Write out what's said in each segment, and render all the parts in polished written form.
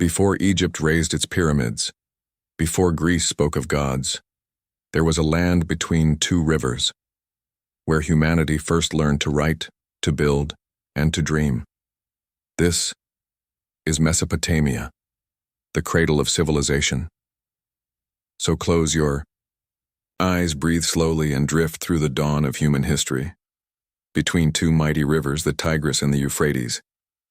Before Egypt raised its pyramids, before Greece spoke of gods, there was a land between two rivers, where humanity first learned to write, to build, and to dream. This is Mesopotamia, the cradle of civilization. So close your eyes, breathe slowly, and drift through the dawn of human history. Between two mighty rivers, the Tigris and the Euphrates,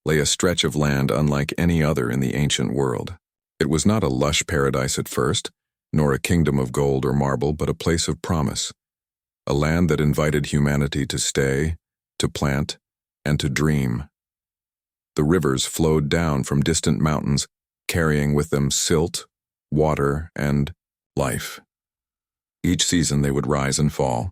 lay a stretch of land unlike any other in the ancient world. It was not a lush paradise at first, nor a kingdom of gold or marble, but a place of promise, a land that invited humanity to stay, to plant, and to dream. The rivers flowed down from distant mountains, carrying with them silt, water, and life. Each season they would rise and fall,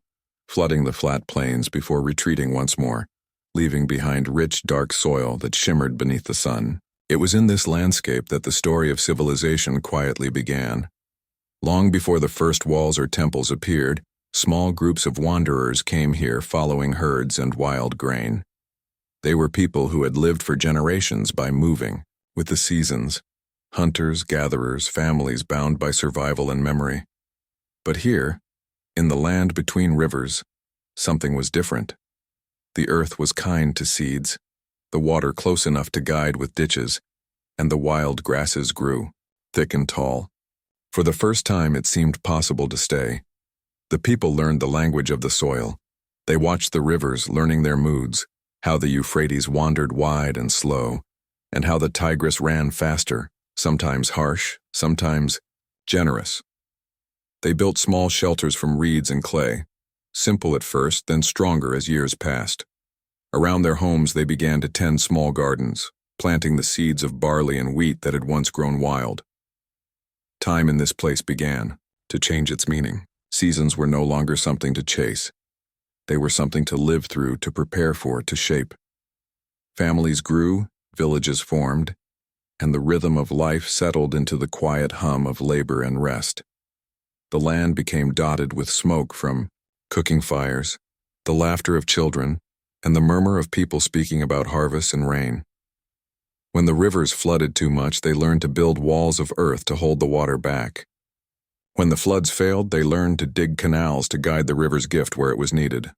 flooding the flat plains before retreating once more, leaving behind rich, dark soil that shimmered beneath the sun. It was in this landscape that the story of civilization quietly began. Long before the first walls or temples appeared, small groups of wanderers came here following herds and wild grain. They were people who had lived for generations by moving with the seasons, hunters, gatherers, families bound by survival and memory. But here, in the land between rivers, something was different. The earth was kind to seeds, the water close enough to guide with ditches, and the wild grasses grew, thick and tall. For the first time it seemed possible to stay. The people learned the language of the soil. They watched the rivers, learning their moods, how the Euphrates wandered wide and slow, and how the Tigris ran faster, sometimes harsh, sometimes generous. They built small shelters from reeds and clay, simple at first, then stronger as years passed. Around their homes they began to tend small gardens, planting the seeds of barley and wheat that had once grown wild. Time in this place began to change its meaning. Seasons were no longer something to chase. They were something to live through, to prepare for, to shape. Families grew, villages formed, and the rhythm of life settled into the quiet hum of labor and rest. The land became dotted with smoke from cooking fires, the laughter of children, and the murmur of people speaking about harvest and rain. When the rivers flooded too much, they learned to build walls of earth to hold the water back. When the floods failed, they learned to dig canals to guide the river's gift where it was needed.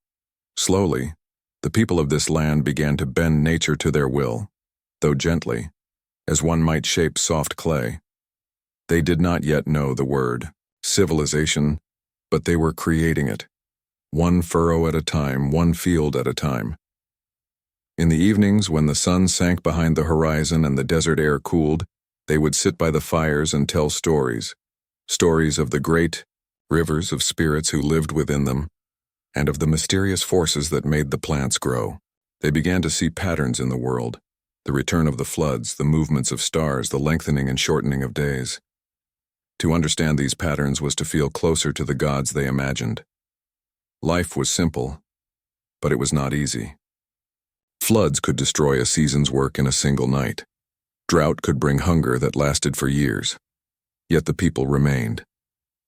Slowly, the people of this land began to bend nature to their will, though gently, as one might shape soft clay. They did not yet know the word civilization, but they were creating it, one furrow at a time, one field at a time. In the evenings, when the sun sank behind the horizon and the desert air cooled, they would sit by the fires and tell stories of the great rivers of spirits who lived within them, and of the mysterious forces that made the plants grow. They began to see patterns in the world, the return of the floods, the movements of stars, the lengthening and shortening of days. To understand these patterns was to feel closer to the gods they imagined. Life was simple, but it was not easy. Floods could destroy a season's work in a single night. Drought could bring hunger that lasted for years. Yet the people remained.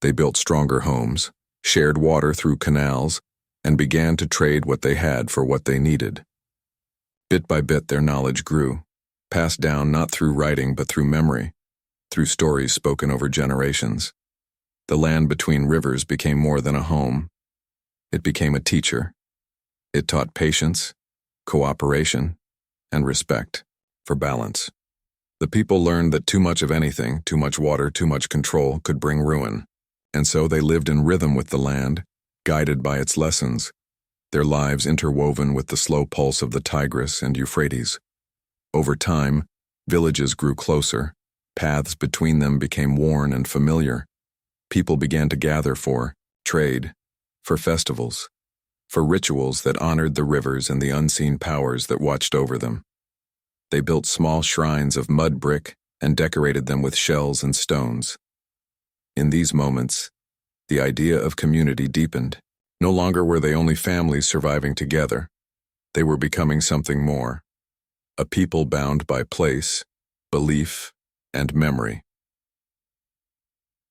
They built stronger homes, shared water through canals, and began to trade what they had for what they needed. Bit by bit their knowledge grew, passed down not through writing but through memory, through stories spoken over generations. The land between rivers became more than a home. It became a teacher. It taught patience, cooperation, and respect for balance. The people learned that too much of anything, too much water, too much control, could bring ruin, and so they lived in rhythm with the land, guided by its lessons, their lives interwoven with the slow pulse of the Tigris and Euphrates. Over time, villages grew closer, paths between them became worn and familiar. People began to gather for trade, for festivals, for rituals that honored the rivers and the unseen powers that watched over them. They built small shrines of mud brick and decorated them with shells and stones. In these moments, the idea of community deepened. No longer were they only families surviving together. They were becoming something more, a people bound by place, belief, and memory.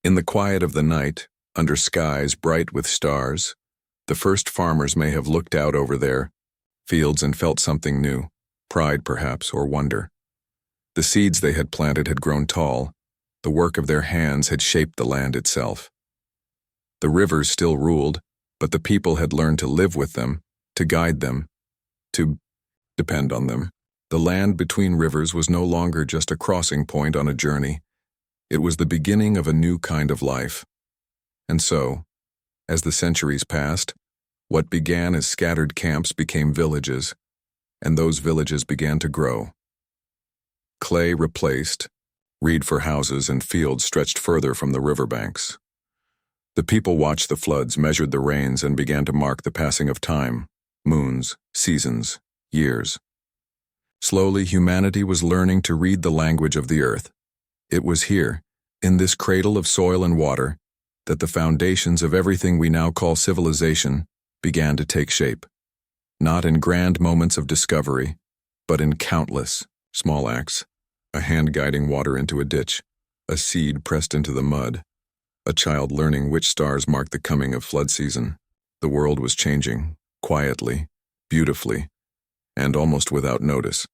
In the quiet of the night, under skies bright with stars, the first farmers may have looked out over their fields and felt something new, pride perhaps, or wonder. The seeds they had planted had grown tall. The work of their hands had shaped the land itself. The rivers still ruled, but the people had learned to live with them, to guide them, to depend on them. The land between rivers was no longer just a crossing point on a journey. It was the beginning of a new kind of life. And so, as the centuries passed, what began as scattered camps became villages, and those villages began to grow. Clay replaced, reed for houses and fields stretched further from the riverbanks. The people watched the floods, measured the rains, and began to mark the passing of time, moons, seasons, years. Slowly, humanity was learning to read the language of the earth. It was here, in this cradle of soil and water, that the foundations of everything we now call civilization began to take shape. Not in grand moments of discovery, but in countless small acts. A hand guiding water into a ditch, a seed pressed into the mud, a child learning which stars marked the coming of flood season. The world was changing, quietly, beautifully, and almost without notice.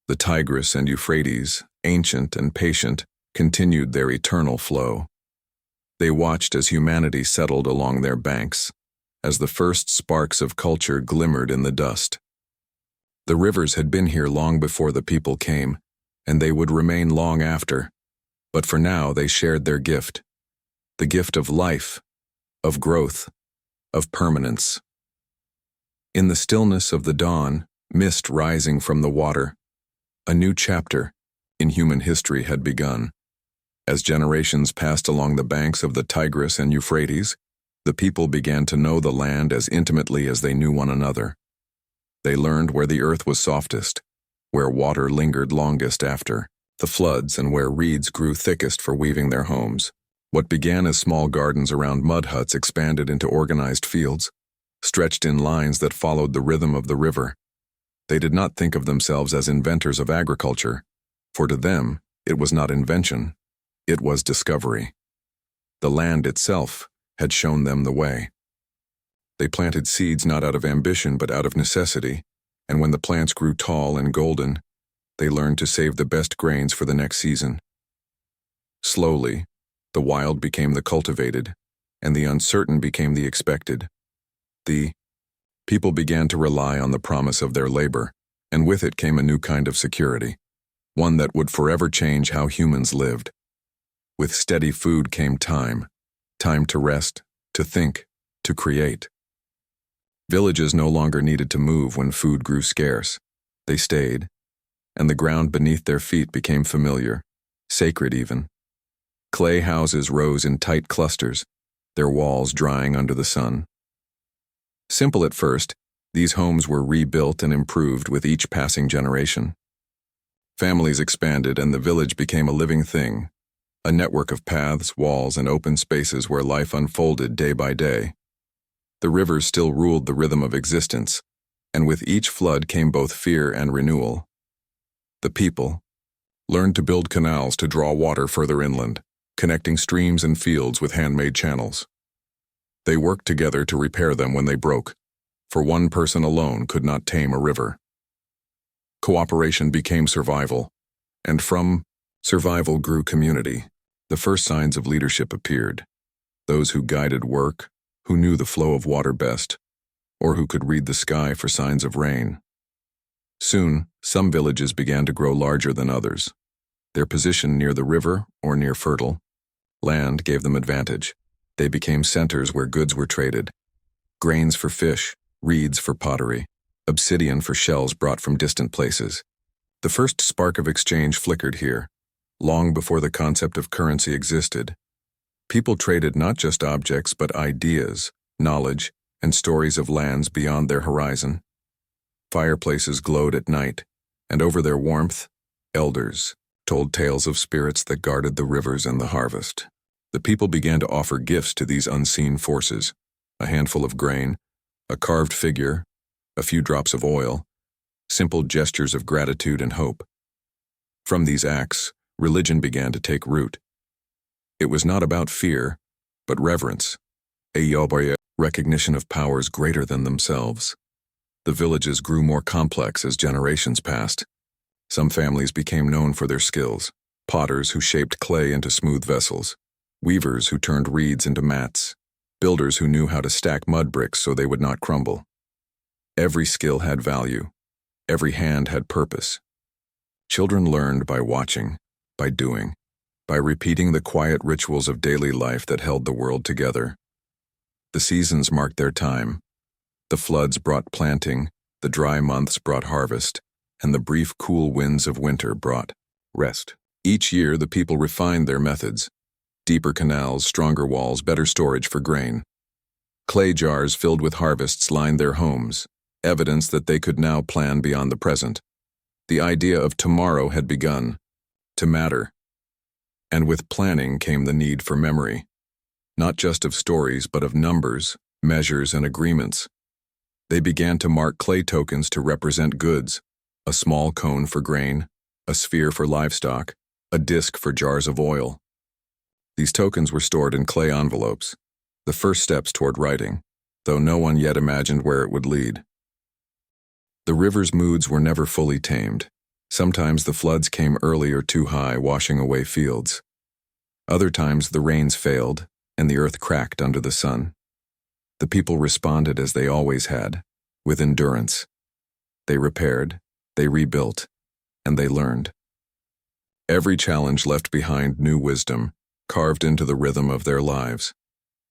The Tigris and Euphrates, ancient and patient, continued their eternal flow. They watched as humanity settled along their banks, as the first sparks of culture glimmered in the dust. The rivers had been here long before the people came, and they would remain long after. But for now they shared their gift, the gift of life, of growth, of permanence. In the stillness of the dawn, mist rising from the water, a new chapter in human history had begun. As generations passed along the banks of the Tigris and Euphrates, the people began to know the land as intimately as they knew one another. They learned where the earth was softest, where water lingered longest after the floods, and where reeds grew thickest for weaving their homes. What began as small gardens around mud huts expanded into organized fields, stretched in lines that followed the rhythm of the river. They did not think of themselves as inventors of agriculture, for to them it was not invention, it was discovery. The land itself had shown them the way. They planted seeds not out of ambition but out of necessity, and when the plants grew tall and golden, they learned to save the best grains for the next season. Slowly, the wild became the cultivated, and the uncertain became the expected. The people began to rely on the promise of their labor, and with it came a new kind of security, one that would forever change how humans lived. With steady food came time to rest, to think, to create. Villages no longer needed to move when food grew scarce. They stayed, and the ground beneath their feet became familiar, sacred even. Clay houses rose in tight clusters, their walls drying under the sun. Simple at first, these homes were rebuilt and improved with each passing generation. Families expanded, and the village became a living thing, a network of paths, walls, and open spaces where life unfolded day by day. The rivers still ruled the rhythm of existence, and with each flood came both fear and renewal. The people learned to build canals to draw water further inland, connecting streams and fields with handmade channels. They worked together to repair them when they broke, for one person alone could not tame a river. Cooperation became survival, and from survival grew community. The first signs of leadership appeared. Those who guided work, who knew the flow of water best, or who could read the sky for signs of rain. Soon, some villages began to grow larger than others. Their position near the river or near fertile land gave them advantage. They became centers where goods were traded. Grains for fish, reeds for pottery, obsidian for shells brought from distant places. The first spark of exchange flickered here, long before the concept of currency existed. People traded not just objects but ideas, knowledge, and stories of lands beyond their horizon. Fireplaces glowed at night, and over their warmth, elders told tales of spirits that guarded the rivers and the harvest. The people began to offer gifts to these unseen forces, a handful of grain, a carved figure, a few drops of oil, simple gestures of gratitude and hope. From these acts, religion began to take root. It was not about fear, but reverence, a recognition of powers greater than themselves. The villages grew more complex as generations passed. Some families became known for their skills: potters who shaped clay into smooth vessels, weavers who turned reeds into mats, builders who knew how to stack mud bricks so they would not crumble. Every skill had value. Every hand had purpose. Children learned by watching, by doing, by repeating the quiet rituals of daily life that held the world together. The seasons marked their time. The floods brought planting, the dry months brought harvest, and the brief cool winds of winter brought rest. Each year the people refined their methods: deeper canals, stronger walls, better storage for grain. Clay jars filled with harvests lined their homes, evidence that they could now plan beyond the present. The idea of tomorrow had begun to matter. And with planning came the need for memory, not just of stories, but of numbers, measures, and agreements. They began to mark clay tokens to represent goods: a small cone for grain, a sphere for livestock, a disc for jars of oil. These tokens were stored in clay envelopes, the first steps toward writing, though no one yet imagined where it would lead. The river's moods were never fully tamed. Sometimes the floods came early or too high, washing away fields. Other times the rains failed, and the earth cracked under the sun. The people responded as they always had, with endurance. They repaired, they rebuilt, and they learned. Every challenge left behind new wisdom, carved into the rhythm of their lives.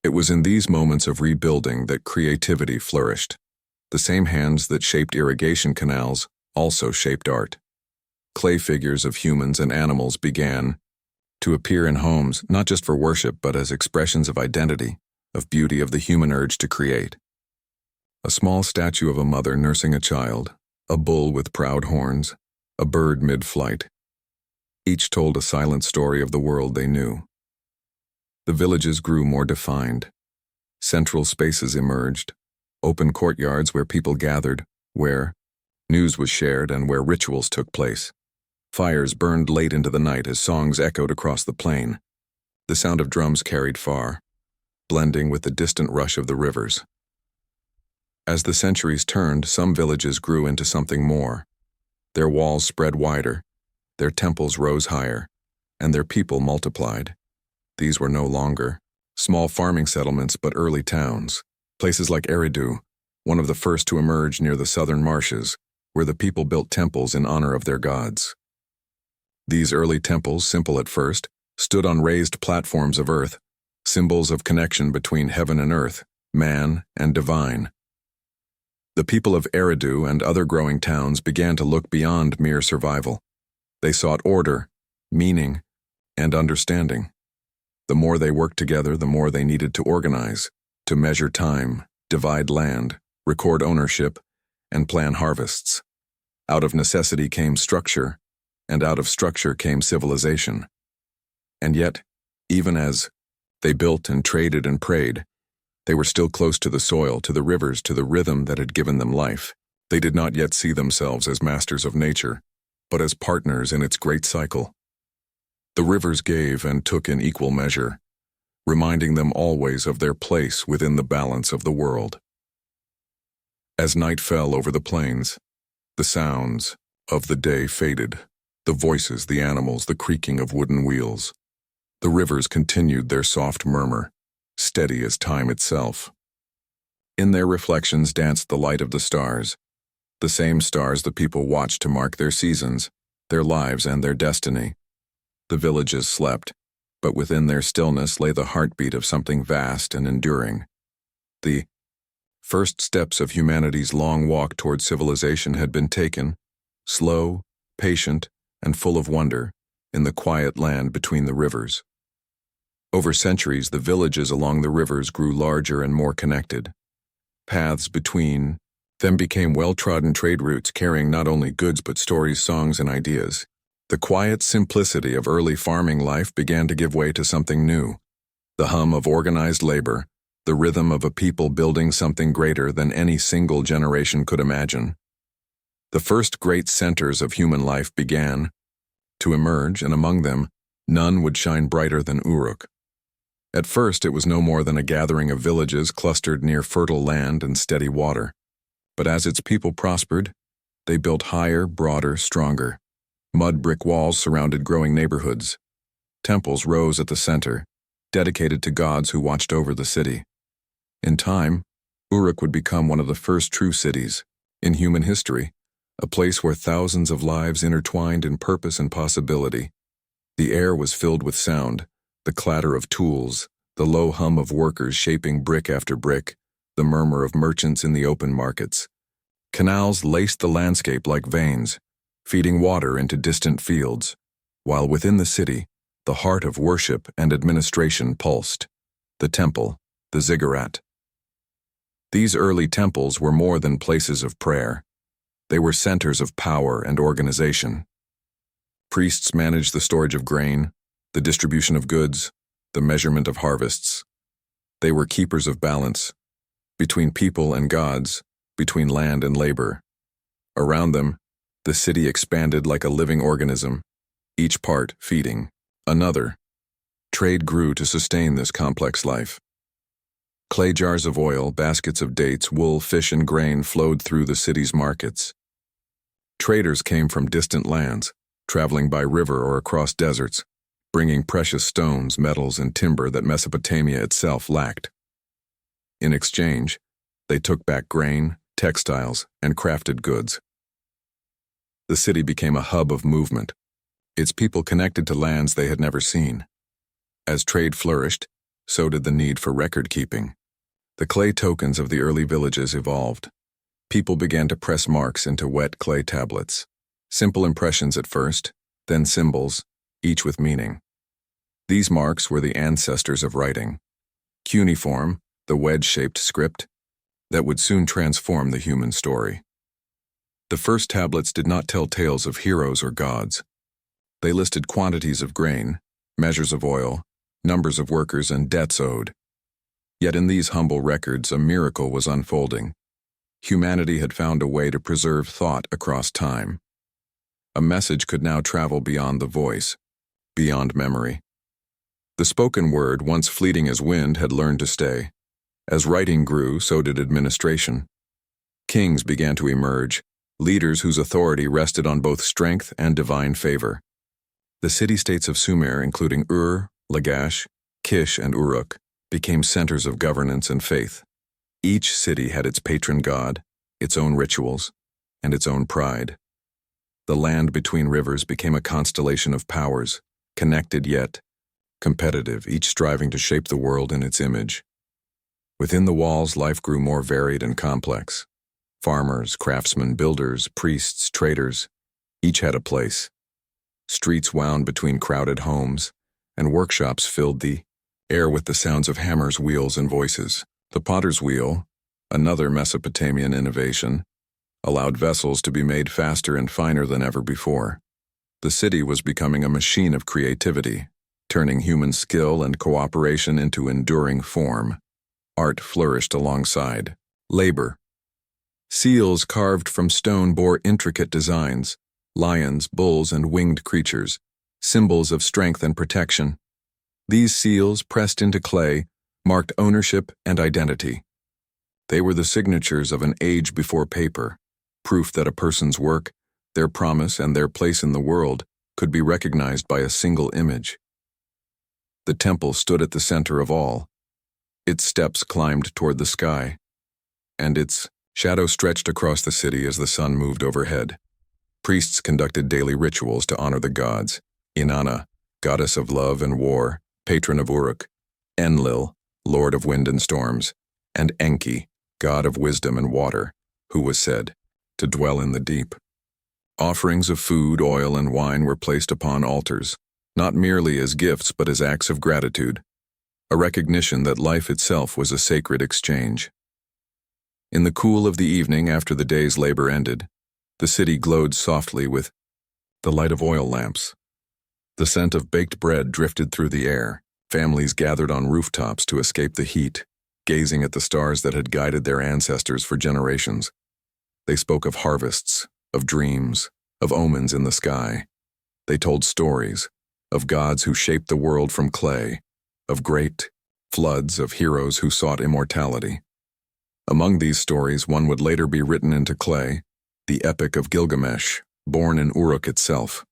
It was in these moments of rebuilding that creativity flourished. The same hands that shaped irrigation canals also shaped art. Clay figures of humans and animals began to appear in homes, not just for worship, but as expressions of identity, of beauty, of the human urge to create. A small statue of a mother nursing a child, a bull with proud horns, a bird mid-flight. Each told a silent story of the world they knew. The villages grew more defined. Central spaces emerged, open courtyards where people gathered, where news was shared, and where rituals took place. Fires burned late into the night as songs echoed across the plain. The sound of drums carried far, blending with the distant rush of the rivers. As the centuries turned, some villages grew into something more. Their walls spread wider, their temples rose higher, and their people multiplied. These were no longer small farming settlements, but early towns. Places like Eridu, one of the first to emerge near the southern marshes, where the people built temples in honor of their gods. These early temples, simple at first, stood on raised platforms of earth, symbols of connection between heaven and earth, man and divine. The people of Eridu and other growing towns began to look beyond mere survival. They sought order, meaning, and understanding. The more they worked together, the more they needed to organize, to measure time, divide land, record ownership, and plan harvests. Out of necessity came structure, and out of structure came civilization. And yet, even as they built and traded and prayed, they were still close to the soil, to the rivers, to the rhythm that had given them life. They did not yet see themselves as masters of nature, but as partners in its great cycle. The rivers gave and took in equal measure, reminding them always of their place within the balance of the world. As night fell over the plains, the sounds of the day faded, the voices, the animals, the creaking of wooden wheels. The rivers continued their soft murmur, steady as time itself. In their reflections danced the light of the stars, the same stars the people watched to mark their seasons, their lives, and their destiny. The villages slept, but within their stillness lay the heartbeat of something vast and enduring. The first steps of humanity's long walk toward civilization had been taken, slow, patient, and full of wonder, in the quiet land between the rivers. Over centuries, the villages along the rivers grew larger and more connected. Paths between them became well-trodden trade routes carrying not only goods but stories, songs, and ideas. The quiet simplicity of early farming life began to give way to something new. The hum of organized labor, the rhythm of a people building something greater than any single generation could imagine. The first great centers of human life began to emerge, and among them, none would shine brighter than Uruk. At first, it was no more than a gathering of villages clustered near fertile land and steady water. But as its people prospered, they built higher, broader, stronger. Mud brick walls surrounded growing neighborhoods. Temples rose at the center, dedicated to gods who watched over the city. In time, Uruk would become one of the first true cities in human history, a place where thousands of lives intertwined in purpose and possibility. The air was filled with sound, the clatter of tools, the low hum of workers shaping brick after brick, the murmur of merchants in the open markets. Canals laced the landscape like veins, feeding water into distant fields, while within the city, the heart of worship and administration pulsed, the temple, the ziggurat. These early temples were more than places of prayer. They were centers of power and organization. Priests managed the storage of grain, the distribution of goods, the measurement of harvests. They were keepers of balance, between people and gods, between land and labor. Around them, the city expanded like a living organism, each part feeding another. Trade grew to sustain this complex life. Clay jars of oil, baskets of dates, wool, fish, and grain flowed through the city's markets. Traders came from distant lands, traveling by river or across deserts, bringing precious stones, metals, and timber that Mesopotamia itself lacked. In exchange, they took back grain, textiles, and crafted goods. The city became a hub of movement, its people connected to lands they had never seen. As trade flourished, so did the need for record-keeping. The clay tokens of the early villages evolved. People began to press marks into wet clay tablets. Simple impressions at first, then symbols, each with meaning. These marks were the ancestors of writing. Cuneiform, the wedge-shaped script, that would soon transform the human story. The first tablets did not tell tales of heroes or gods. They listed quantities of grain, measures of oil, numbers of workers, and debts owed. Yet in these humble records, a miracle was unfolding. Humanity had found a way to preserve thought across time. A message could now travel beyond the voice, beyond memory. The spoken word, once fleeting as wind, had learned to stay. As writing grew, so did administration. Kings began to emerge, leaders whose authority rested on both strength and divine favor. The city-states of Sumer, including Ur, Lagash, Kish, and Uruk, became centers of governance and faith. Each city had its patron god, its own rituals, and its own pride. The land between rivers became a constellation of powers, connected yet competitive, each striving to shape the world in its image. Within the walls, life grew more varied and complex. Farmers, craftsmen, builders, priests, traders, each had a place. Streets wound between crowded homes, and workshops filled the air with the sounds of hammers, wheels, and voices. The potter's wheel, another Mesopotamian innovation, allowed vessels to be made faster and finer than ever before. The city was becoming a machine of creativity, turning human skill and cooperation into enduring form. Art flourished alongside. Labor. Seals carved from stone bore intricate designs, lions, bulls, and winged creatures, symbols of strength and protection. These seals, pressed into clay, marked ownership and identity. They were the signatures of an age before paper, proof that a person's work, their promise, and their place in the world could be recognized by a single image. The temple stood at the center of all. Its steps climbed toward the sky, and its shadow stretched across the city as the sun moved overhead. Priests conducted daily rituals to honor the gods: Inanna, goddess of love and war, patron of Uruk; Enlil, lord of wind and storms; and Enki, god of wisdom and water, who was said to dwell in the deep. Offerings of food, oil, and wine were placed upon altars, not merely as gifts but as acts of gratitude, a recognition that life itself was a sacred exchange. In the cool of the evening after the day's labor ended, the city glowed softly with the light of oil lamps. The scent of baked bread drifted through the air. Families gathered on rooftops to escape the heat, gazing at the stars that had guided their ancestors for generations. They spoke of harvests, of dreams, of omens in the sky. They told stories, of gods who shaped the world from clay, of great floods, of heroes who sought immortality. Among these stories, one would later be written into clay, the Epic of Gilgamesh, born in Uruk itself.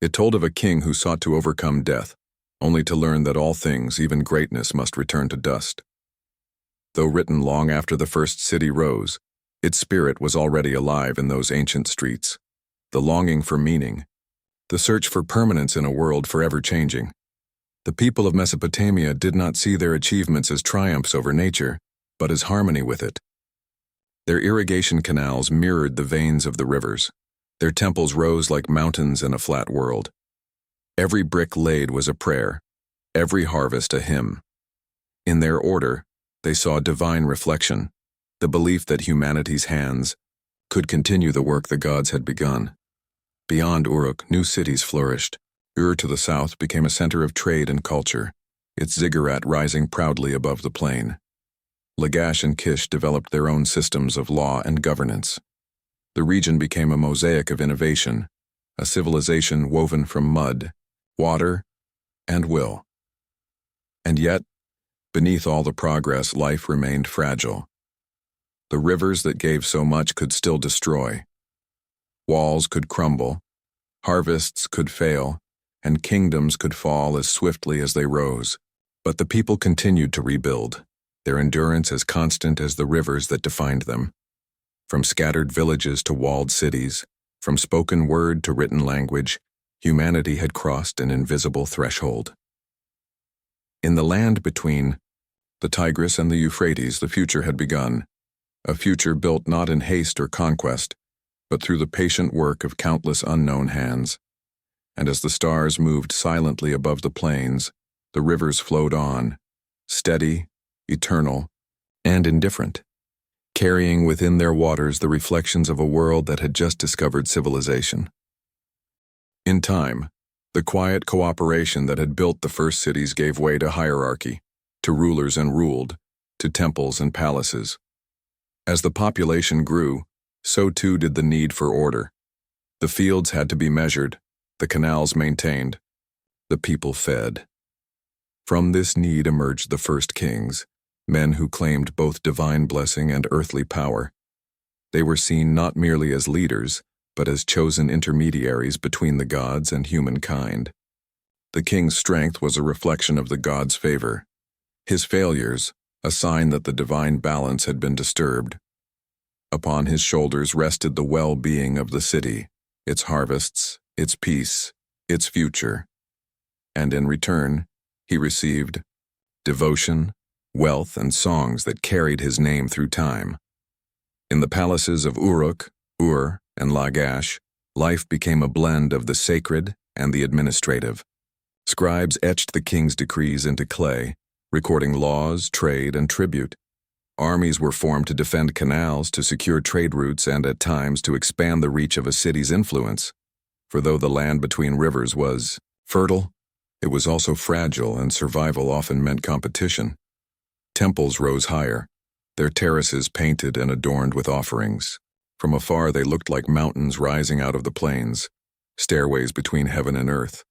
It told of a king who sought to overcome death, only to learn that all things, even greatness, must return to dust. Though written long after the first city rose, its spirit was already alive in those ancient streets. The longing for meaning, the search for permanence in a world forever changing. The people of Mesopotamia did not see their achievements as triumphs over nature, but as harmony with it. Their irrigation canals mirrored the veins of the rivers. Their temples rose like mountains in a flat world. Every brick laid was a prayer, every harvest a hymn. In their order, they saw divine reflection, the belief that humanity's hands could continue the work the gods had begun. Beyond Uruk, new cities flourished. Ur to the south became a center of trade and culture, its ziggurat rising proudly above the plain. Lagash and Kish developed their own systems of law and governance. The region became a mosaic of innovation, a civilization woven from mud, water, and will. And yet, beneath all the progress, life remained fragile. The rivers that gave so much could still destroy. Walls could crumble, harvests could fail, and kingdoms could fall as swiftly as they rose. But the people continued to rebuild, their endurance as constant as the rivers that defined them. From scattered villages to walled cities, from spoken word to written language, humanity had crossed an invisible threshold. In the land between the Tigris and the Euphrates, the future had begun, a future built not in haste or conquest, but through the patient work of countless unknown hands. And as the stars moved silently above the plains, the rivers flowed on, steady, eternal, and indifferent, carrying within their waters the reflections of a world that had just discovered civilization. In time, the quiet cooperation that had built the first cities gave way to hierarchy, to rulers and ruled, to temples and palaces. As the population grew, so too did the need for order. The fields had to be measured, the canals maintained, the people fed. From this need emerged the first kings, men who claimed both divine blessing and earthly power. They were seen not merely as leaders, but as chosen intermediaries between the gods and humankind. The king's strength was a reflection of the god's favor. His failures, a sign that the divine balance had been disturbed. Upon his shoulders rested the well-being of the city, its harvests, its peace, its future. And in return, he received devotion, wealth, and songs that carried his name through time. In the palaces of Uruk, Ur, and Lagash, life became a blend of the sacred and the administrative. Scribes etched the king's decrees into clay, recording laws, trade, and tribute. Armies were formed to defend canals, to secure trade routes, and at times to expand the reach of a city's influence. For though the land between rivers was fertile, it was also fragile, and survival often meant competition. Temples rose higher, their terraces painted and adorned with offerings. From afar they looked like mountains rising out of the plains, stairways between heaven and earth.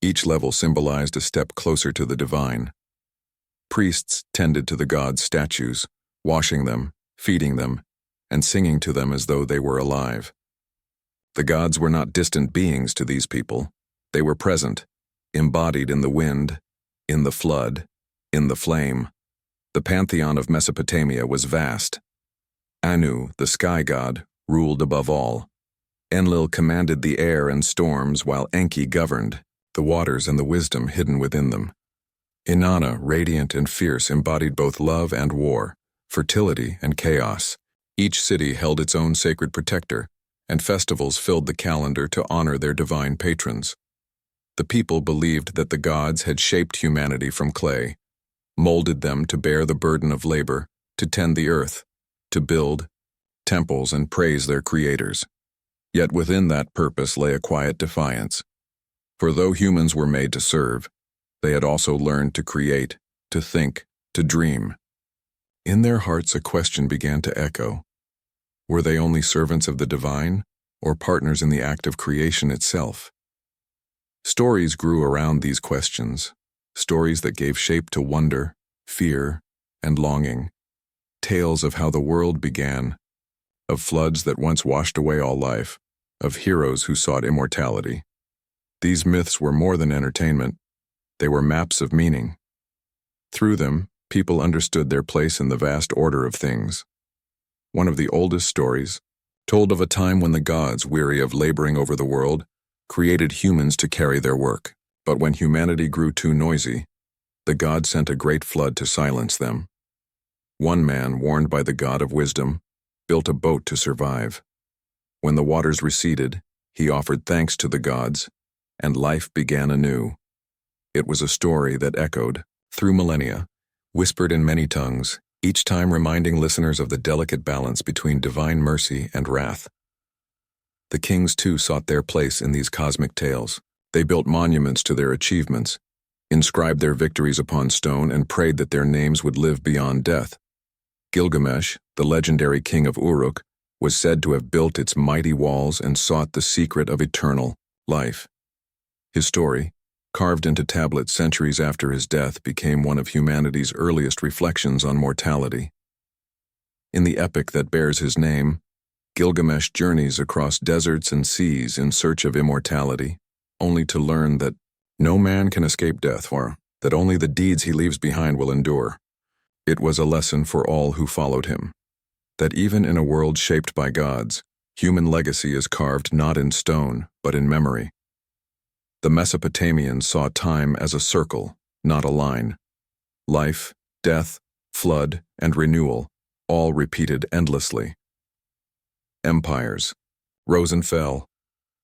Each level symbolized a step closer to the divine. Priests tended to the gods' statues, washing them, feeding them, and singing to them as though they were alive. The gods were not distant beings to these people. They were present, embodied in the wind, in the flood, in the flame. The pantheon of Mesopotamia was vast. Anu, the sky god, ruled above all. Enlil commanded the air and storms, while Enki governed the waters and the wisdom hidden within them. Inanna, radiant and fierce, embodied both love and war, fertility and chaos. Each city held its own sacred protector, and festivals filled the calendar to honor their divine patrons. The people believed that the gods had shaped humanity from clay, molded them to bear the burden of labor, to tend the earth, to build temples and praise their creators. Yet within that purpose lay a quiet defiance. For though humans were made to serve, they had also learned to create, to think, to dream. In their hearts a question began to echo. Were they only servants of the divine, or partners in the act of creation itself? Stories grew around these questions, stories that gave shape to wonder, fear, and longing. Tales of how the world began, of floods that once washed away all life, of heroes who sought immortality. These myths were more than entertainment. They were maps of meaning. Through them, people understood their place in the vast order of things. One of the oldest stories told of a time when the gods, weary of laboring over the world, created humans to carry their work. But when humanity grew too noisy, the gods sent a great flood to silence them. One man, warned by the god of wisdom, built a boat to survive. When the waters receded, he offered thanks to the gods, and life began anew. It was a story that echoed through millennia, whispered in many tongues, each time reminding listeners of the delicate balance between divine mercy and wrath. The kings too sought their place in these cosmic tales. They built monuments to their achievements, inscribed their victories upon stone, and prayed that their names would live beyond death. Gilgamesh, the legendary king of Uruk, was said to have built its mighty walls and sought the secret of eternal life. His story, carved into tablets centuries after his death, became one of humanity's earliest reflections on mortality. In the epic that bears his name, Gilgamesh journeys across deserts and seas in search of immortality, only to learn that no man can escape death, or that only the deeds he leaves behind will endure. It was a lesson for all who followed him, that even in a world shaped by gods, human legacy is carved not in stone, but in memory. The Mesopotamians saw time as a circle, not a line. Life, death, flood, and renewal, all repeated endlessly. Empires rose and fell.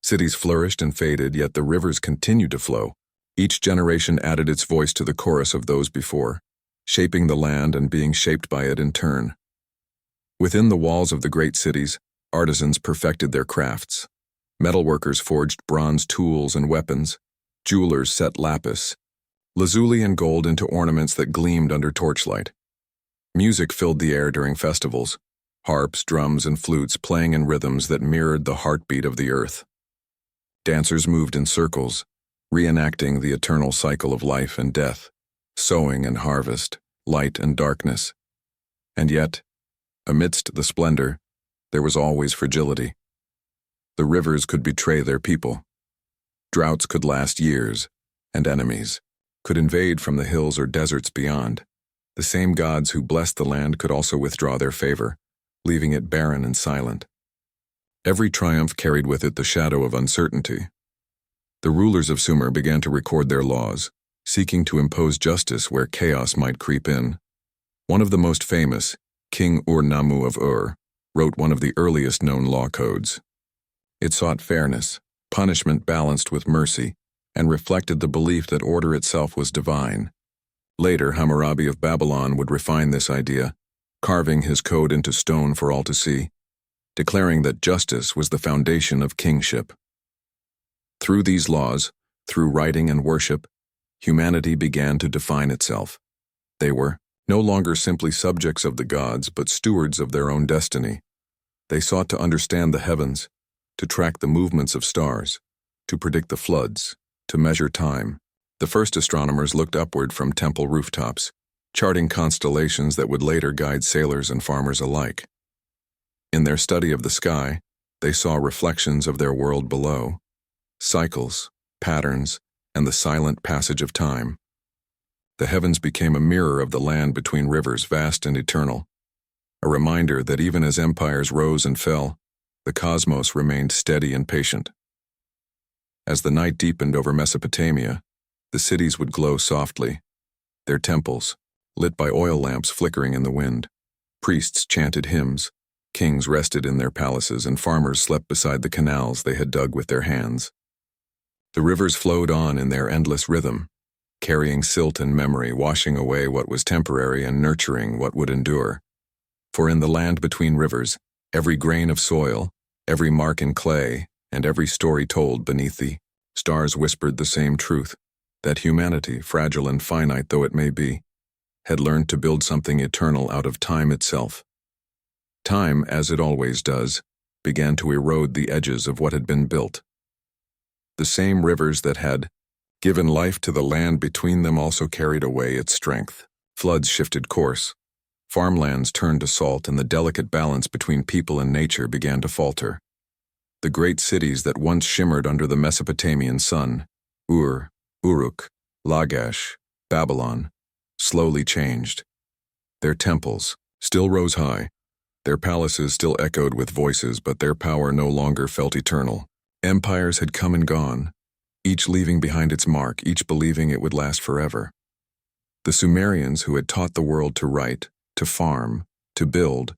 Cities flourished and faded, yet the rivers continued to flow. Each generation added its voice to the chorus of those before, shaping the land and being shaped by it in turn. Within the walls of the great cities, artisans perfected their crafts. Metalworkers forged bronze tools and weapons. Jewelers set lapis, lazuli, and gold into ornaments that gleamed under torchlight. Music filled the air during festivals, harps, drums, and flutes playing in rhythms that mirrored the heartbeat of the earth. Dancers moved in circles, reenacting the eternal cycle of life and death, sowing and harvest, light and darkness. And yet, amidst the splendor, there was always fragility. The rivers could betray their people. Droughts could last years, and enemies could invade from the hills or deserts beyond. The same gods who blessed the land could also withdraw their favor, leaving it barren and silent. Every triumph carried with it the shadow of uncertainty. The rulers of Sumer began to record their laws, seeking to impose justice where chaos might creep in. One of the most famous, King Ur-Nammu of Ur, wrote one of the earliest known law codes. It sought fairness, punishment balanced with mercy, and reflected the belief that order itself was divine. Later, Hammurabi of Babylon would refine this idea, carving his code into stone for all to see, declaring that justice was the foundation of kingship. Through these laws, through writing and worship, humanity began to define itself. They were no longer simply subjects of the gods, but stewards of their own destiny. They sought to understand the heavens, to track the movements of stars, to predict the floods, to measure time. The first astronomers looked upward from temple rooftops, charting constellations that would later guide sailors and farmers alike. In their study of the sky, they saw reflections of their world below, cycles, patterns, and the silent passage of time. The heavens became a mirror of the land between rivers, vast and eternal, a reminder that even as empires rose and fell, the cosmos remained steady and patient. As the night deepened over Mesopotamia, the cities would glow softly, their temples, lit by oil lamps flickering in the wind. Priests chanted hymns, kings rested in their palaces, and farmers slept beside the canals they had dug with their hands. The rivers flowed on in their endless rhythm, carrying silt and memory, washing away what was temporary and nurturing what would endure. For in the land between rivers, every grain of soil, every mark in clay, and every story told beneath the stars whispered the same truth, that humanity, fragile and finite though it may be, had learned to build something eternal out of time itself. Time, as it always does, began to erode the edges of what had been built. The same rivers that had given life to the land between them also carried away its strength. Floods shifted course. Farmlands turned to salt, and the delicate balance between people and nature began to falter. The great cities that once shimmered under the Mesopotamian sun, Ur, Uruk, Lagash, Babylon, slowly changed. Their temples still rose high. Their palaces still echoed with voices, but their power no longer felt eternal. Empires had come and gone, each leaving behind its mark, each believing it would last forever. The Sumerians, who had taught the world to write, to farm, to build,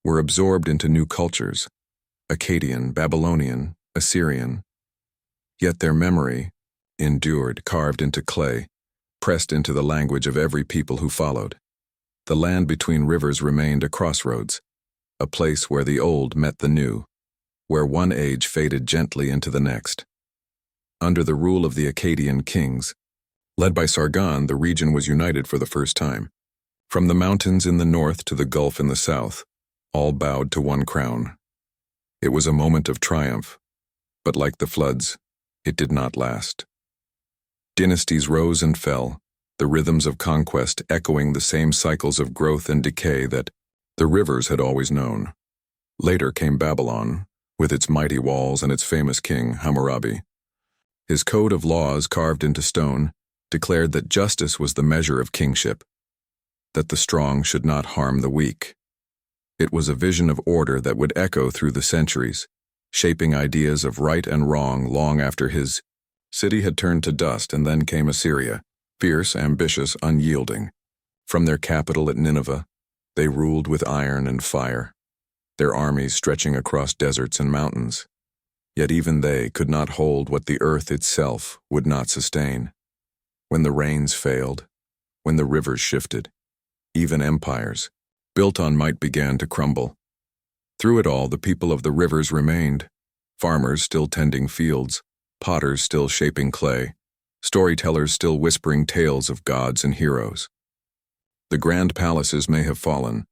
were absorbed into new cultures, Akkadian, Babylonian, Assyrian. Yet their memory endured, carved into clay, pressed into the language of every people who followed. The land between rivers remained a crossroads, a place where the old met the new, where one age faded gently into the next. Under the rule of the Akkadian kings, led by Sargon, the region was united for the first time. From the mountains in the north to the gulf in the south, all bowed to one crown. It was a moment of triumph, but like the floods, it did not last. Dynasties rose and fell, the rhythms of conquest echoing the same cycles of growth and decay that the rivers had always known. Later came Babylon, with its mighty walls and its famous king, Hammurabi. His code of laws carved into stone declared that justice was the measure of kingship, that the strong should not harm the weak. It was a vision of order that would echo through the centuries, shaping ideas of right and wrong long after his city had turned to dust. And then came Assyria, fierce, ambitious, unyielding. From their capital at Nineveh, they ruled with iron and fire, their armies stretching across deserts and mountains. Yet even they could not hold what the earth itself would not sustain. When the rains failed, when the rivers shifted, even empires, built on might, began to crumble. Through it all, the people of the rivers remained, farmers still tending fields, potters still shaping clay, storytellers still whispering tales of gods and heroes. The grand palaces may have fallen,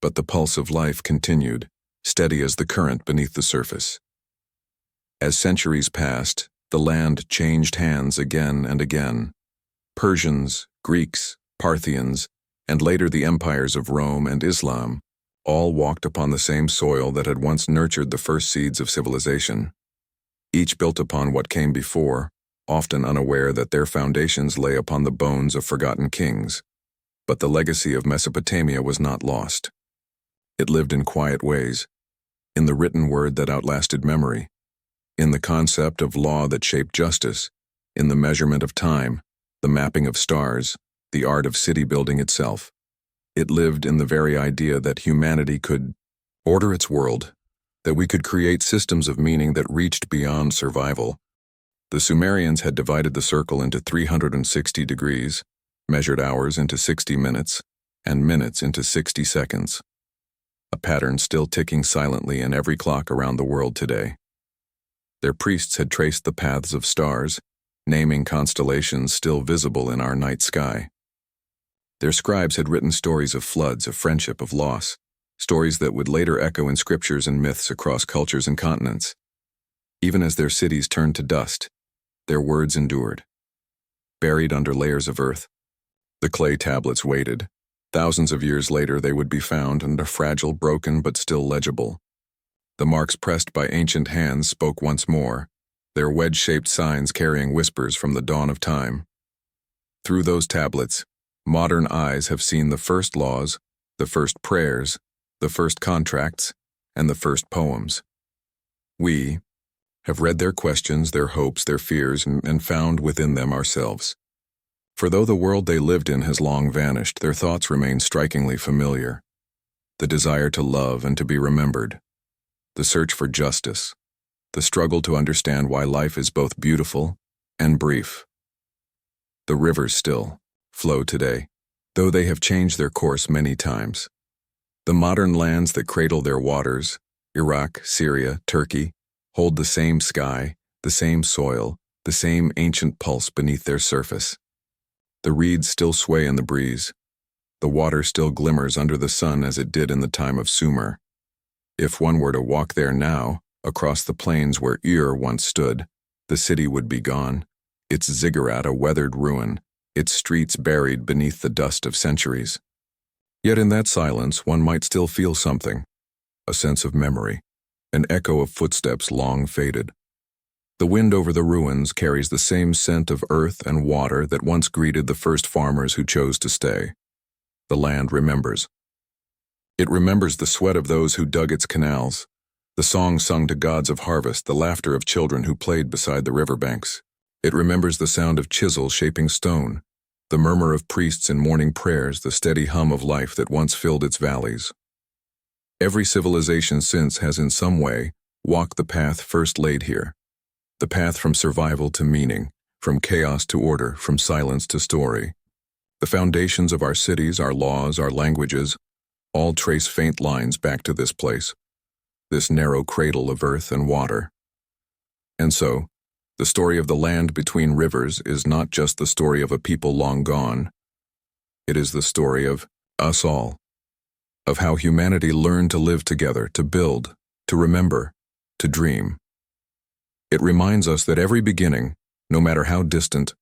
but the pulse of life continued, steady as the current beneath the surface. As centuries passed, the land changed hands again and again. Persians, Greeks, Parthians, and later the empires of Rome and Islam, all walked upon the same soil that had once nurtured the first seeds of civilization. Each built upon what came before, often unaware that their foundations lay upon the bones of forgotten kings. But the legacy of Mesopotamia was not lost. It lived in quiet ways, in the written word that outlasted memory, in the concept of law that shaped justice, in the measurement of time, the mapping of stars, the art of city building itself. It lived in the very idea that humanity could order its world, that we could create systems of meaning that reached beyond survival. The Sumerians had divided the circle into 360 degrees, measured hours into 60 minutes, and minutes into 60 seconds. A pattern still ticking silently in every clock around the world today. Their priests had traced the paths of stars, naming constellations still visible in our night sky. Their scribes had written stories of floods, of friendship, of loss, stories that would later echo in scriptures and myths across cultures and continents. Even as their cities turned to dust, their words endured. Buried under layers of earth, the clay tablets waited. Thousands of years later they would be found, and are fragile, broken, but still legible. The marks pressed by ancient hands spoke once more, their wedge-shaped signs carrying whispers from the dawn of time. Through those tablets, modern eyes have seen the first laws, the first prayers, the first contracts, and the first poems. We have read their questions, their hopes, their fears, and found within them ourselves. For though the world they lived in has long vanished, their thoughts remain strikingly familiar. The desire to love and to be remembered, the search for justice, the struggle to understand why life is both beautiful and brief. The rivers still flow today, though they have changed their course many times. The modern lands that cradle their waters, Iraq, Syria, Turkey, hold the same sky, the same soil, the same ancient pulse beneath their surface. The reeds still sway in the breeze. The water still glimmers under the sun as it did in the time of Sumer. If one were to walk there now, across the plains where Ur once stood, the city would be gone, its ziggurat a weathered ruin, its streets buried beneath the dust of centuries. Yet in that silence one might still feel something, a sense of memory, an echo of footsteps long faded. The wind over the ruins carries the same scent of earth and water that once greeted the first farmers who chose to stay. The land remembers. It remembers the sweat of those who dug its canals, the songs sung to gods of harvest, the laughter of children who played beside the riverbanks. It remembers the sound of chisel shaping stone, the murmur of priests in morning prayers, the steady hum of life that once filled its valleys. Every civilization since has in some way walked the path first laid here, the path from survival to meaning, from chaos to order, from silence to story. The foundations of our cities, our laws, our languages, all trace faint lines back to this place, this narrow cradle of earth and water. And so, the story of the land between rivers is not just the story of a people long gone. It is the story of us all, of how humanity learned to live together, to build, to remember, to dream. It reminds us that every beginning, no matter how distant,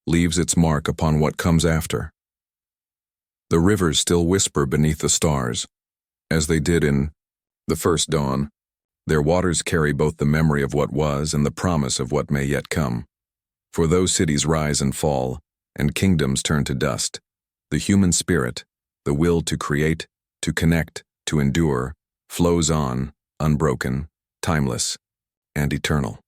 leaves its mark upon what comes after. The rivers still whisper beneath the stars, as they did in the first dawn. Their waters carry both the memory of what was and the promise of what may yet come. For though cities rise and fall, and kingdoms turn to dust, the human spirit, the will to create, to connect, to endure, flows on, unbroken, timeless, and eternal.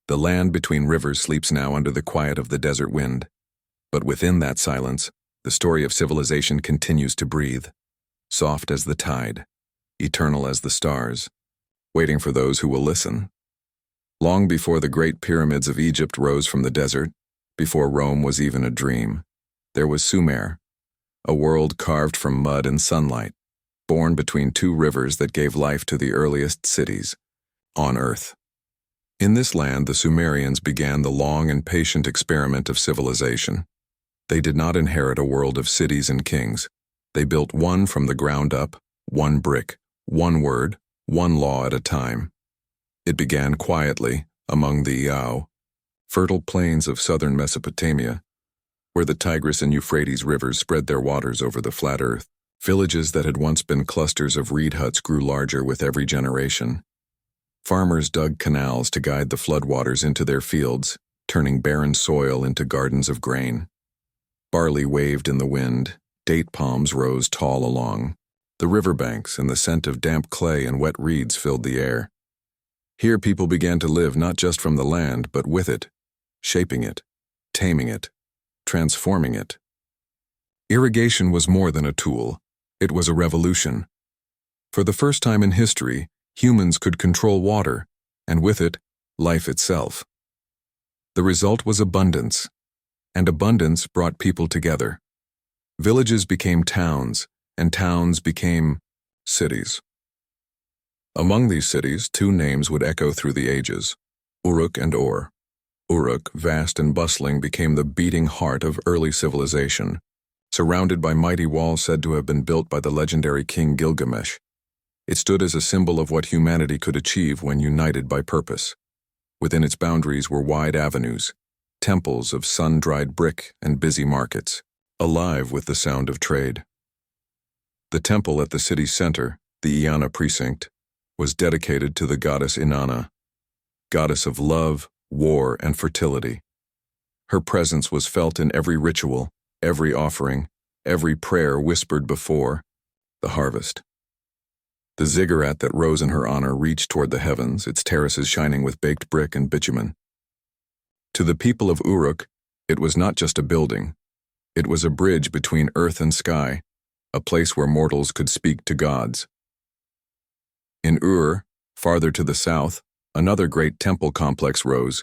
The land between rivers sleeps now under the quiet of the desert wind, but within that silence, the story of civilization continues to breathe, soft as the tide, eternal as the stars, waiting for those who will listen. Long before the great pyramids of Egypt rose from the desert, before Rome was even a dream, there was Sumer, a world carved from mud and sunlight, born between two rivers that gave life to the earliest cities on Earth. In this land, the Sumerians began the long and patient experiment of civilization. They did not inherit a world of cities and kings. They built one from the ground up, one brick, one word, one law at a time. It began quietly among the fertile plains of southern Mesopotamia, where the Tigris and Euphrates rivers spread their waters over the flat earth. Villages that had once been clusters of reed huts grew larger with every generation. Farmers dug canals to guide the floodwaters into their fields, turning barren soil into gardens of grain. Barley waved in the wind, date palms rose tall along the riverbanks, and the scent of damp clay and wet reeds filled the air. Here people began to live not just from the land, but with it, shaping it, taming it, transforming it. Irrigation was more than a tool, it was a revolution. For the first time in history, humans could control water, and with it, life itself. The result was abundance, and abundance brought people together. Villages became towns, and towns became cities. Among these cities, two names would echo through the ages: Uruk and Ur. Uruk, vast and bustling, became the beating heart of early civilization, surrounded by mighty walls said to have been built by the legendary king Gilgamesh. It stood as a symbol of what humanity could achieve when united by purpose. Within its boundaries were wide avenues, temples of sun-dried brick and busy markets, alive with the sound of trade. The temple at the city's center, the Inanna precinct, was dedicated to the goddess Inanna, goddess of love, war, and fertility. Her presence was felt in every ritual, every offering, every prayer whispered before the harvest. The ziggurat that rose in her honor reached toward the heavens, its terraces shining with baked brick and bitumen. To the people of Uruk, it was not just a building. It was a bridge between earth and sky, a place where mortals could speak to gods. In Ur, farther to the south, another great temple complex rose,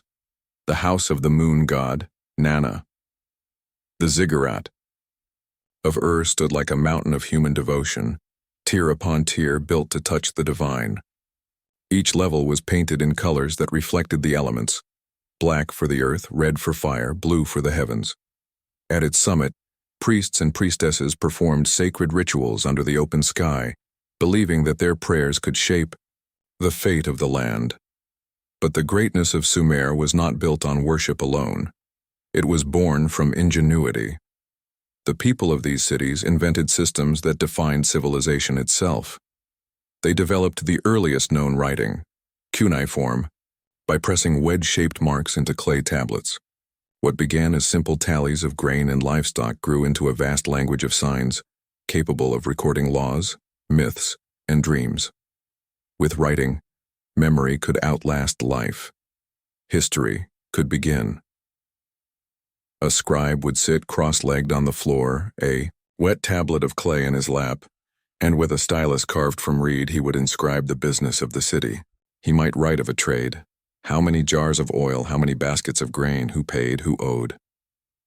the house of the moon god, Nana. The ziggurat of Ur stood like a mountain of human devotion, tier upon tier built to touch the divine. Each level was painted in colors that reflected the elements: black for the earth, red for fire, blue for the heavens. At its summit, priests and priestesses performed sacred rituals under the open sky, believing that their prayers could shape the fate of the land. But the greatness of Sumer was not built on worship alone. It was born from ingenuity. The people of these cities invented systems that defined civilization itself. They developed the earliest known writing, cuneiform, by pressing wedge-shaped marks into clay tablets. What began as simple tallies of grain and livestock grew into a vast language of signs, capable of recording laws, myths, and dreams. With writing, memory could outlast life. History could begin. A scribe would sit cross-legged on the floor, a wet tablet of clay in his lap, and with a stylus carved from reed he would inscribe the business of the city. He might write of a trade. How many jars of oil, how many baskets of grain, who paid, who owed.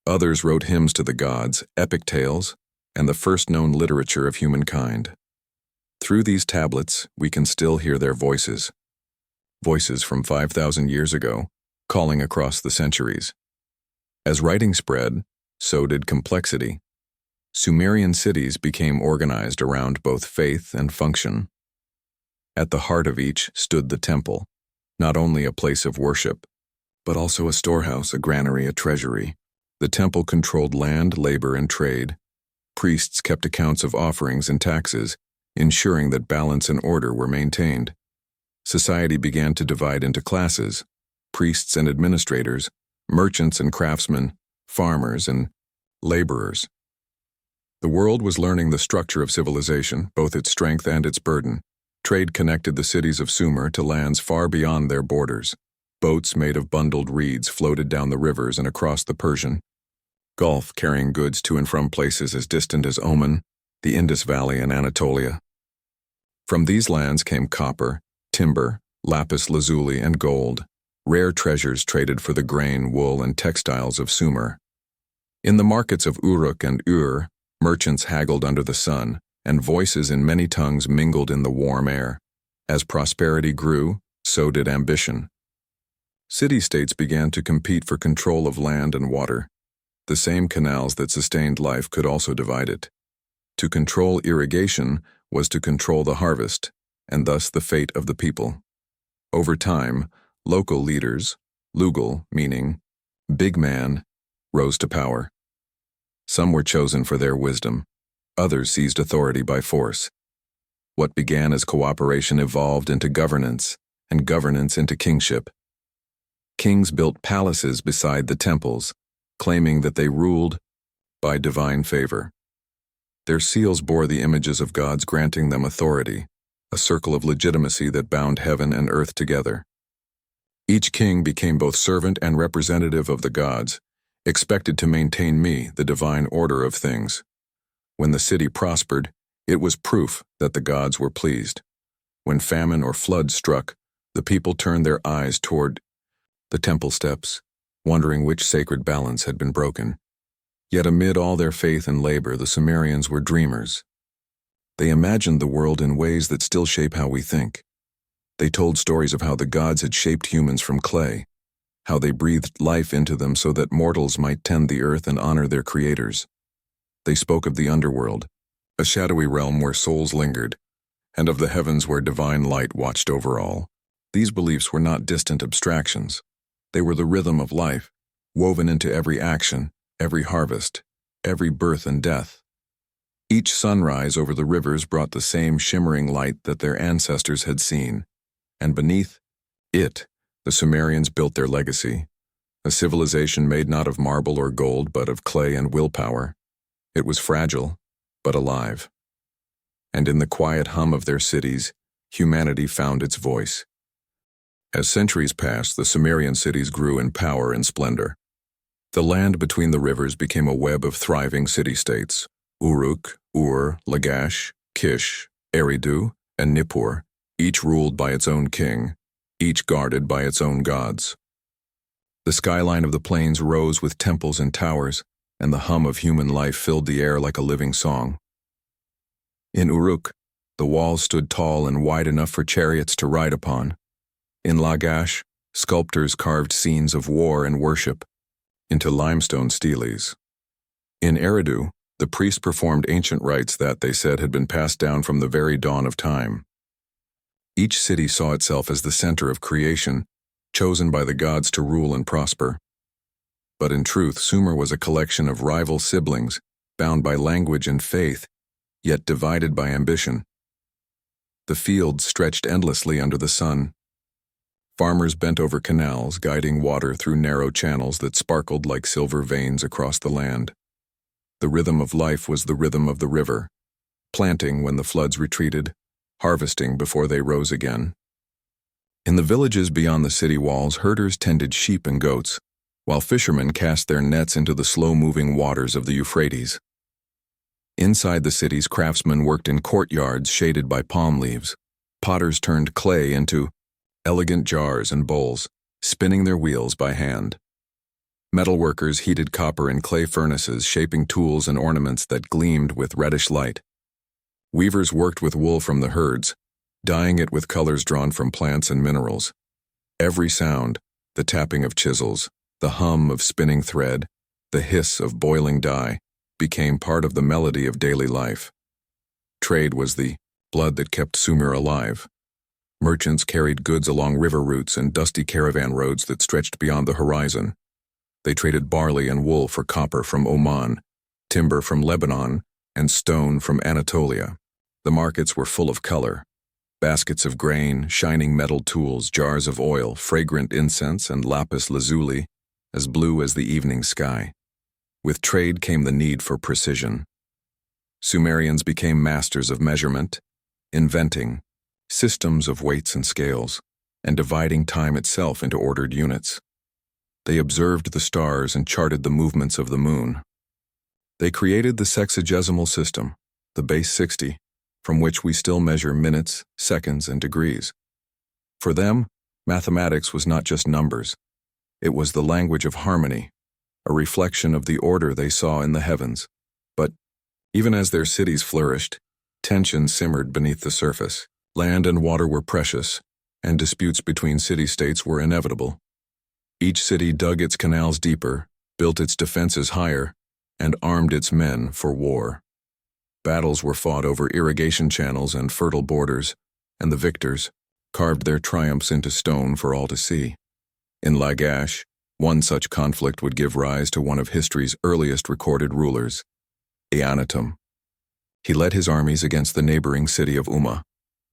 Others wrote hymns to the gods, epic tales, and the first known literature of humankind. Through these tablets, we can still hear their voices. Voices from 5,000 years ago, calling across the centuries. As writing spread, so did complexity. Sumerian cities became organized around both faith and function. At the heart of each stood the temple, not only a place of worship, but also a storehouse, a granary, a treasury. The temple controlled land, labor, and trade. Priests kept accounts of offerings and taxes, ensuring that balance and order were maintained. Society began to divide into classes: priests and administrators, merchants and craftsmen, farmers and laborers. The world was learning the structure of civilization, both its strength and its burden. Trade connected the cities of Sumer to lands far beyond their borders. Boats made of bundled reeds floated down the rivers and across the Persian Gulf, carrying goods to and from places as distant as Oman, the Indus Valley, and Anatolia. From these lands came copper, timber, lapis lazuli, and gold, rare treasures traded for the grain, wool, and textiles of Sumer. In the markets of Uruk and Ur, merchants haggled under the sun, and voices in many tongues mingled in the warm air. As prosperity grew, so did ambition. City-states began to compete for control of land and water. The same canals that sustained life could also divide it. To control irrigation was to control the harvest, and thus the fate of the people. Over time, local leaders, Lugal, meaning big man, rose to power. Some were chosen for their wisdom. Others seized authority by force. What began as cooperation evolved into governance, and governance into kingship. Kings built palaces beside the temples, claiming that they ruled by divine favor. Their seals bore the images of gods, granting them authority, a circle of legitimacy that bound heaven and earth together. Each king became both servant and representative of the gods, expected to maintain the divine order of things. When the city prospered, it was proof that the gods were pleased. When famine or flood struck, the people turned their eyes toward the temple steps, wondering which sacred balance had been broken. Yet amid all their faith and labor, the Sumerians were dreamers. They imagined the world in ways that still shape how we think. They told stories of how the gods had shaped humans from clay, how they breathed life into them so that mortals might tend the earth and honor their creators. They spoke of the underworld, a shadowy realm where souls lingered, and of the heavens where divine light watched over all. These beliefs were not distant abstractions. They were the rhythm of life, woven into every action, every harvest, every birth and death. Each sunrise over the rivers brought the same shimmering light that their ancestors had seen, and beneath it, the Sumerians built their legacy, a civilization made not of marble or gold but of clay and willpower. It was fragile, but alive. And in the quiet hum of their cities, humanity found its voice. As centuries passed, the Sumerian cities grew in power and splendor. The land between the rivers became a web of thriving city-states: Uruk, Ur, Lagash, Kish, Eridu, and Nippur, each ruled by its own king, each guarded by its own gods. The skyline of the plains rose with temples and towers, and the hum of human life filled the air like a living song. In Uruk, the walls stood tall and wide enough for chariots to ride upon. In Lagash, sculptors carved scenes of war and worship into limestone steles. In Eridu, the priests performed ancient rites that, they said, had been passed down from the very dawn of time. Each city saw itself as the center of creation, chosen by the gods to rule and prosper. But in truth, Sumer was a collection of rival siblings, bound by language and faith, yet divided by ambition. The fields stretched endlessly under the sun. Farmers bent over canals, guiding water through narrow channels that sparkled like silver veins across the land. The rhythm of life was the rhythm of the river, planting when the floods retreated, harvesting before they rose again. In the villages beyond the city walls, herders tended sheep and goats, while fishermen cast their nets into the slow-moving waters of the Euphrates. Inside the cities, craftsmen worked in courtyards shaded by palm leaves. Potters turned clay into elegant jars and bowls, spinning their wheels by hand. Metalworkers heated copper in clay furnaces, shaping tools and ornaments that gleamed with reddish light. Weavers worked with wool from the herds, dyeing it with colors drawn from plants and minerals. Every sound, the tapping of chisels, the hum of spinning thread, the hiss of boiling dye, became part of the melody of daily life. Trade was the blood that kept Sumer alive. Merchants carried goods along river routes and dusty caravan roads that stretched beyond the horizon. They traded barley and wool for copper from Oman, timber from Lebanon, and stone from Anatolia. The markets were full of color. Baskets of grain, shining metal tools, jars of oil, fragrant incense, and lapis lazuli, as blue as the evening sky. With trade came the need for precision. Sumerians became masters of measurement, inventing systems of weights and scales, and dividing time itself into ordered units. They observed the stars and charted the movements of the moon. They created the sexagesimal system, the base 60, from which we still measure minutes, seconds, and degrees. For them, mathematics was not just numbers. It was the language of harmony, a reflection of the order they saw in the heavens. But even as their cities flourished, tension simmered beneath the surface. Land and water were precious, and disputes between city-states were inevitable. Each city dug its canals deeper, built its defenses higher, and armed its men for war. Battles were fought over irrigation channels and fertile borders, and the victors carved their triumphs into stone for all to see. In Lagash, one such conflict would give rise to one of history's earliest recorded rulers, Eannatum. He led his armies against the neighboring city of Umma,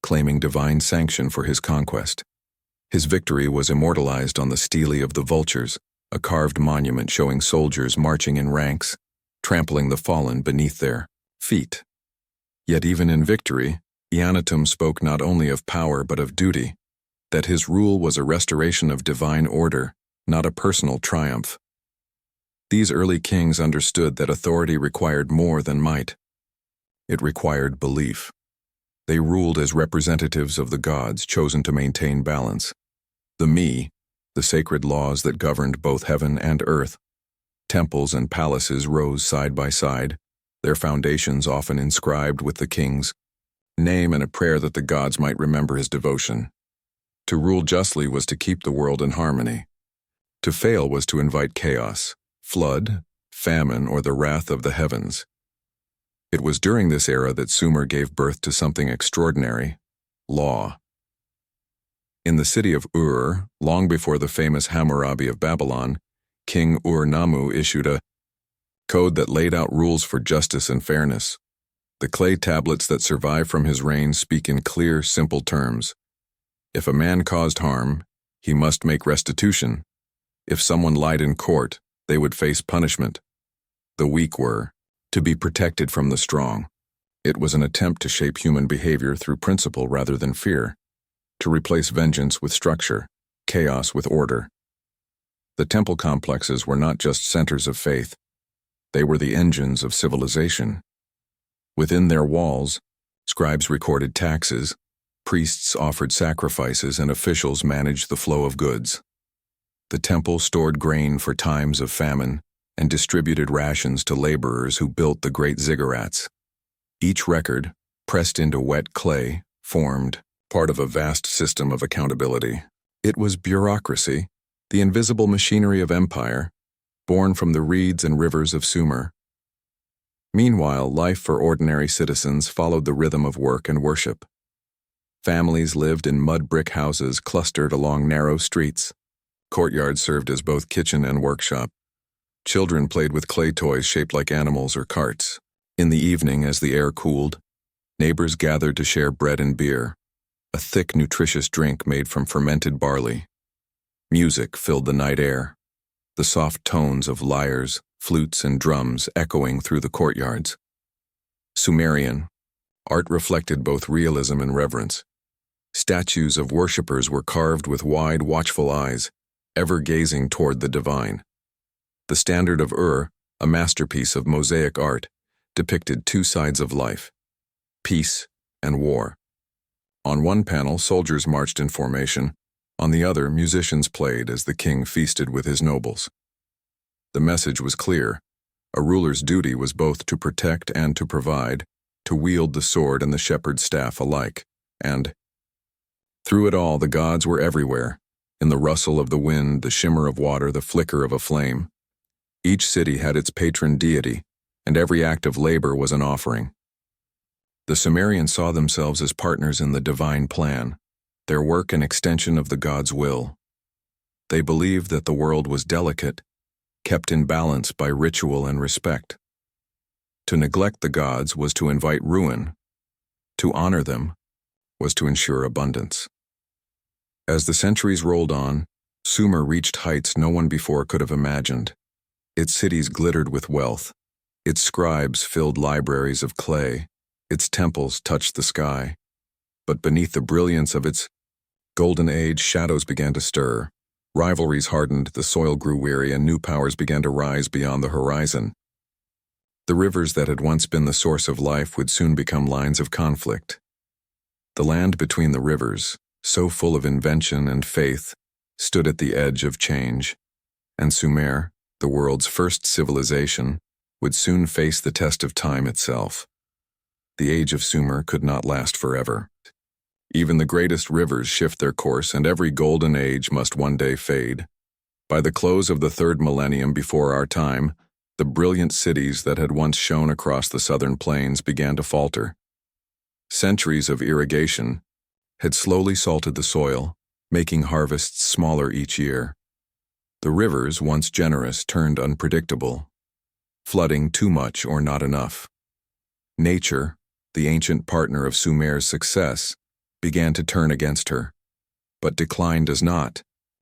claiming divine sanction for his conquest. His victory was immortalized on the stele of the vultures, a carved monument showing soldiers marching in ranks, trampling the fallen beneath their feet. Yet even in victory, Eannatum spoke not only of power but of duty, that his rule was a restoration of divine order, not a personal triumph. These early kings understood that authority required more than might. It required belief. They ruled as representatives of the gods chosen to maintain balance. The Mi, the sacred laws that governed both heaven and earth. Temples and palaces rose side by side, their foundations often inscribed with the king's name and a prayer that the gods might remember his devotion. To rule justly was to keep the world in harmony. To fail was to invite chaos, flood, famine, or the wrath of the heavens. It was during this era that Sumer gave birth to something extraordinary: law. In the city of Ur, long before the famous Hammurabi of Babylon, King Ur-Nammu issued a code that laid out rules for justice and fairness. The clay tablets that survive from his reign speak in clear, simple terms. If a man caused harm, he must make restitution. If someone lied in court, they would face punishment. The weak were to be protected from the strong. It was an attempt to shape human behavior through principle rather than fear, to replace vengeance with structure, chaos with order. The temple complexes were not just centers of faith. They were the engines of civilization. Within their walls, scribes recorded taxes, priests offered sacrifices, and officials managed the flow of goods. The temple stored grain for times of famine and distributed rations to laborers who built the great ziggurats. Each record, pressed into wet clay, formed part of a vast system of accountability. It was bureaucracy, the invisible machinery of empire, born from the reeds and rivers of Sumer. Meanwhile, life for ordinary citizens followed the rhythm of work and worship. Families lived in mud brick houses clustered along narrow streets. Courtyards served as both kitchen and workshop. Children played with clay toys shaped like animals or carts. In the evening, as the air cooled, neighbors gathered to share bread and beer, a thick, nutritious drink made from fermented barley. Music filled the night air, the soft tones of lyres, flutes, and drums echoing through the courtyards. Sumerian art reflected both realism and reverence. Statues of worshippers were carved with wide, watchful eyes, ever gazing toward the divine. The standard of Ur, a masterpiece of mosaic art, depicted two sides of life: peace and war. On one panel, soldiers marched in formation. On the other, musicians played as the king feasted with his nobles. The message was clear. A ruler's duty was both to protect and to provide, to wield the sword and the shepherd's staff alike, and through it all, the gods were everywhere, in the rustle of the wind, the shimmer of water, the flicker of a flame. Each city had its patron deity, and every act of labor was an offering. The Sumerians saw themselves as partners in the divine plan, their work an extension of the god's will. They believed that the world was delicate, kept in balance by ritual and respect. To neglect the gods was to invite ruin. To honor them was to ensure abundance. As the centuries rolled on, Sumer reached heights no one before could have imagined. Its cities glittered with wealth. Its scribes filled libraries of clay. Its temples touched the sky. But beneath the brilliance of its golden age, shadows began to stir. Rivalries hardened, the soil grew weary, and new powers began to rise beyond the horizon. The rivers that had once been the source of life would soon become lines of conflict. The land between the rivers, so full of invention and faith, stood at the edge of change, and Sumer, the world's first civilization, would soon face the test of time itself. The age of Sumer could not last forever. Even the greatest rivers shift their course, and every golden age must one day fade. By the close of the third millennium before our time, the brilliant cities that had once shone across the southern plains began to falter. Centuries of irrigation had slowly salted the soil, making harvests smaller each year. The rivers, once generous, turned unpredictable, flooding too much or not enough. Nature, the ancient partner of Sumer's success, began to turn against her. But decline does not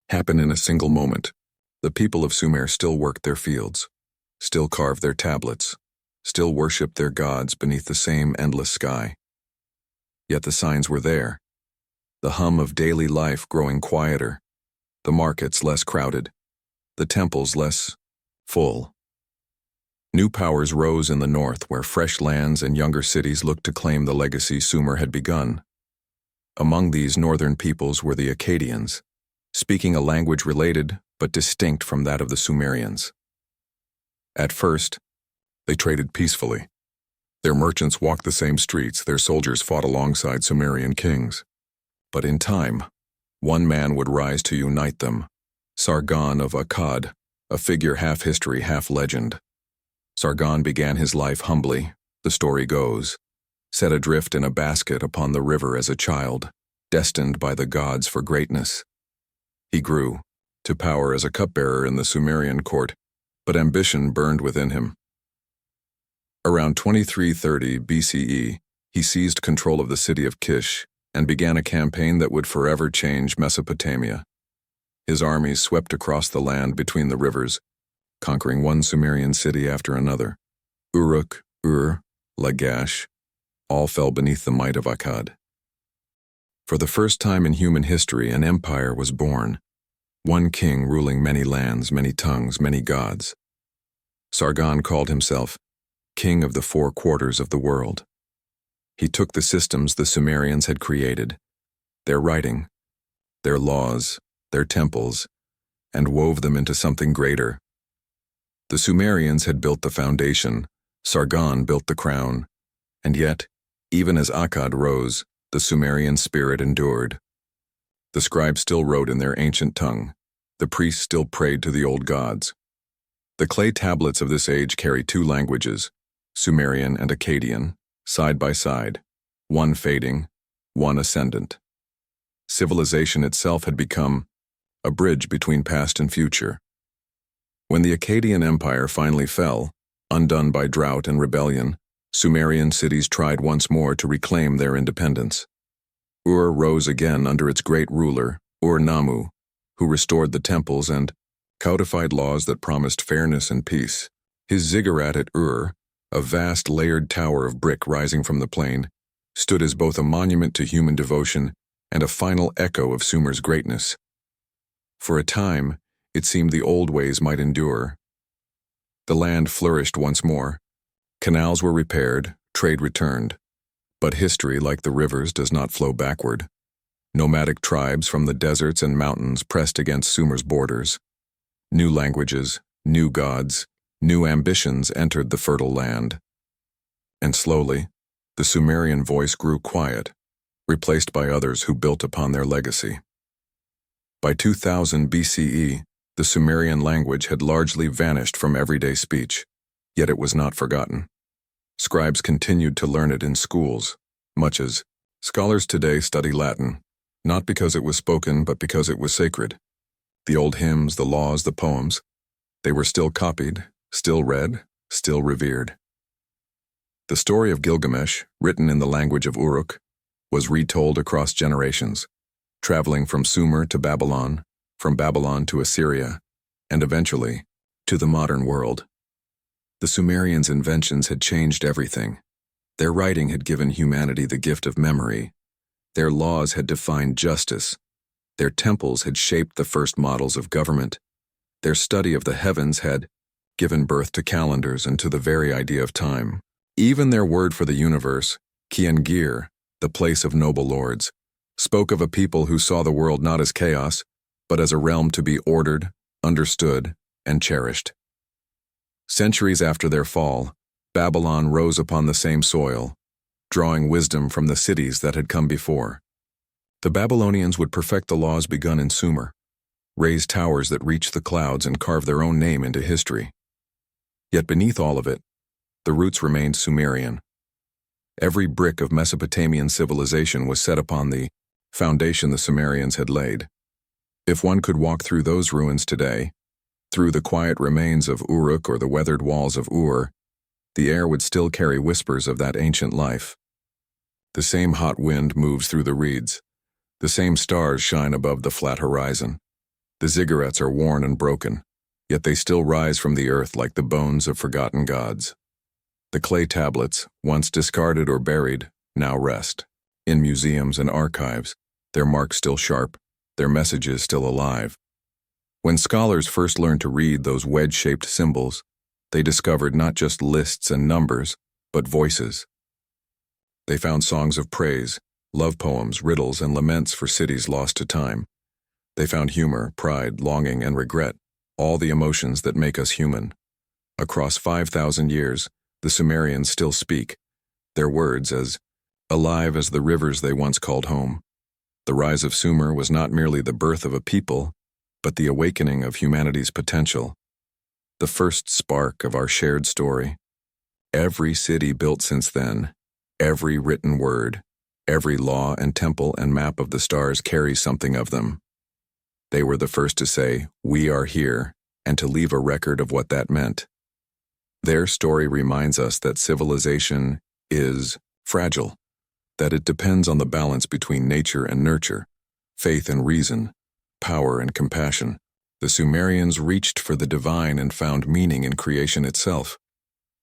happen in a single moment. The people of Sumer still worked their fields, still carved their tablets, still worshipped their gods beneath the same endless sky. Yet the signs were there. The hum of daily life growing quieter, the markets less crowded, the temples less full. New powers rose in the north, where fresh lands and younger cities looked to claim the legacy Sumer had begun. Among these northern peoples were the Akkadians, speaking a language related but distinct from that of the Sumerians. At first, they traded peacefully. Their merchants walked the same streets, their soldiers fought alongside Sumerian kings. But in time, one man would rise to unite them, Sargon of Akkad, a figure half history, half legend. Sargon began his life humbly, the story goes, set adrift in a basket upon the river as a child, destined by the gods for greatness. He grew to power as a cupbearer in the Sumerian court, but ambition burned within him. Around 2330 BCE, he seized control of the city of Kish and began a campaign that would forever change Mesopotamia. His armies swept across the land between the rivers, conquering one Sumerian city after another. Uruk, Ur, Lagash, all fell beneath the might of Akkad. For the first time in human history, an empire was born, one king ruling many lands, many tongues, many gods. Sargon called himself king of the four quarters of the world. He took the systems the Sumerians had created, their writing, their laws, their temples, and wove them into something greater. The Sumerians had built the foundation, Sargon built the crown, and yet, even as Akkad rose, the Sumerian spirit endured. The scribes still wrote in their ancient tongue. The priests still prayed to the old gods. The clay tablets of this age carry two languages, Sumerian and Akkadian, side by side, one fading, one ascendant. Civilization itself had become a bridge between past and future. When the Akkadian Empire finally fell, undone by drought and rebellion, Sumerian cities tried once more to reclaim their independence. Ur rose again under its great ruler, Ur-Nammu, who restored the temples and codified laws that promised fairness and peace. His ziggurat at Ur, a vast layered tower of brick rising from the plain, stood as both a monument to human devotion and a final echo of Sumer's greatness. For a time, it seemed the old ways might endure. The land flourished once more. Canals were repaired, trade returned. But history, like the rivers, does not flow backward. Nomadic tribes from the deserts and mountains pressed against Sumer's borders. New languages, new gods, new ambitions entered the fertile land. And slowly, the Sumerian voice grew quiet, replaced by others who built upon their legacy. By 2000 BCE, the Sumerian language had largely vanished from everyday speech, yet it was not forgotten. Scribes continued to learn it in schools, much as scholars today study Latin, not because it was spoken but because it was sacred. The old hymns, the laws, the poems, they were still copied, still read, still revered. The story of Gilgamesh, written in the language of Uruk, was retold across generations, traveling from Sumer to Babylon, from Babylon to Assyria, and eventually to the modern world. The Sumerians' inventions had changed everything. Their writing had given humanity the gift of memory. Their laws had defined justice. Their temples had shaped the first models of government. Their study of the heavens had given birth to calendars and to the very idea of time. Even their word for the universe, Kiengir, the place of noble lords, spoke of a people who saw the world not as chaos, but as a realm to be ordered, understood, and cherished. Centuries after their fall, Babylon rose upon the same soil, drawing wisdom from the cities that had come before. The Babylonians would perfect the laws begun in Sumer, raise towers that reached the clouds and carve their own name into history. Yet beneath all of it, the roots remained Sumerian. Every brick of Mesopotamian civilization was set upon the foundation the Sumerians had laid. If one could walk through those ruins today, through the quiet remains of Uruk or the weathered walls of Ur, the air would still carry whispers of that ancient life. The same hot wind moves through the reeds. The same stars shine above the flat horizon. The ziggurats are worn and broken, yet they still rise from the earth like the bones of forgotten gods. The clay tablets, once discarded or buried, now rest. In museums and archives, their marks still sharp, their messages still alive. When scholars first learned to read those wedge-shaped symbols, they discovered not just lists and numbers, but voices. They found songs of praise, love poems, riddles, and laments for cities lost to time. They found humor, pride, longing, and regret, all the emotions that make us human. Across 5,000 years, the Sumerians still speak, their words as alive as the rivers they once called home. The rise of Sumer was not merely the birth of a people, but the awakening of humanity's potential, the first spark of our shared story. Every city built since then, every written word, every law and temple and map of the stars carries something of them. They were the first to say, "We are here," and to leave a record of what that meant. Their story reminds us that civilization is fragile, that it depends on the balance between nature and nurture, faith and reason, power and compassion. The Sumerians reached for the divine and found meaning in creation itself.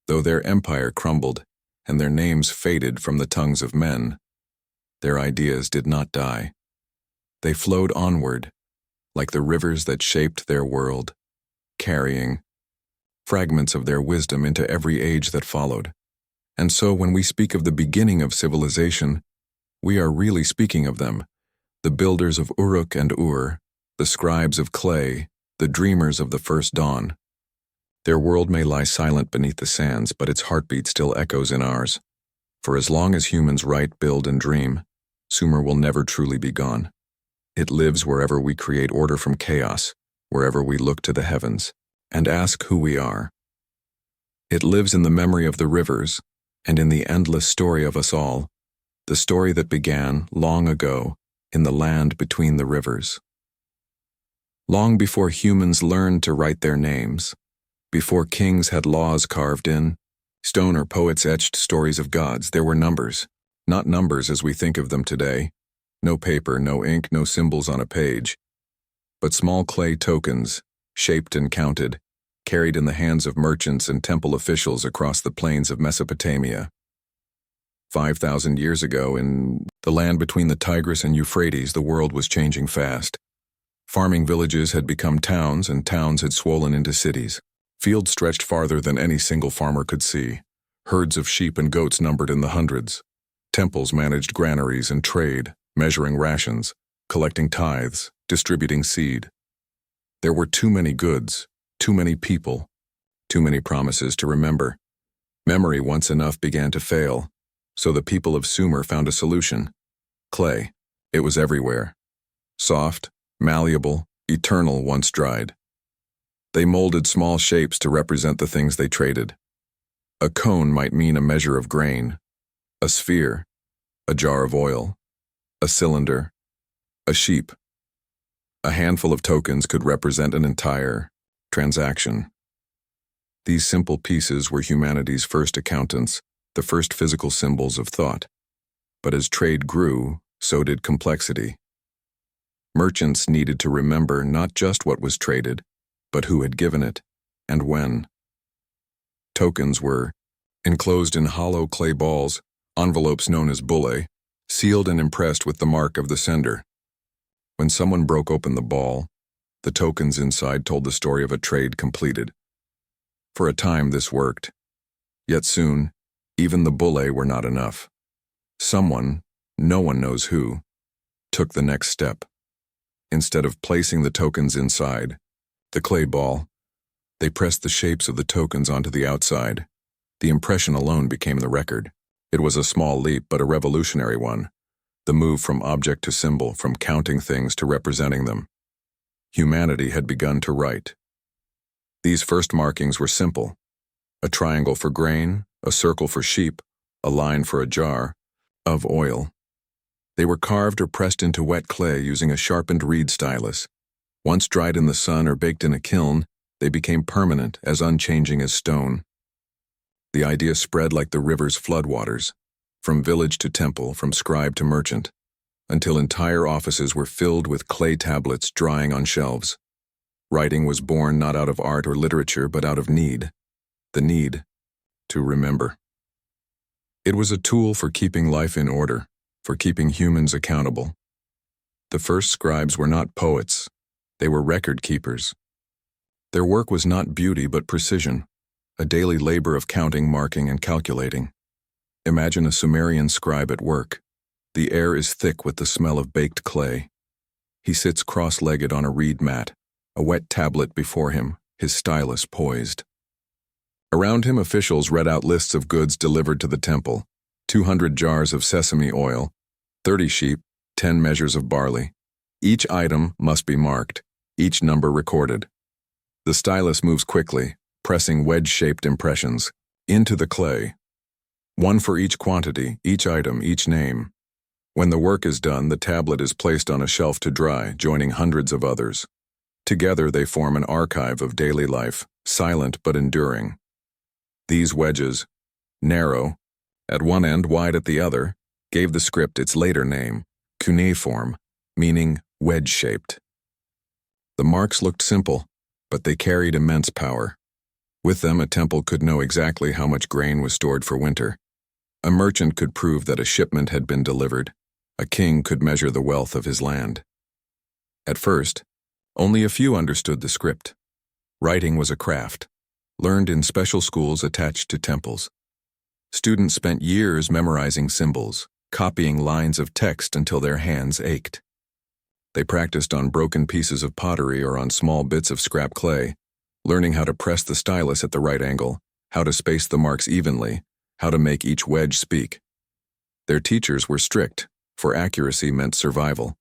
Though their empire crumbled and their names faded from the tongues of men, their ideas did not die. They flowed onward, like the rivers that shaped their world, carrying fragments of their wisdom into every age that followed. And so when we speak of the beginning of civilization, we are really speaking of them, the builders of Uruk and Ur, the scribes of clay, the dreamers of the first dawn. Their world may lie silent beneath the sands, but its heartbeat still echoes in ours. For as long as humans write, build, and dream, Sumer will never truly be gone. It lives wherever we create order from chaos, wherever we look to the heavens and ask who we are. It lives in the memory of the rivers and in the endless story of us all, the story that began long ago in the land between the rivers. Long before humans learned to write their names, before kings had laws carved in stone or poets etched stories of gods, there were numbers, not numbers as we think of them today, No paper, no ink, no symbols on a page, but small clay tokens, shaped and counted, carried in the hands of merchants and temple officials across the plains of Mesopotamia. 5,000 years ago, in the land between the Tigris and Euphrates, the world was changing fast. Farming villages had become towns, and towns had swollen into cities. Fields stretched farther than any single farmer could see. Herds of sheep and goats numbered in the hundreds. Temples managed granaries and trade, measuring rations, collecting tithes, distributing seed. There were too many goods, too many people, too many promises to remember. Memory, once enough, began to fail, so the people of Sumer found a solution. Clay. It was everywhere. Soft, malleable, eternal, once dried. They molded small shapes to represent the things they traded. A cone might mean a measure of grain, a sphere, a jar of oil, a cylinder, a sheep. A handful of tokens could represent an entire transaction. These simple pieces were humanity's first accountants, the first physical symbols of thought. But as trade grew, so did complexity. Merchants needed to remember not just what was traded, but who had given it, and when. Tokens were enclosed in hollow clay balls, envelopes known as bullae, sealed and impressed with the mark of the sender. When someone broke open the ball, the tokens inside told the story of a trade completed. For a time this worked. Yet soon, even the bullae were not enough. Someone, no one knows who, took the next step. Instead of placing the tokens inside the clay ball, they pressed the shapes of the tokens onto the outside. The impression alone became the record. It was a small leap, but a revolutionary one. The move from object to symbol, from counting things to representing them. Humanity had begun to write. These first markings were simple. A triangle for grain, a circle for sheep, a line for a jar of oil. They were carved or pressed into wet clay using a sharpened reed stylus. Once dried in the sun or baked in a kiln, they became permanent, as unchanging as stone. The idea spread like the river's floodwaters, from village to temple, from scribe to merchant, until entire offices were filled with clay tablets drying on shelves. Writing was born not out of art or literature, but out of need. The need to remember. It was a tool for keeping life in order, for keeping humans accountable. The first scribes were not poets. They were record keepers. Their work was not beauty but precision, a daily labor of counting, marking, and calculating. Imagine a Sumerian scribe at work. The air is thick with the smell of baked clay. He sits cross-legged on a reed mat, a wet tablet before him, his stylus poised. Around him, officials read out lists of goods delivered to the temple: 200 jars of sesame oil, 30 sheep, 10 measures of barley. Each item must be marked, each number recorded. The stylus moves quickly, pressing wedge-shaped impressions into the clay. One for each quantity, each item, each name. When the work is done, the tablet is placed on a shelf to dry, joining hundreds of others. Together they form an archive of daily life, silent but enduring. These wedges, narrow, at one end, wide at the other, gave the script its later name, cuneiform, meaning wedge-shaped. The marks looked simple, but they carried immense power. With them, a temple could know exactly how much grain was stored for winter. A merchant could prove that a shipment had been delivered. A king could measure the wealth of his land. At first, only a few understood the script. Writing was a craft, learned in special schools attached to temples. Students spent years memorizing symbols, copying lines of text until their hands ached. They practiced on broken pieces of pottery or on small bits of scrap clay, learning how to press the stylus at the right angle, how to space the marks evenly, how to make each wedge speak. Their teachers were strict, for accuracy meant survival.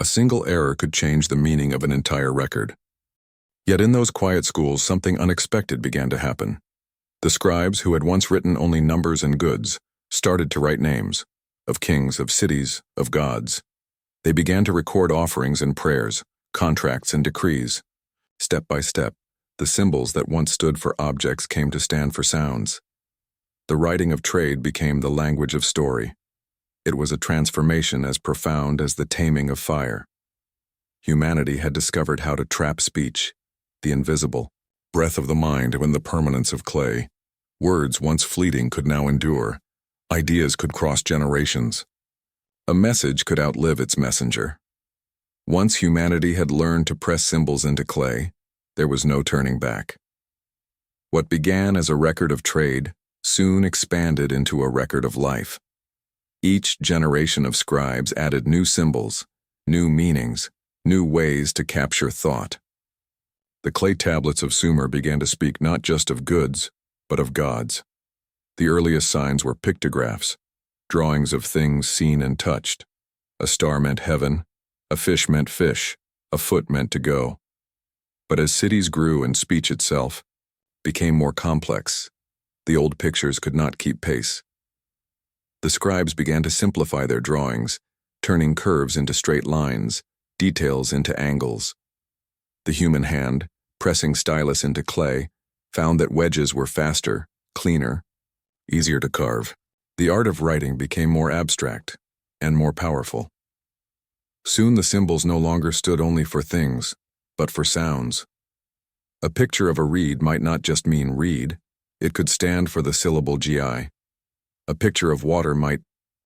A single error could change the meaning of an entire record. Yet in those quiet schools, something unexpected began to happen. The scribes, who had once written only numbers and goods, started to write names, of kings, of cities, of gods. They began to record offerings and prayers, contracts and decrees. Step by step, the symbols that once stood for objects came to stand for sounds. The writing of trade became the language of story. It was a transformation as profound as the taming of fire. Humanity had discovered how to trap speech, the invisible, breath of the mind and the permanence of clay. Words once fleeting could now endure. Ideas could cross generations. A message could outlive its messenger. Once humanity had learned to press symbols into clay, there was no turning back. What began as a record of trade soon expanded into a record of life. Each generation of scribes added new symbols, new meanings, new ways to capture thought. The clay tablets of Sumer began to speak not just of goods, but of gods. The earliest signs were pictographs, drawings of things seen and touched. A star meant heaven, a fish meant fish, a foot meant to go. But as cities grew and speech itself became more complex, the old pictures could not keep pace. The scribes began to simplify their drawings, turning curves into straight lines, details into angles. The human hand, pressing stylus into clay, found that wedges were faster, cleaner, easier to carve. The art of writing became more abstract and more powerful. Soon the symbols no longer stood only for things, but for sounds. A picture of a reed might not just mean reed, it could stand for the syllable gi. A picture of water might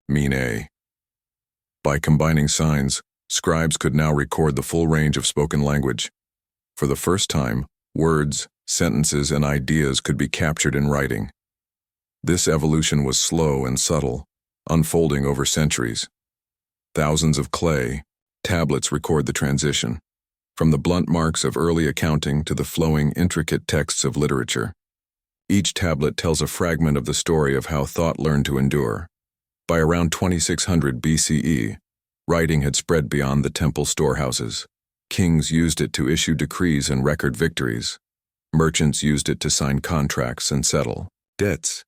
mean a. By combining signs, scribes could now record the full range of spoken language. For the first time, words, sentences, and ideas could be captured in writing. This evolution was slow and subtle, unfolding over centuries. Thousands of clay tablets record the transition, from the blunt marks of early accounting to the flowing, intricate texts of literature. Each tablet tells a fragment of the story of how thought learned to endure. By around 2600 BCE, writing had spread beyond the temple storehouses. Kings used it to issue decrees and record victories. Merchants used it to sign contracts and settle debts.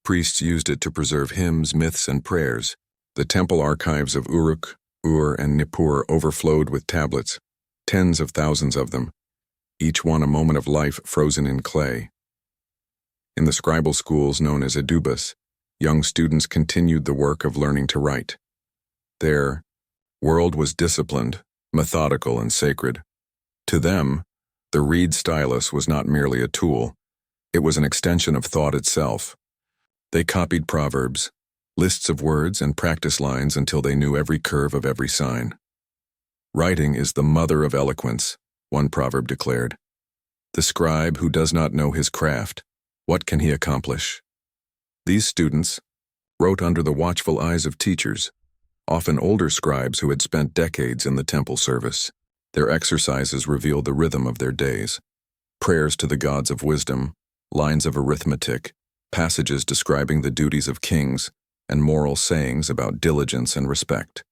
Priests used it to preserve hymns, myths, and prayers. The temple archives of Uruk, Ur, and Nippur overflowed with tablets, tens of thousands of them, each one a moment of life frozen in clay. In the scribal schools known as edubas, young students continued the work of learning to write. Their world was disciplined, methodical, and sacred. To them, the reed stylus was not merely a tool, it was an extension of thought itself. They copied proverbs, lists of words, and practice lines until they knew every curve of every sign. Writing is the mother of eloquence, one proverb declared. The scribe who does not know his craft, what can he accomplish? These students wrote under the watchful eyes of teachers, often older scribes who had spent decades in the temple service. Their exercises revealed the rhythm of their days. Prayers to the gods of wisdom, lines of arithmetic, passages describing the duties of kings, and moral sayings about diligence and respect.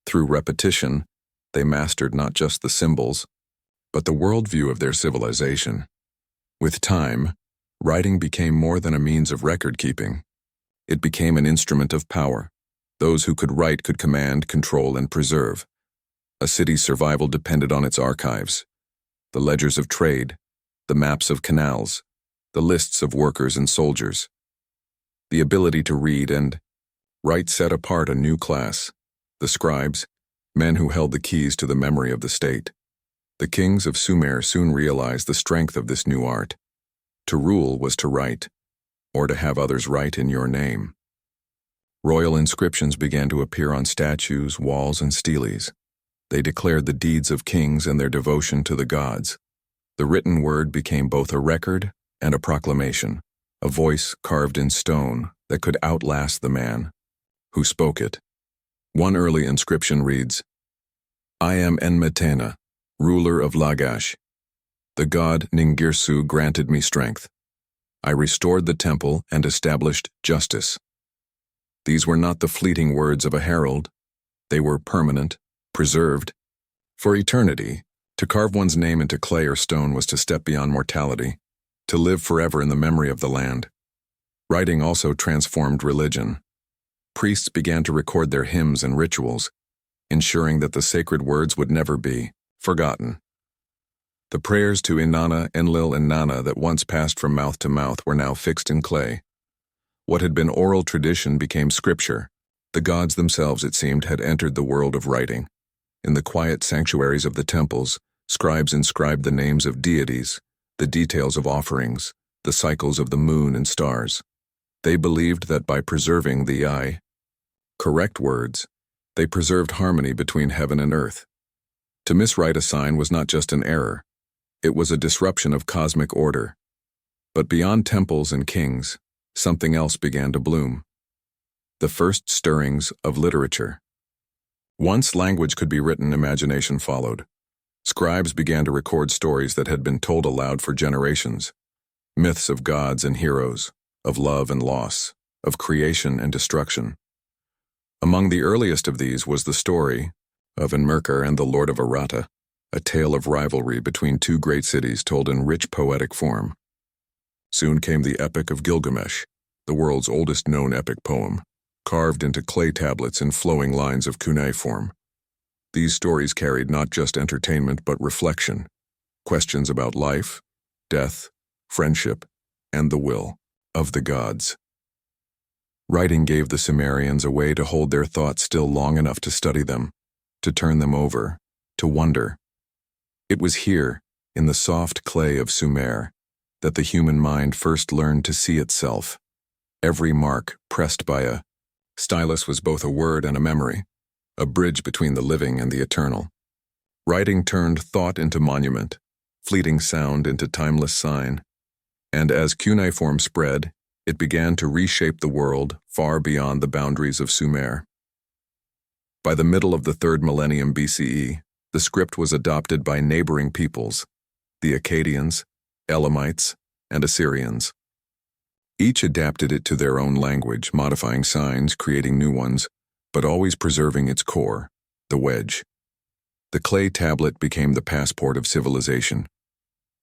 Through repetition, they mastered not just the symbols, but the worldview of their civilization. With time, writing became more than a means of record-keeping. It became an instrument of power. Those who could write could command, control, and preserve. A city's survival depended on its archives, the ledgers of trade, the maps of canals, the lists of workers and soldiers. The ability to read and write set apart a new class, the scribes, men who held the keys to the memory of the state. The kings of Sumer soon realized the strength of this new art. To rule was to write, or to have others write in your name. Royal inscriptions began to appear on statues, walls, and steles. They declared the deeds of kings and their devotion to the gods. The written word became both a record and a proclamation, a voice carved in stone that could outlast the man who spoke it. One early inscription reads, "I am Enmetena, ruler of Lagash. The god Ningirsu granted me strength. I restored the temple and established justice." These were not the fleeting words of a herald. They were permanent, preserved. For eternity, to carve one's name into clay or stone was to step beyond mortality, to live forever in the memory of the land. Writing also transformed religion. Priests began to record their hymns and rituals, ensuring that the sacred words would never be forgotten. The prayers to Inanna, Enlil, and Nana that once passed from mouth to mouth were now fixed in clay. What had been oral tradition became scripture, The gods themselves, it seemed, had entered the world of writing. In the quiet sanctuaries of the temples, scribes inscribed the names of deities, the details of offerings, the cycles of the moon and stars. They believed that by preserving the correct words, they preserved harmony between heaven and earth. To miswrite a sign was not just an error, it was a disruption of cosmic order. But beyond temples and kings, something else began to bloom. The first stirrings of literature. Once language could be written, imagination followed. Scribes began to record stories that had been told aloud for generations. Myths of gods and heroes, of love and loss, of creation and destruction. Among the earliest of these was the story of Enmerkar and the Lord of Aratta, a tale of rivalry between two great cities told in rich poetic form. Soon came the Epic of Gilgamesh, the world's oldest known epic poem, carved into clay tablets in flowing lines of cuneiform. These stories carried not just entertainment but reflection, questions about life, death, friendship, and the will of the gods. Writing gave the Sumerians a way to hold their thoughts still long enough to study them, to turn them over, to wonder. It was here, in the soft clay of Sumer, that the human mind first learned to see itself. Every mark pressed by a stylus was both a word and a memory, a bridge between the living and the eternal. Writing turned thought into monument, fleeting sound into timeless sign, and as cuneiform spread, it began to reshape the world far beyond the boundaries of Sumer. By the middle of the 3rd millennium BCE, the script was adopted by neighboring peoples, the Akkadians, Elamites, and Assyrians. Each adapted it to their own language, modifying signs, creating new ones, but always preserving its core, the wedge. The clay tablet became the passport of civilization.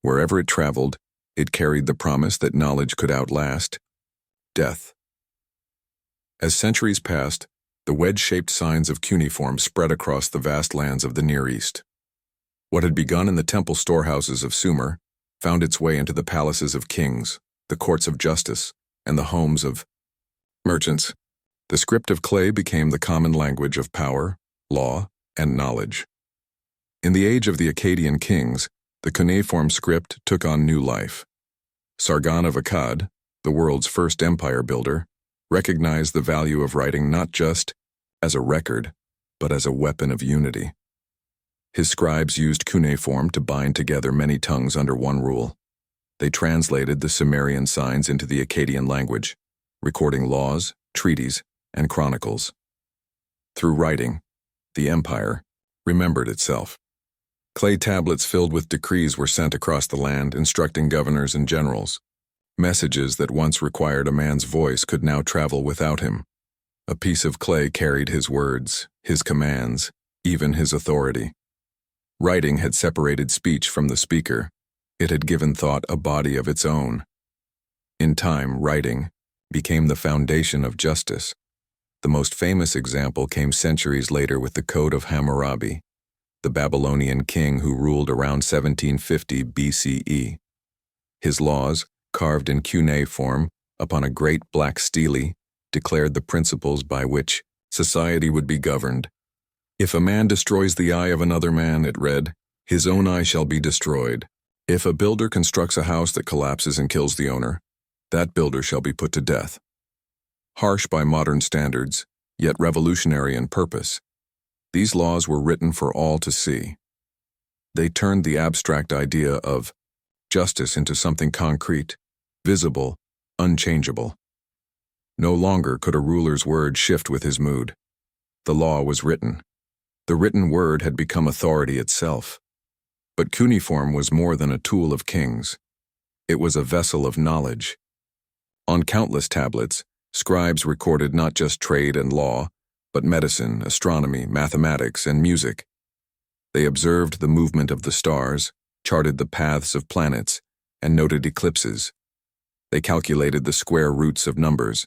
Wherever it traveled, it carried the promise that knowledge could outlast death. As centuries passed, the wedge-shaped signs of cuneiform spread across the vast lands of the Near East. What had begun in the temple storehouses of Sumer found its way into the palaces of kings, the courts of justice, and the homes of merchants. The script of clay became the common language of power, law, and knowledge. In the age of the Akkadian kings, the cuneiform script took on new life. Sargon of Akkad, the world's first empire builder, recognized the value of writing not just as a record, but as a weapon of unity. His scribes used cuneiform to bind together many tongues under one rule. They translated the Sumerian signs into the Akkadian language, recording laws, treaties, and chronicles. Through writing, the empire remembered itself. Clay tablets filled with decrees were sent across the land, instructing governors and generals. Messages that once required a man's voice could now travel without him. A piece of clay carried his words, his commands, even his authority. Writing had separated speech from the speaker. It had given thought a body of its own. In time, writing became the foundation of justice. The most famous example came centuries later with the Code of Hammurabi, the Babylonian king who ruled around 1750 BCE. His laws, carved in cuneiform upon a great black stele, declared the principles by which society would be governed. If a man destroys the eye of another man, it read, his own eye shall be destroyed. If a builder constructs a house that collapses and kills the owner, that builder shall be put to death. Harsh by modern standards, yet revolutionary in purpose, these laws were written for all to see. They turned the abstract idea of justice into something concrete, visible, unchangeable. No longer could a ruler's word shift with his mood. The law was written. The written word had become authority itself. But cuneiform was more than a tool of kings. It was a vessel of knowledge. On countless tablets, scribes recorded not just trade and law, but medicine, astronomy, mathematics, and music. They observed the movement of the stars, charted the paths of planets, and noted eclipses. They calculated the square roots of numbers,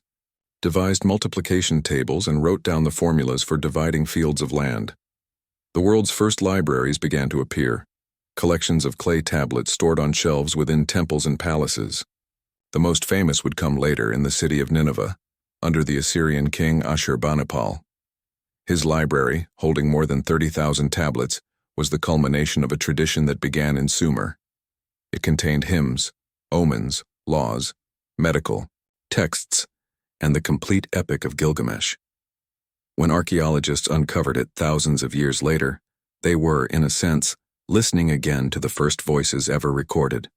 devised multiplication tables, and wrote down the formulas for dividing fields of land. The world's first libraries began to appear, collections of clay tablets stored on shelves within temples and palaces. The most famous would come later in the city of Nineveh, under the Assyrian king Ashurbanipal. His library, holding more than 30,000 tablets, was the culmination of a tradition that began in Sumer. It contained hymns, omens, laws, medical, texts, and the complete epic of Gilgamesh. When archaeologists uncovered it thousands of years later, they were, in a sense, listening again to the first voices ever recorded.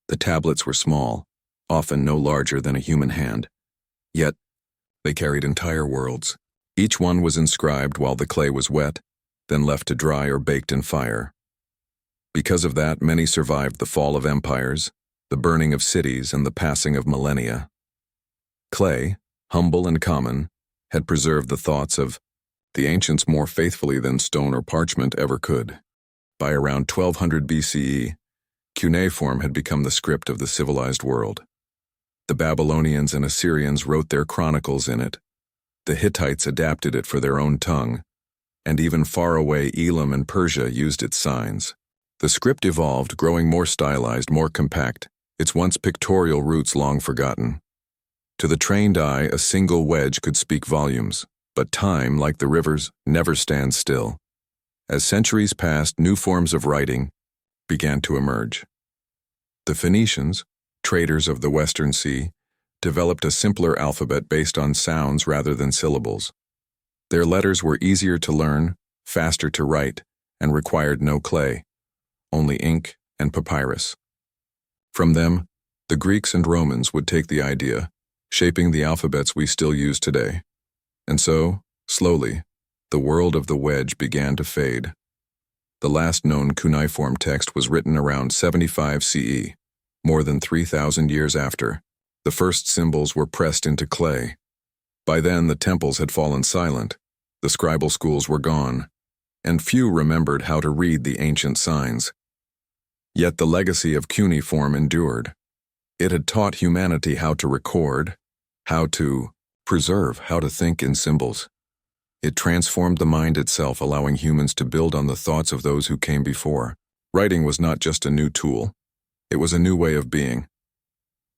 The tablets were small, often no larger than a human hand. Yet, they carried entire worlds. Each one was inscribed while the clay was wet, then left to dry or baked in fire. Because of that, many survived the fall of empires, the burning of cities, and the passing of millennia. Clay, humble and common, had preserved the thoughts of the ancients more faithfully than stone or parchment ever could. By around 1200 BCE, cuneiform had become the script of the civilized world. The Babylonians and Assyrians wrote their chronicles in it. The Hittites adapted it for their own tongue, and even faraway Elam and Persia used its signs. The script evolved, growing more stylized, more compact, its once pictorial roots long forgotten. To the trained eye, a single wedge could speak volumes, but time, like the rivers, never stands still. As centuries passed, new forms of writing began to emerge. The Phoenicians, traders of the Western Sea, developed a simpler alphabet based on sounds rather than syllables. Their letters were easier to learn, faster to write, and required no clay, only ink and papyrus. From them, the Greeks and Romans would take the idea, shaping the alphabets we still use today. And so, slowly, the world of the wedge began to fade. The last known cuneiform text was written around 75 CE, more than 3,000 years after. The first symbols were pressed into clay. By then, the temples had fallen silent, the scribal schools were gone, and few remembered how to read the ancient signs. Yet the legacy of cuneiform endured. It had taught humanity how to record, how to preserve, how to think in symbols. It transformed the mind itself, allowing humans to build on the thoughts of those who came before. Writing was not just a new tool, it was a new way of being.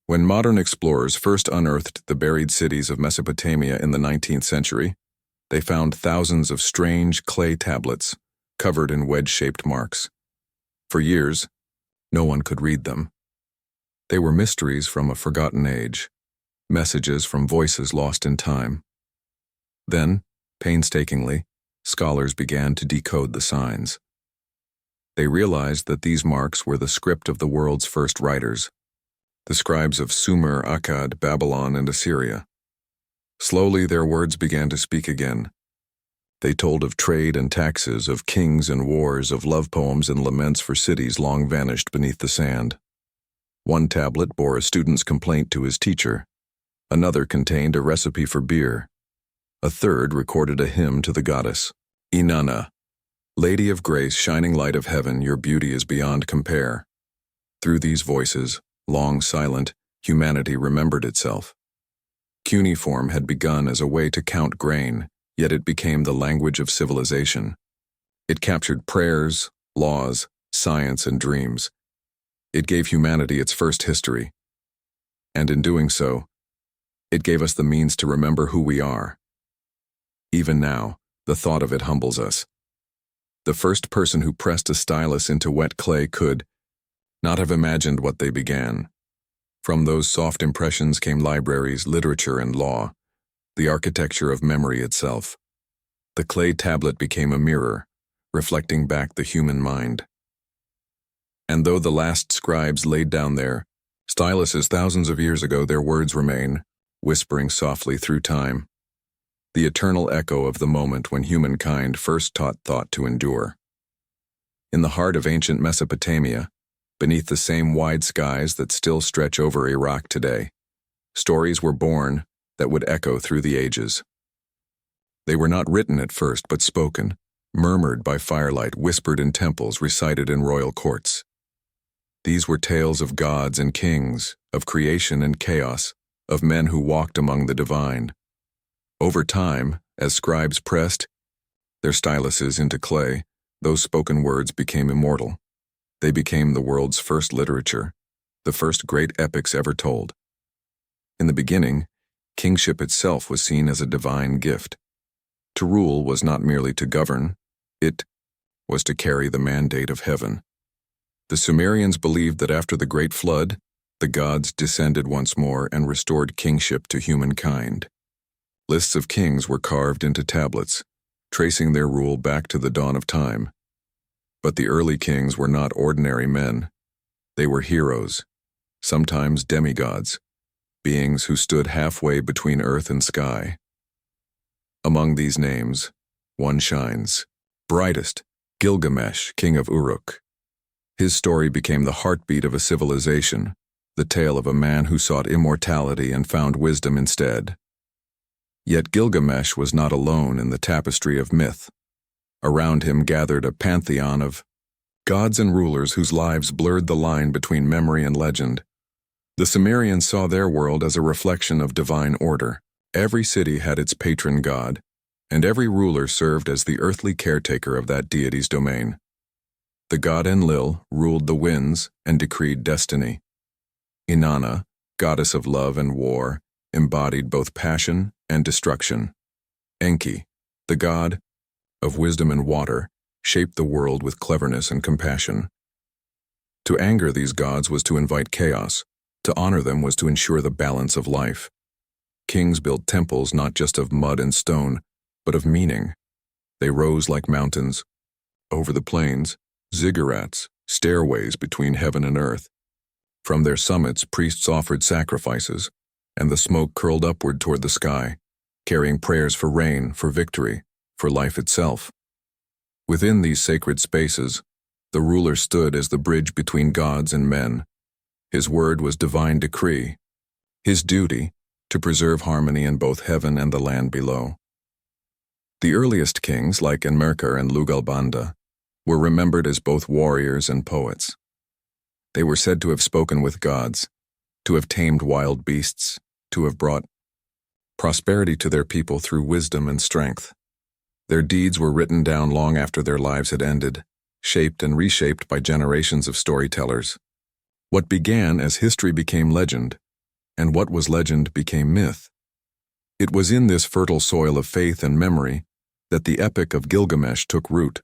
When modern explorers first unearthed the buried cities of Mesopotamia in the 19th century, they found thousands of strange clay tablets covered in wedge-shaped marks. For years, no one could read them. They were mysteries from a forgotten age, messages from voices lost in time. Then, painstakingly, scholars began to decode the signs. They realized that these marks were the script of the world's first writers, the scribes of Sumer, Akkad, Babylon, and Assyria. Slowly, their words began to speak again. They told of trade and taxes, of kings and wars, of love poems and laments for cities long vanished beneath the sand. One tablet bore a student's complaint to his teacher. Another contained a recipe for beer. A third recorded a hymn to the goddess, Inanna, Lady of Grace, shining light of heaven, your beauty is beyond compare. Through these voices, long silent, humanity remembered itself. Cuneiform had begun as a way to count grain, yet it became the language of civilization. It captured prayers, laws, science, and dreams. It gave humanity its first history. And in doing so, it gave us the means to remember who we are. Even now, the thought of it humbles us. The first person who pressed a stylus into wet clay could not have imagined what they began. From those soft impressions came libraries, literature, and law, the architecture of memory itself. The clay tablet became a mirror, reflecting back the human mind. And though the last scribes laid down their styluses thousands of years ago, their words remain, whispering softly through time, the eternal echo of the moment when humankind first taught thought to endure. In the heart of ancient Mesopotamia, beneath the same wide skies that still stretch over Iraq today, stories were born that would echo through the ages. They were not written at first, but spoken, murmured by firelight, whispered in temples, recited in royal courts. These were tales of gods and kings, of creation and chaos, of men who walked among the divine. Over time, as scribes pressed their styluses into clay, those spoken words became immortal. They became the world's first literature, the first great epics ever told. In the beginning, Kingship itself was seen as a divine gift. To rule was not merely to govern, it was to carry the mandate of heaven. The Sumerians believed that after the Great Flood, the gods descended once more and restored kingship to humankind. Lists of kings were carved into tablets, tracing their rule back to the dawn of time. But the early kings were not ordinary men. They were heroes, sometimes demigods, beings who stood halfway between earth and sky. Among these names, one shines, brightest, Gilgamesh, king of Uruk. His story became the heartbeat of a civilization, the tale of a man who sought immortality and found wisdom instead. Yet Gilgamesh was not alone in the tapestry of myth. Around him gathered a pantheon of gods and rulers whose lives blurred the line between memory and legend. The Sumerians saw their world as a reflection of divine order. Every city had its patron god, and every ruler served as the earthly caretaker of that deity's domain. The god Enlil ruled the winds and decreed destiny. Inanna, goddess of love and war, embodied both passion and destruction. Enki, the god of wisdom and water, shaped the world with cleverness and compassion. To anger these gods was to invite chaos. To honor them was to ensure the balance of life. Kings built temples not just of mud and stone, but of meaning. They rose like mountains. Over the plains, ziggurats, stairways between heaven and earth. From their summits, priests offered sacrifices, and the smoke curled upward toward the sky, carrying prayers for rain, for victory, for life itself. Within these sacred spaces, the ruler stood as the bridge between gods and men. His word was divine decree. His duty, to preserve harmony in both heaven and the land below. The earliest kings, like Enmerkar and Lugalbanda, were remembered as both warriors and poets. They were said to have spoken with gods, to have tamed wild beasts, to have brought prosperity to their people through wisdom and strength. Their deeds were written down long after their lives had ended, shaped and reshaped by generations of storytellers. What began as history became legend, and what was legend became myth. It was in this fertile soil of faith and memory that the epic of Gilgamesh took root.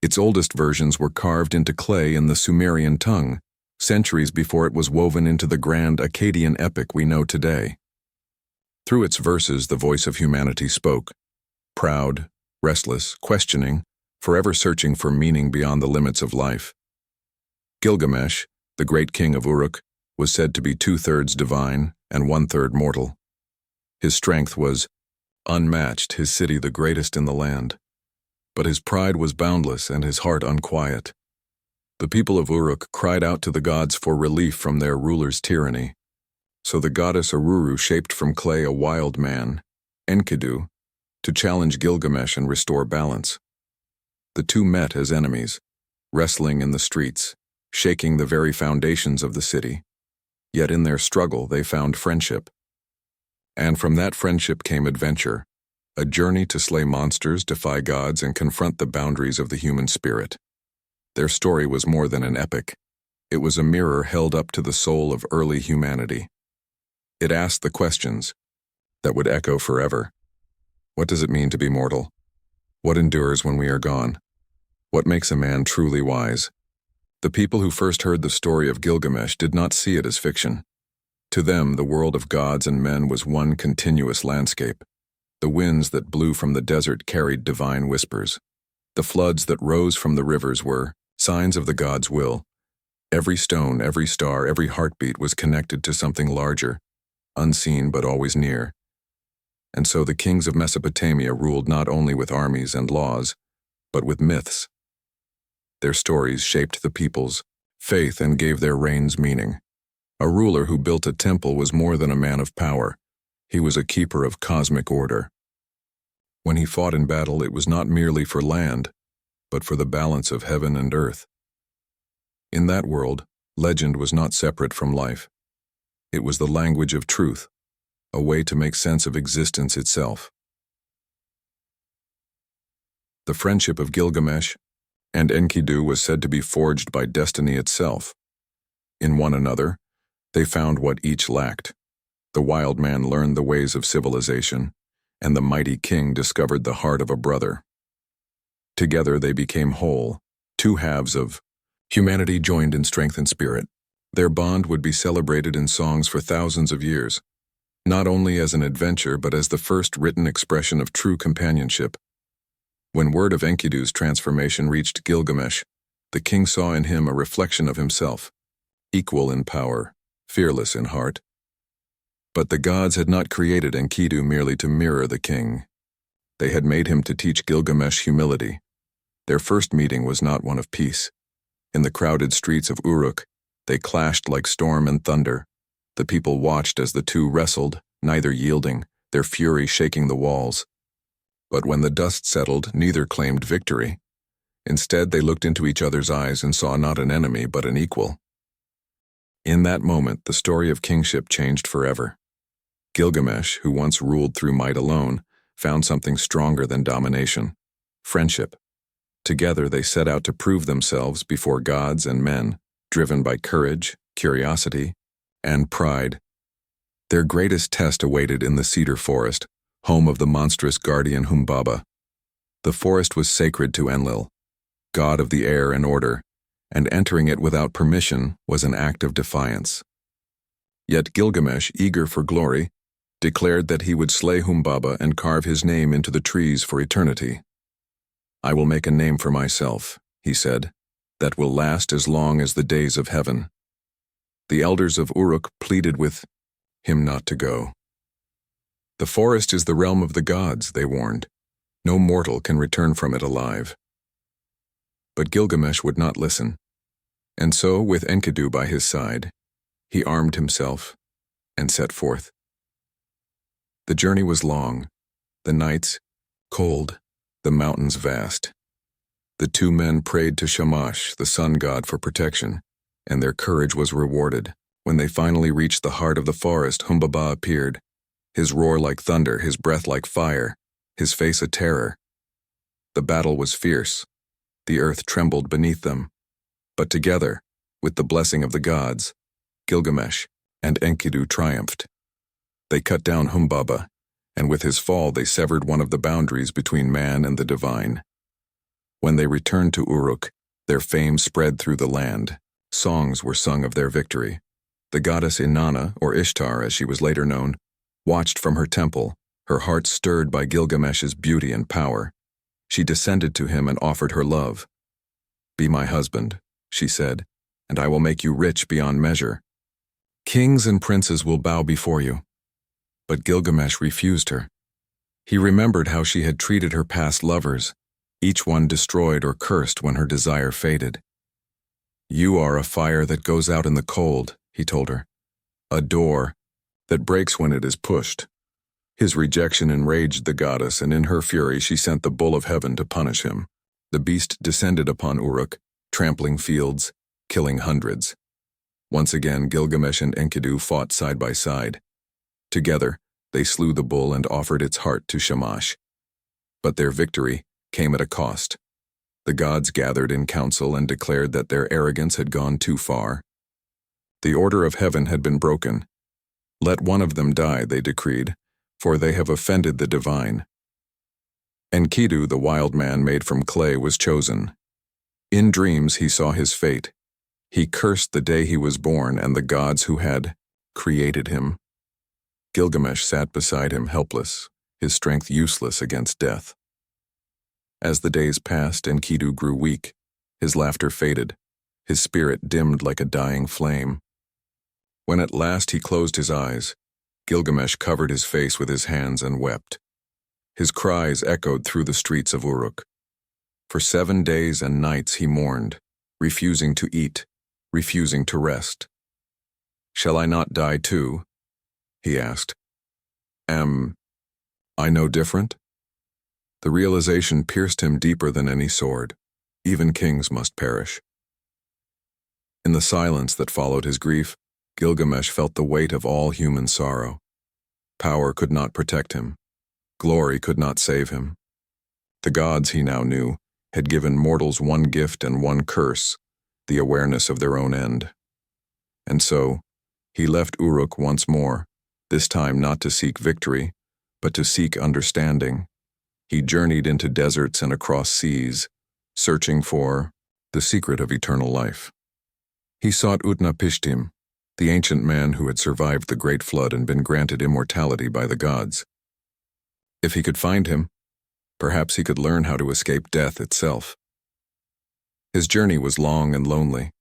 Its oldest versions were carved into clay in the Sumerian tongue, centuries before it was woven into the grand Akkadian epic we know today. Through its verses, the voice of humanity spoke, proud, restless, questioning, forever searching for meaning beyond the limits of life. Gilgamesh, the great king of Uruk, was said to be 2/3 divine and 1/3 mortal. His strength was unmatched, his city the greatest in the land. But his pride was boundless and his heart unquiet. The people of Uruk cried out to the gods for relief from their ruler's tyranny. So the goddess Aruru shaped from clay a wild man, Enkidu, to challenge Gilgamesh and restore balance. The two met as enemies, wrestling in the streets, shaking the very foundations of the city. Yet in their struggle they found friendship. And from that friendship came adventure, a journey to slay monsters, defy gods, and confront the boundaries of the human spirit. Their story was more than an epic. It was a mirror held up to the soul of early humanity. It asked the questions that would echo forever. What does it mean to be mortal? What endures when we are gone? What makes a man truly wise? The people who first heard the story of Gilgamesh did not see it as fiction. To them, the world of gods and men was one continuous landscape. The winds that blew from the desert carried divine whispers. The floods that rose from the rivers were signs of the gods' will. Every stone, every star, every heartbeat was connected to something larger, unseen but always near. And so the kings of Mesopotamia ruled not only with armies and laws, but with myths. Their stories shaped the people's faith and gave their reigns meaning. A ruler who built a temple was more than a man of power. He was a keeper of cosmic order. When he fought in battle, it was not merely for land, but for the balance of heaven and earth. In that world, legend was not separate from life. It was the language of truth, a way to make sense of existence itself. The friendship of Gilgamesh and Enkidu was said to be forged by destiny itself. In one another, they found what each lacked: The wild man learned the ways of civilization, and the mighty king discovered the heart of a brother. Together they became whole, two halves of humanity joined in strength and spirit. Their bond would be celebrated in songs for thousands of years, not only as an adventure but as the first written expression of true companionship. When word of Enkidu's transformation reached Gilgamesh, the king saw in him a reflection of himself, equal in power, fearless in heart. But the gods had not created Enkidu merely to mirror the king. They had made him to teach Gilgamesh humility. Their first meeting was not one of peace. In the crowded streets of Uruk, they clashed like storm and thunder. The people watched as the two wrestled, neither yielding, their fury shaking the walls. But when the dust settled, neither claimed victory. Instead, they looked into each other's eyes and saw not an enemy but an equal. In that moment, the story of kingship changed forever. Gilgamesh, who once ruled through might alone, found something stronger than domination: friendship. Together they set out to prove themselves before gods and men, driven by courage, curiosity, and pride. Their greatest test awaited in the cedar forest, home of the monstrous guardian Humbaba. The forest was sacred to Enlil, god of the air and order, and entering it without permission was an act of defiance. Yet Gilgamesh, eager for glory, declared that he would slay Humbaba and carve his name into the trees for eternity. "I will make a name for myself," he said, "that will last as long as the days of heaven." The elders of Uruk pleaded with him not to go. "The forest is the realm of the gods," they warned. "No mortal can return from it alive." But Gilgamesh would not listen, and so, with Enkidu by his side, he armed himself and set forth. The journey was long, the nights cold, the mountains vast. The two men prayed to Shamash, the sun god, for protection, and their courage was rewarded. When they finally reached the heart of the forest, Humbaba appeared, his roar like thunder, his breath like fire, his face a terror. The battle was fierce. The earth trembled beneath them. But together, with the blessing of the gods, Gilgamesh and Enkidu triumphed. They cut down Humbaba, and with his fall they severed one of the boundaries between man and the divine. When they returned to Uruk, their fame spread through the land. Songs were sung of their victory. The goddess Inanna, or Ishtar as she was later known, watched from her temple, her heart stirred by Gilgamesh's beauty and power. She descended to him and offered her love. "Be my husband," she said, "and I will make you rich beyond measure. Kings and princes will bow before you." But Gilgamesh refused her. He remembered how she had treated her past lovers, each one destroyed or cursed when her desire faded. "You are a fire that goes out in the cold," he told her, "a door that breaks when it is pushed." His rejection enraged the goddess, and in her fury she sent the bull of heaven to punish him. The beast descended upon Uruk, trampling fields, killing hundreds. Once again, Gilgamesh and Enkidu fought side by side. Together, they slew the bull and offered its heart to Shamash. But their victory came at a cost. The gods gathered in council and declared that their arrogance had gone too far. The order of heaven had been broken. "Let one of them die," they decreed, "for they have offended the divine." Enkidu, the wild man made from clay, was chosen. In dreams he saw his fate. He cursed the day he was born and the gods who had created him. Gilgamesh sat beside him helpless, his strength useless against death. As the days passed, Enkidu grew weak. His laughter faded. His spirit dimmed like a dying flame. When at last he closed his eyes, Gilgamesh covered his face with his hands and wept. His cries echoed through the streets of Uruk. For 7 days and nights he mourned, refusing to eat, refusing to rest. "Shall I not die too?" he asked. "Am I no different?" The realization pierced him deeper than any sword. Even kings must perish. In the silence that followed his grief, Gilgamesh felt the weight of all human sorrow. Power could not protect him. Glory could not save him. The gods, he now knew, had given mortals one gift and one curse, the awareness of their own end. And so, he left Uruk once more, this time not to seek victory, but to seek understanding. He journeyed into deserts and across seas, searching for the secret of eternal life. He sought Utnapishtim, the ancient man who had survived the great flood and been granted immortality by the gods. If he could find him, perhaps he could learn how to escape death itself. His journey was long and lonely.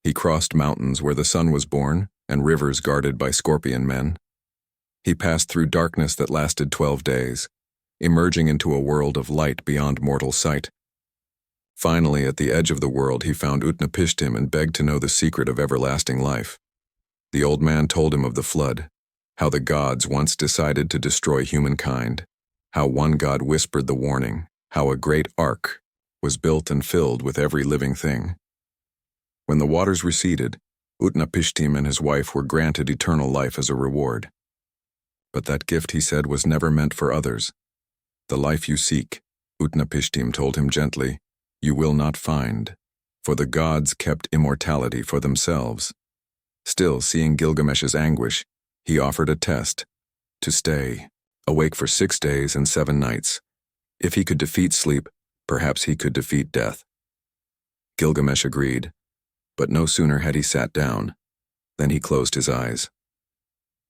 He crossed mountains where the sun was born and rivers guarded by scorpion men. He passed through darkness that lasted 12 days, emerging into a world of light beyond mortal sight. Finally, at the edge of the world, he found Utnapishtim and begged to know the secret of everlasting life. The old man told him of the flood, how the gods once decided to destroy humankind, how one god whispered the warning, how a great ark was built and filled with every living thing. When the waters receded, Utnapishtim and his wife were granted eternal life as a reward. But that gift, he said, was never meant for others. The life you seek, Utnapishtim told him gently, you will not find, for the gods kept immortality for themselves. Still, seeing Gilgamesh's anguish, he offered a test, to stay, awake for 6 days and 7 nights. If he could defeat sleep, perhaps he could defeat death. Gilgamesh agreed, but no sooner had he sat down than he closed his eyes.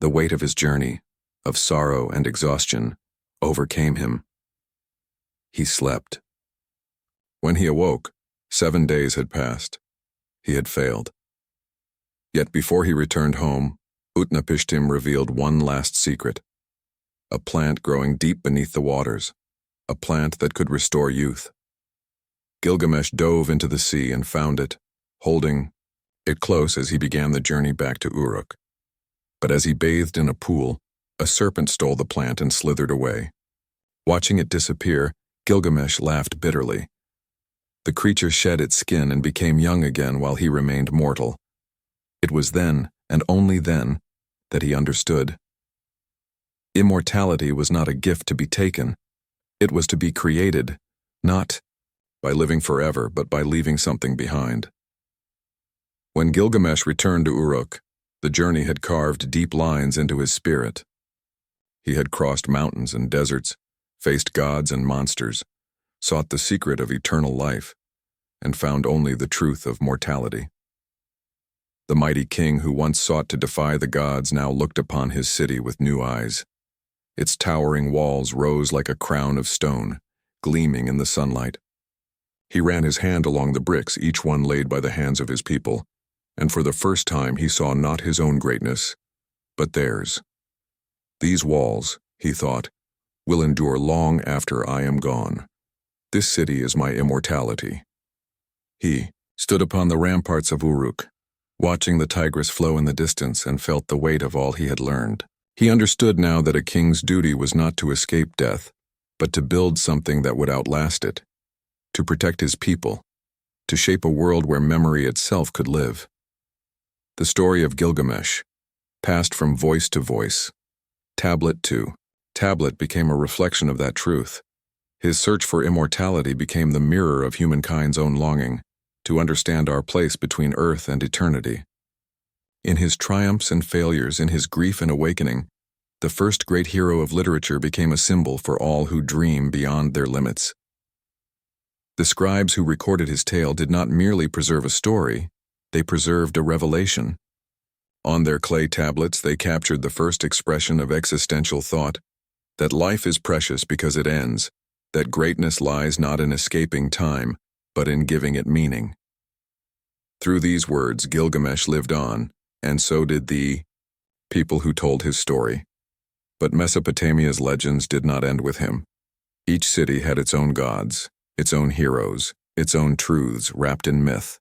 The weight of his journey, of sorrow and exhaustion, overcame him. He slept. When he awoke, 7 days had passed. He had failed. Yet before he returned home, Utnapishtim revealed one last secret. A plant growing deep beneath the waters, a plant that could restore youth. Gilgamesh dove into the sea and found it, holding it close as he began the journey back to Uruk. But as he bathed in a pool, a serpent stole the plant and slithered away. Watching it disappear, Gilgamesh laughed bitterly. The creature shed its skin and became young again while he remained mortal. It was then, and only then, that he understood. Immortality was not a gift to be taken. It was to be created, not by living forever, but by leaving something behind. When Gilgamesh returned to Uruk, the journey had carved deep lines into his spirit. He had crossed mountains and deserts, faced gods and monsters, sought the secret of eternal life, and found only the truth of mortality. The mighty king who once sought to defy the gods now looked upon his city with new eyes. Its towering walls rose like a crown of stone, gleaming in the sunlight. He ran his hand along the bricks, each one laid by the hands of his people, and for the first time he saw not his own greatness, but theirs. These walls, he thought, will endure long after I am gone. This city is my immortality. He stood upon the ramparts of Uruk, watching the Tigris flow in the distance, and felt the weight of all he had learned. He understood now that a king's duty was not to escape death, but to build something that would outlast it, to protect his people, to shape a world where memory itself could live. The story of Gilgamesh, passed from voice to voice, tablet to tablet, became a reflection of that truth. His search for immortality became the mirror of humankind's own longing to understand our place between earth and eternity. In his triumphs and failures, in his grief and awakening, the first great hero of literature became a symbol for all who dream beyond their limits. The scribes who recorded his tale did not merely preserve a story, they preserved a revelation. On their clay tablets, they captured the first expression of existential thought, that life is precious because it ends, that greatness lies not in escaping time, but in giving it meaning. Through these words, Gilgamesh lived on, and so did the people who told his story. But Mesopotamia's legends did not end with him. Each city had its own gods, its own heroes, its own truths wrapped in myth.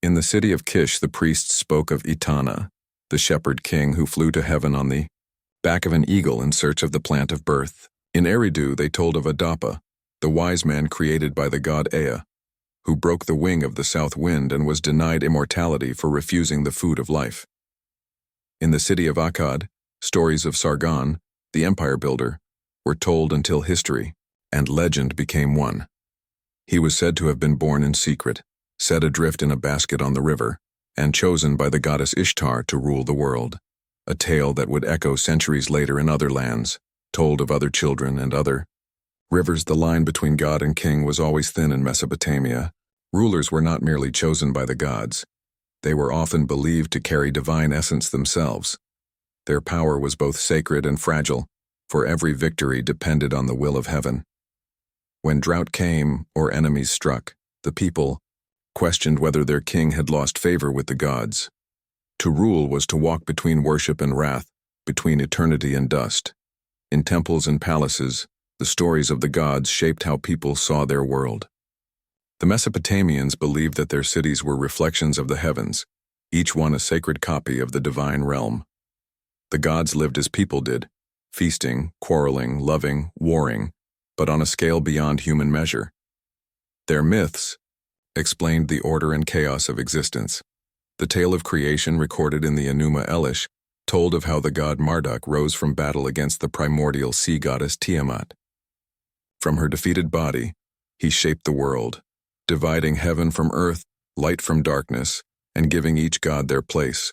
In the city of Kish, the priests spoke of Etana, the shepherd king who flew to heaven on the back of an eagle in search of the plant of birth. In Eridu, they told of Adapa, the wise man created by the god Ea, who broke the wing of the south wind and was denied immortality for refusing the food of life. In the city of Akkad, stories of Sargon, the empire builder, were told until history and legend became one. He was said to have been born in secret, set adrift in a basket on the river, and chosen by the goddess Ishtar to rule the world. a tale that would echo centuries later in other lands, told of other children and other rivers. The line between god and king was always thin in Mesopotamia. Rulers were not merely chosen by the gods. They were often believed to carry divine essence themselves. Their power was both sacred and fragile, for every victory depended on the will of heaven. When drought came or enemies struck, the people questioned whether their king had lost favor with the gods. To rule was to walk between worship and wrath, between eternity and dust. In temples and palaces, the stories of the gods shaped how people saw their world. The Mesopotamians believed that their cities were reflections of the heavens, each one a sacred copy of the divine realm. The gods lived as people did, feasting, quarreling, loving, warring, but on a scale beyond human measure. Their myths explained the order and chaos of existence. The tale of creation recorded in the Enuma Elish told of how the god Marduk rose from battle against the primordial sea goddess Tiamat. From her defeated body, he shaped the world, dividing heaven from earth, light from darkness, and giving each god their place.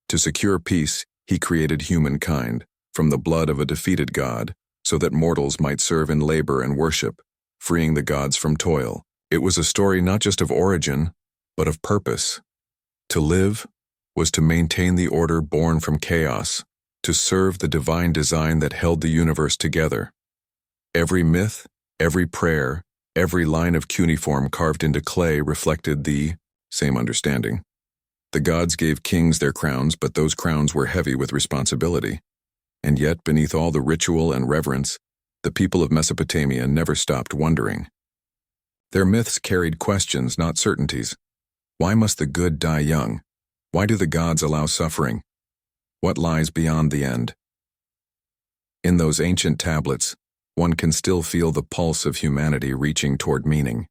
To secure peace, he created humankind from the blood of a defeated god, so that mortals might serve in labor and worship, freeing the gods from toil. It was a story not just of origin, but of purpose. To live was to maintain the order born from chaos, to serve the divine design that held the universe together. Every myth, every prayer, every line of cuneiform carved into clay reflected the same understanding. The gods gave kings their crowns, but those crowns were heavy with responsibility. And yet, beneath all the ritual and reverence, the people of Mesopotamia never stopped wondering. Their myths carried questions, not certainties. Why must the good die young? Why do the gods allow suffering? What lies beyond the end? In those ancient tablets, one can still feel the pulse of humanity reaching toward meaning.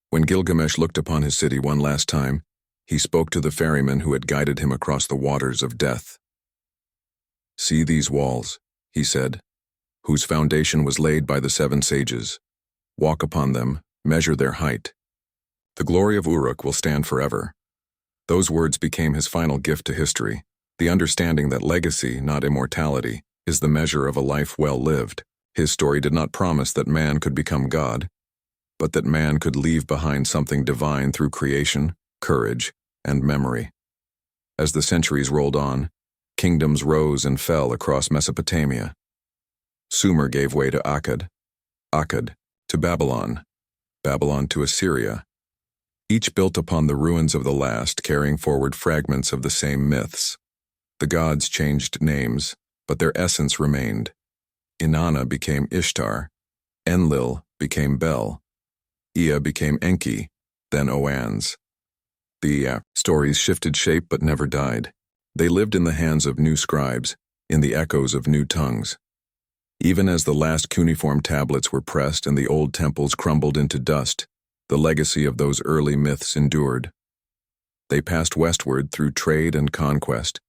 When Gilgamesh looked upon his city one last time, he spoke to the ferryman who had guided him across the waters of death. "See these walls," he said, "whose foundation was laid by the 7 sages. Walk upon them, measure their height. The glory of Uruk will stand forever." Those words became his final gift to history, the understanding that legacy, not immortality, is the measure of a life well lived. His story did not promise that man could become God, but that man could leave behind something divine through creation, courage, and memory. As the centuries rolled on, kingdoms rose and fell across Mesopotamia. Sumer gave way to Akkad, Akkad to Babylon, Babylon to Assyria, each built upon the ruins of the last, carrying forward fragments of the same myths. The gods changed names, but their essence remained. Inanna became Ishtar, Enlil became Bel, Ea became Enki, then Oannes. The stories shifted shape but never died. They lived in the hands of new scribes, in the echoes of new tongues. Even as the last cuneiform tablets were pressed and the old temples crumbled into dust, the legacy of those early myths endured. They passed westward through trade and conquest,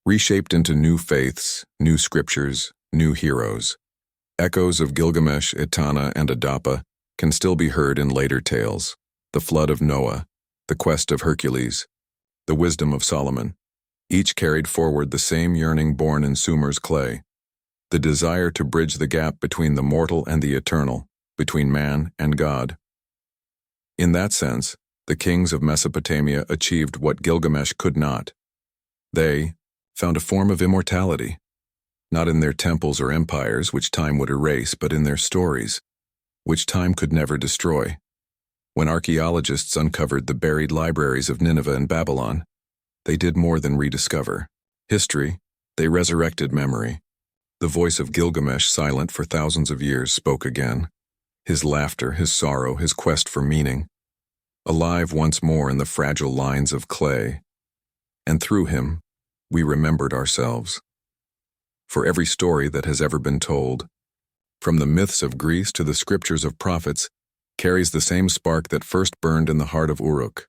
reshaped into new faiths, new scriptures, new heroes. Echoes of Gilgamesh, Etana, and Adapa can still be heard in later tales. The flood of Noah, the quest of Hercules, the wisdom of Solomon. Each carried forward the same yearning born in Sumer's clay, the desire to bridge the gap between the mortal and the eternal, between man and God. In that sense, the kings of Mesopotamia achieved what Gilgamesh could not. They found a form of immortality, not in their temples or empires, which time would erase, but in their stories, which time could never destroy. When archaeologists uncovered the buried libraries of Nineveh and Babylon, they did more than rediscover history, they resurrected memory. The voice of Gilgamesh, silent for thousands of years, spoke again. His laughter, his sorrow, his quest for meaning, alive once more in the fragile lines of clay. And through him, we remembered ourselves. For every story that has ever been told, from the myths of Greece to the scriptures of prophets, carries the same spark that first burned in the heart of Uruk.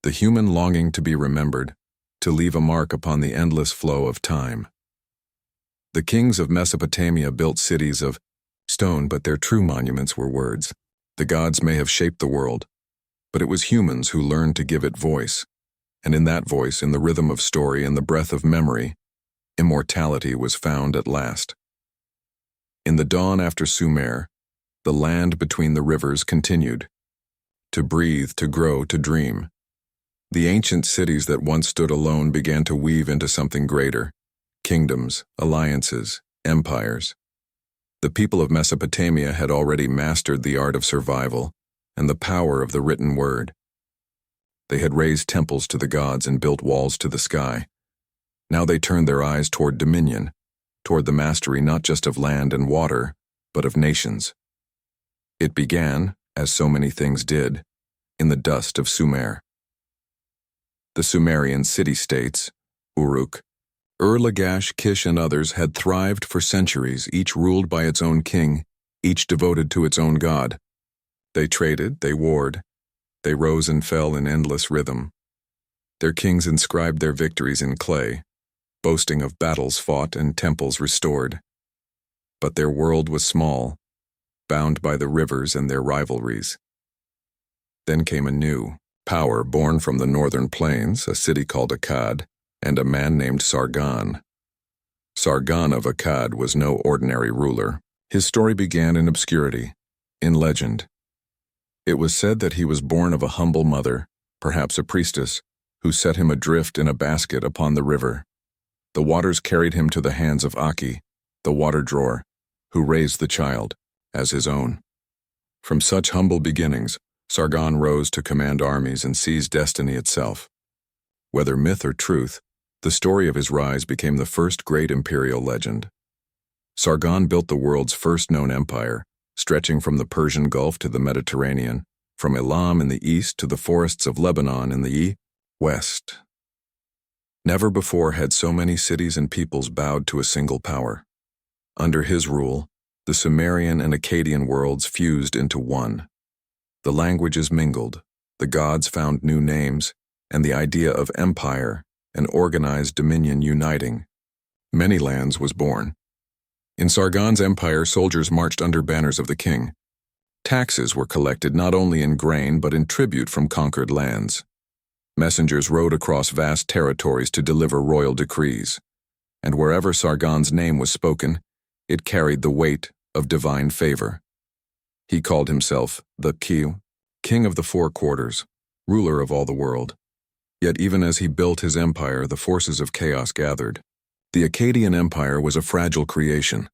The human longing to be remembered, to leave a mark upon the endless flow of time. The kings of Mesopotamia built cities of stone, but their true monuments were words. The gods may have shaped the world, but it was humans who learned to give it voice. And in that voice, in the rhythm of story and the breath of memory, Immortality was found at last. In the dawn after Sumer, the land between the rivers continued. To breathe, to grow, to dream. The ancient cities that once stood alone began to weave into something greater. Kingdoms, alliances, empires. The people of Mesopotamia had already mastered the art of survival and the power of the written word. They had raised temples to the gods and built walls to the sky. Now they turned their eyes toward dominion, toward the mastery not just of land and water, but of nations. It began, as so many things did, in the dust of Sumer. The Sumerian city-states, Uruk, Lagash, Kish, and others had thrived for centuries, each ruled by its own king, each devoted to its own god. They traded, they warred, they rose and fell in endless rhythm. Their kings inscribed their victories in clay, boasting of battles fought and temples restored. But their world was small, bound by the rivers and their rivalries. Then came a new power born from the northern plains, a city called Akkad, and a man named Sargon. Sargon of Akkad was no ordinary ruler. His story began in obscurity, in legend. It was said that he was born of a humble mother, perhaps a priestess, who set him adrift in a basket upon the river. The waters carried him to the hands of Aki, the water drawer, who raised the child as his own. From such humble beginnings, Sargon rose to command armies and seize destiny itself. Whether myth or truth, the story of his rise became the first great imperial legend. Sargon built the world's first known empire, stretching from the Persian Gulf to the Mediterranean, from Elam in the east to the forests of Lebanon in the west. Never before had so many cities and peoples bowed to a single power. Under his rule, the Sumerian and Akkadian worlds fused into one. The languages mingled, the gods found new names, and the idea of empire and organized dominion uniting. Many lands was born. In Sargon's empire, soldiers marched under banners of the king. Taxes were collected not only in grain but in tribute from conquered lands. Messengers rode across vast territories to deliver royal decrees, and wherever Sargon's name was spoken, it carried the weight of divine favor. He called himself the King of the Four Quarters, ruler of all the world. Yet even as he built his empire, the forces of chaos gathered. The Akkadian Empire was a fragile creation,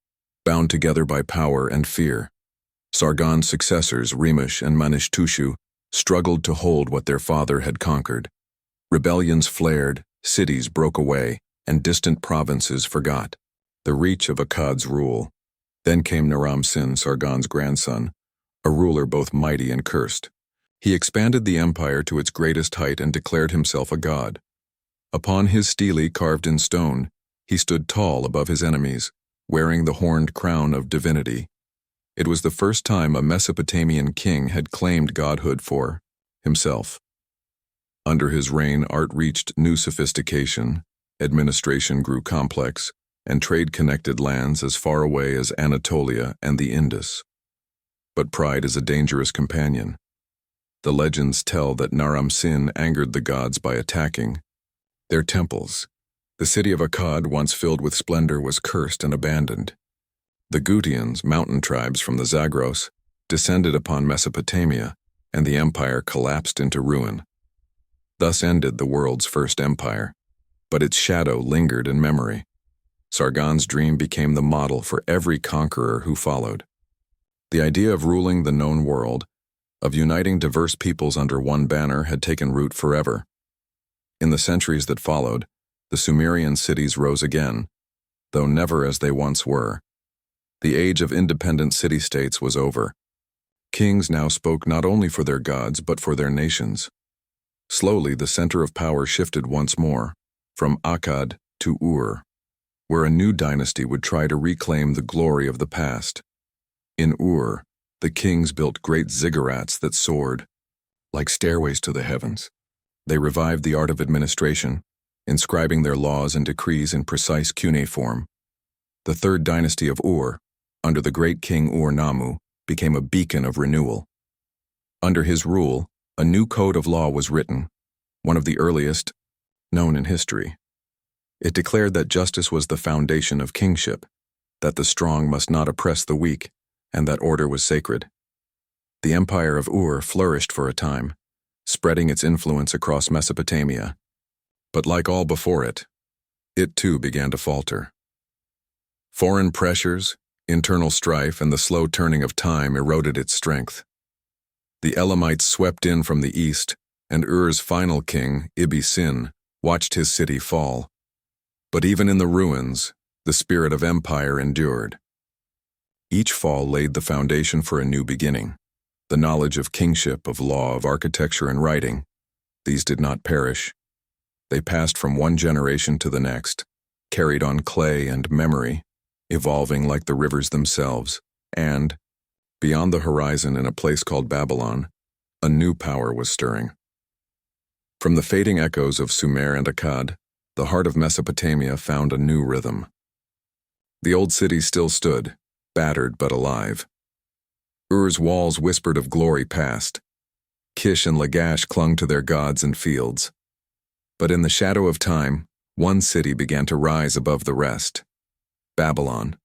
bound together by power and fear. Sargon's successors, Remesh and Manishtushu, struggled to hold what their father had conquered. Rebellions flared, cities broke away, and distant provinces forgot the reach of Akkad's rule. Then came Naram-Sin, Sargon's grandson, a ruler both mighty and cursed. He expanded the empire to its greatest height and declared himself a god. Upon his stele carved in stone, he stood tall above his enemies, wearing the horned crown of divinity. It was the first time a Mesopotamian king had claimed godhood for himself. Under his reign, art reached new sophistication, administration grew complex, and trade connected lands as far away as Anatolia and the Indus. But pride is a dangerous companion. The legends tell that Naram-Sin angered the gods by attacking their temples. The city of Akkad, once filled with splendor, was cursed and abandoned. The Gutians, mountain tribes from the Zagros, descended upon Mesopotamia, and the empire collapsed into ruin. Thus ended the world's first empire, but its shadow lingered in memory. Sargon's dream became the model for every conqueror who followed. The idea of ruling the known world, of uniting diverse peoples under one banner, had taken root forever. In the centuries that followed, the Sumerian cities rose again, though never as they once were. The age of independent city-states was over. Kings now spoke not only for their gods but for their nations. Slowly, the center of power shifted once more, from Akkad to Ur, where a new dynasty would try to reclaim the glory of the past. In Ur, the kings built great ziggurats that soared like stairways to the heavens. They revived the art of administration, inscribing their laws and decrees in precise cuneiform. The third dynasty of Ur, under the great king Ur-Nammu, became a beacon of renewal. Under his rule, a new code of law was written, one of the earliest known in history. It declared that justice was the foundation of kingship, that the strong must not oppress the weak, and that order was sacred. The empire of Ur flourished for a time, spreading its influence across Mesopotamia. But like all before it too began to falter. Foreign pressures, internal strife, and the slow turning of time eroded its strength. The Elamites swept in from the east, and Ur's final king, Ibbi-Sin, watched his city fall. But even in the ruins, the spirit of empire endured. Each fall laid the foundation for a new beginning. The knowledge of kingship, of law, of architecture and writing, these did not perish. They passed from one generation to the next, carried on clay and memory, evolving like the rivers themselves, and, beyond the horizon in a place called Babylon, a new power was stirring. From the fading echoes of Sumer and Akkad, the heart of Mesopotamia found a new rhythm. The old city still stood, battered but alive. Ur's walls whispered of glory past. Kish and Lagash clung to their gods and fields. But in the shadow of time, one city began to rise above the rest: Babylon.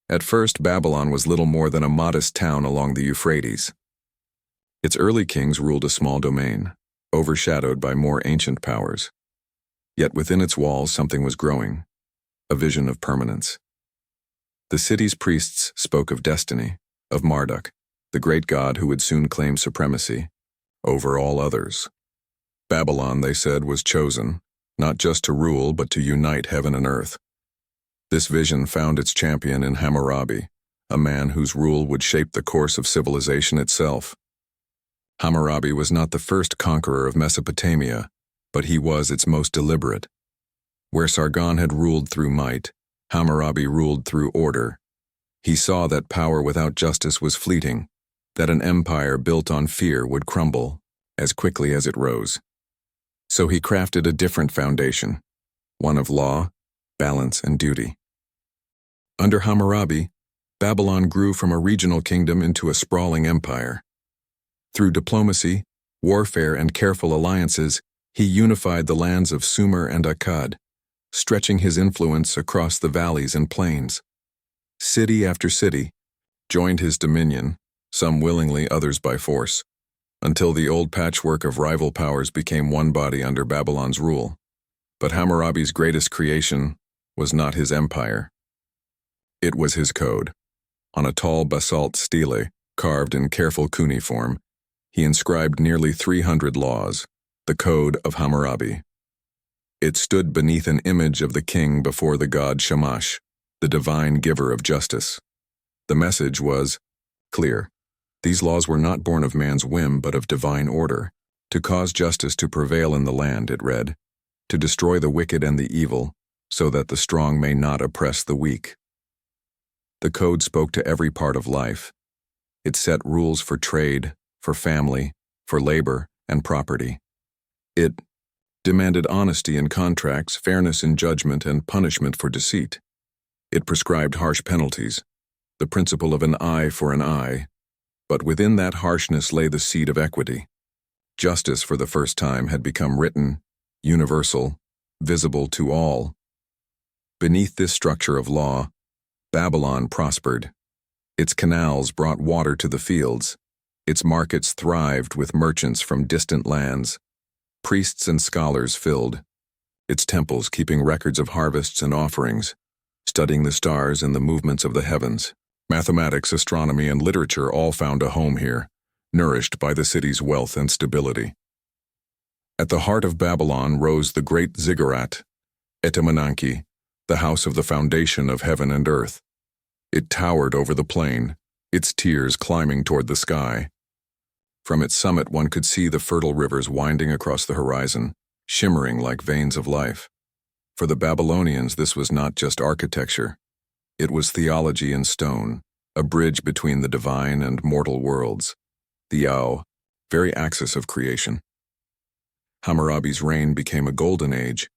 At first, Babylon was little more than a modest town along the Euphrates. Its early kings ruled a small domain, overshadowed by more ancient powers. Yet within its walls something was growing, a vision of permanence. The city's priests spoke of destiny, of Marduk, the great god who would soon claim supremacy over all others. Babylon, they said, was chosen, not just to rule but to unite heaven and earth. This vision found its champion in Hammurabi, a man whose rule would shape the course of civilization itself. Hammurabi was not the first conqueror of Mesopotamia, but he was its most deliberate. Where Sargon had ruled through might, Hammurabi ruled through order. He saw that power without justice was fleeting, that an empire built on fear would crumble as quickly as it rose. So he crafted a different foundation, one of law, balance, and duty. Under Hammurabi, Babylon grew from a regional kingdom into a sprawling empire. Through diplomacy, warfare, and careful alliances, he unified the lands of Sumer and Akkad, stretching his influence across the valleys and plains. City after city joined his dominion, some willingly, others by force, until the old patchwork of rival powers became one body under Babylon's rule. But Hammurabi's greatest creation was not his empire. It was his code. On a tall basalt stele, carved in careful cuneiform, he inscribed nearly 300 laws, the Code of Hammurabi. It stood beneath an image of the king before the god Shamash, the divine giver of justice. The message was clear. These laws were not born of man's whim but of divine order. To cause justice to prevail in the land, it read, to destroy the wicked and the evil, so that the strong may not oppress the weak. The code spoke to every part of life. It set rules for trade, for family, for labor, and property. It demanded honesty in contracts, fairness in judgment, and punishment for deceit. It prescribed harsh penalties, the principle of an eye for an eye, but within that harshness lay the seed of equity. Justice, for the first time, had become written, universal, visible to all. Beneath this structure of law, Babylon prospered. Its canals brought water to the fields. Its markets thrived with merchants from distant lands. Priests and scholars filled its temples, keeping records of harvests and offerings, studying the stars and the movements of the heavens. Mathematics, astronomy, and literature all found a home here, nourished by the city's wealth and stability. At the heart of Babylon rose the great ziggurat, Etemenanki, the house of the foundation of heaven and earth. It towered over the plain, its tiers climbing toward the sky. From its summit one could see the fertile rivers winding across the horizon, shimmering like veins of life. For the Babylonians, this was not just architecture. It was theology in stone, a bridge between the divine and mortal worlds, the Yao, very axis of creation. Hammurabi's reign became a golden age,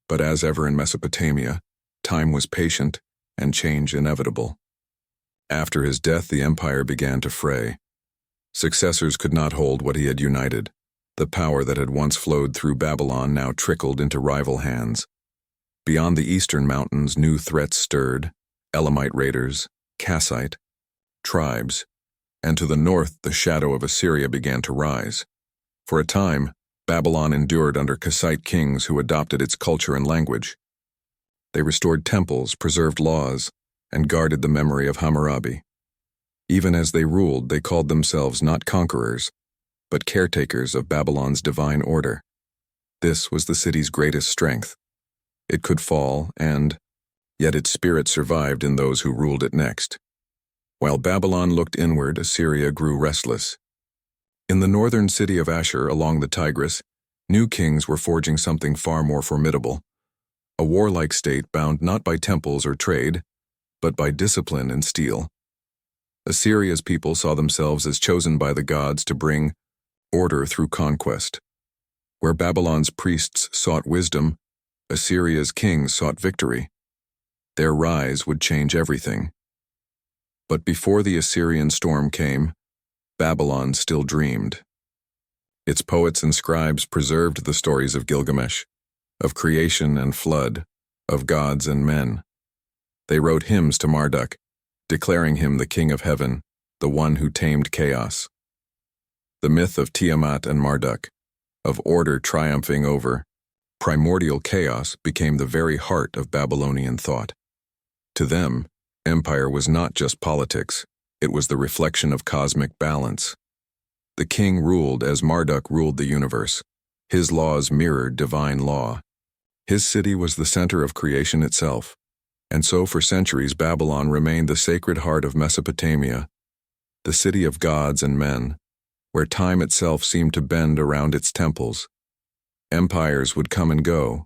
but as ever in Mesopotamia, time was patient and change inevitable. After his death, the empire began to fray. Successors could not hold what he had united. The power that had once flowed through Babylon now trickled into rival hands. Beyond the eastern mountains, new threats stirred: Elamite raiders, Kassite tribes, and to the north the shadow of Assyria began to rise. For a time, Babylon endured under Kassite kings who adopted its culture and language. They restored temples, preserved laws, and guarded the memory of Hammurabi. Even as they ruled, they called themselves not conquerors, but caretakers of Babylon's divine order. This was the city's greatest strength. It could fall, and yet its spirit survived in those who ruled it next. While Babylon looked inward, Assyria grew restless. In the northern city of Ashur along the Tigris, new kings were forging something far more formidable: a warlike state bound not by temples or trade, but by discipline and steel. Assyria's people saw themselves as chosen by the gods to bring order through conquest. Where Babylon's priests sought wisdom, Assyria's kings sought victory. Their rise would change everything. But before the Assyrian storm came, Babylon still dreamed. Its poets and scribes preserved the stories of Gilgamesh, of creation and flood, of gods and men. They wrote hymns to Marduk, declaring him the king of heaven, the one who tamed chaos. The myth of Tiamat and Marduk, of order triumphing over primordial chaos, became the very heart of Babylonian thought. To them, empire was not just politics, it was the reflection of cosmic balance. The king ruled as Marduk ruled the universe. His laws mirrored divine law. His city was the center of creation itself. And so for centuries Babylon remained the sacred heart of Mesopotamia, the city of gods and men, where time itself seemed to bend around its temples. Empires would come and go,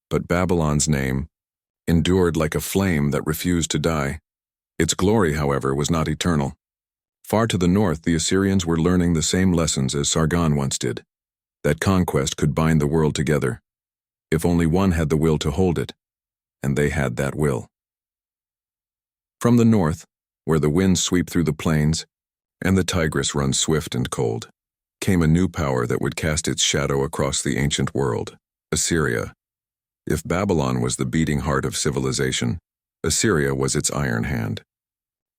but Babylon's name endured like a flame that refused to die. Its glory, however, was not eternal. Far to the north, the Assyrians were learning the same lessons as Sargon once did, that conquest could bind the world together, if only one had the will to hold it, and they had that will. From the north, where the winds sweep through the plains, and the Tigris runs swift and cold, came a new power that would cast its shadow across the ancient world: Assyria. If Babylon was the beating heart of civilization, Assyria was its iron hand.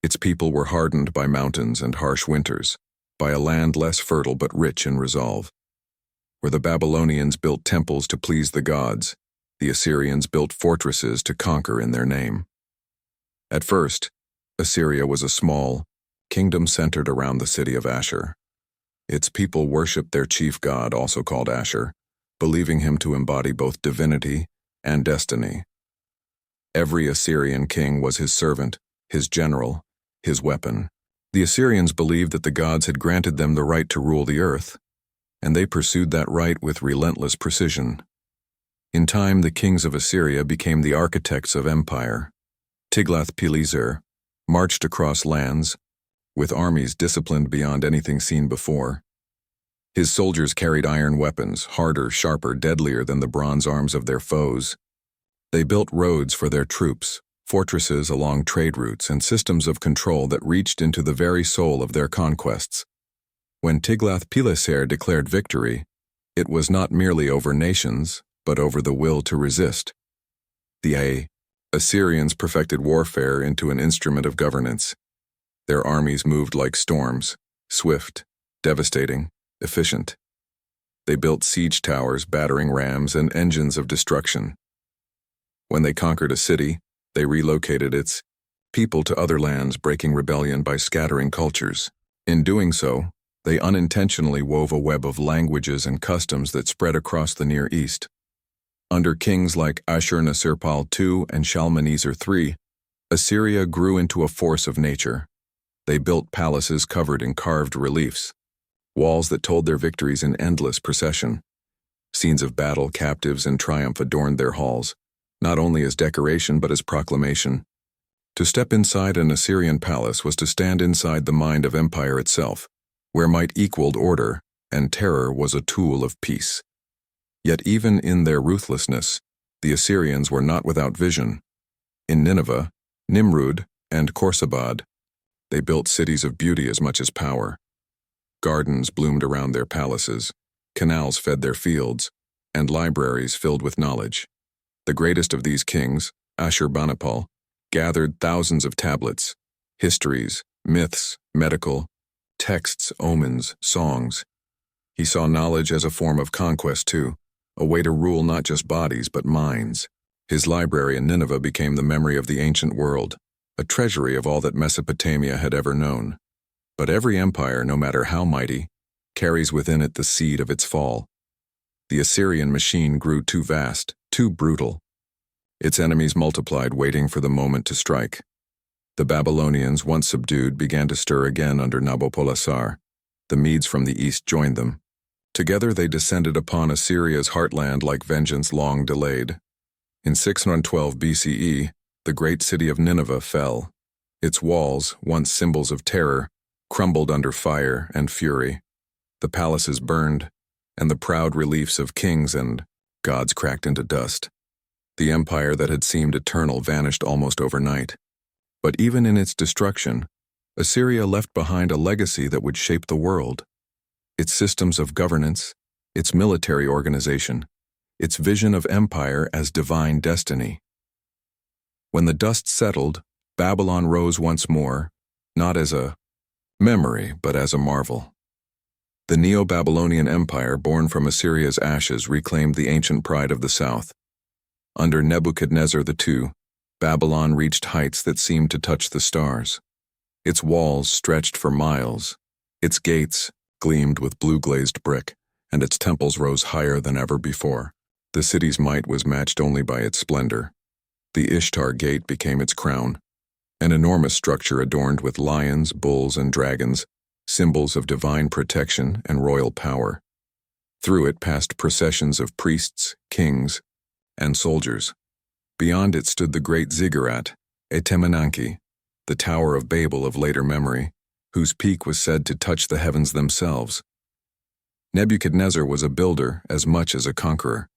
Its people were hardened by mountains and harsh winters, by a land less fertile but rich in resolve. Where the Babylonians built temples to please the gods, the Assyrians built fortresses to conquer in their name. At first, Assyria was a small kingdom centered around the city of Ashur. Its people worshipped their chief god, also called Ashur, believing him to embody both divinity and destiny. Every Assyrian king was his servant, his general, his weapon. The Assyrians believed that the gods had granted them the right to rule the earth, and they pursued that right with relentless precision. In time, the kings of Assyria became the architects of empire. Tiglath-Pileser marched across lands, with armies disciplined beyond anything seen before. His soldiers carried iron weapons, harder, sharper, deadlier than the bronze arms of their foes. They built roads for their troops, fortresses along trade routes, and systems of control that reached into the very soul of their conquests. When Tiglath-Pileser declared victory, it was not merely over nations, but over the will to resist. The Assyrians perfected warfare into an instrument of governance. Their armies moved like storms, swift, devastating, efficient. They built siege towers, battering rams, and engines of destruction. When they conquered a city, they relocated its people to other lands, breaking rebellion by scattering cultures. In doing so, they unintentionally wove a web of languages and customs that spread across the Near East. Under kings like Ashur-Nasirpal II and Shalmaneser III, Assyria grew into a force of nature. They built palaces covered in carved reliefs, walls that told their victories in endless procession. Scenes of battle, captives, and triumph adorned their halls, not only as decoration but as proclamation. To step inside an Assyrian palace was to stand inside the mind of empire itself, where might equaled order, and terror was a tool of peace. Yet even in their ruthlessness, the Assyrians were not without vision. In Nineveh, Nimrud, and Khorsabad, they built cities of beauty as much as power. Gardens bloomed around their palaces, canals fed their fields, and libraries filled with knowledge. The greatest of these kings, Ashurbanipal, gathered thousands of tablets, histories, myths, medical, texts, omens, songs. He saw knowledge as a form of conquest too, a way to rule not just bodies but minds. His library in Nineveh became the memory of the ancient world, a treasury of all that Mesopotamia had ever known. But every empire, no matter how mighty, carries within it the seed of its fall. The Assyrian machine grew too vast, too brutal. Its enemies multiplied, waiting for the moment to strike. The Babylonians, once subdued, began to stir again under Nabopolassar. The Medes from the east joined them. Together they descended upon Assyria's heartland like vengeance long delayed. In 612 BCE, the great city of Nineveh fell. Its walls, once symbols of terror, crumbled under fire and fury. The palaces burned, and the proud reliefs of kings and gods cracked into dust. The empire that had seemed eternal vanished almost overnight. But even in its destruction, Assyria left behind a legacy that would shape the world. Its systems of governance, its military organization, its vision of empire as divine destiny. When the dust settled, Babylon rose once more, not as a memory, but as a marvel. The Neo-Babylonian Empire, born from Assyria's ashes, reclaimed the ancient pride of the south. Under Nebuchadnezzar II, Babylon reached heights that seemed to touch the stars. Its walls stretched for miles, its gates gleamed with blue-glazed brick, and its temples rose higher than ever before. The city's might was matched only by its splendor. The Ishtar Gate became its crown, an enormous structure adorned with lions, bulls, and dragons, symbols of divine protection and royal power. Through it passed processions of priests, kings, and soldiers. Beyond it stood the great ziggurat, Etemenanki, the Tower of Babel of later memory, whose peak was said to touch the heavens themselves. Nebuchadnezzar was a builder as much as a conqueror.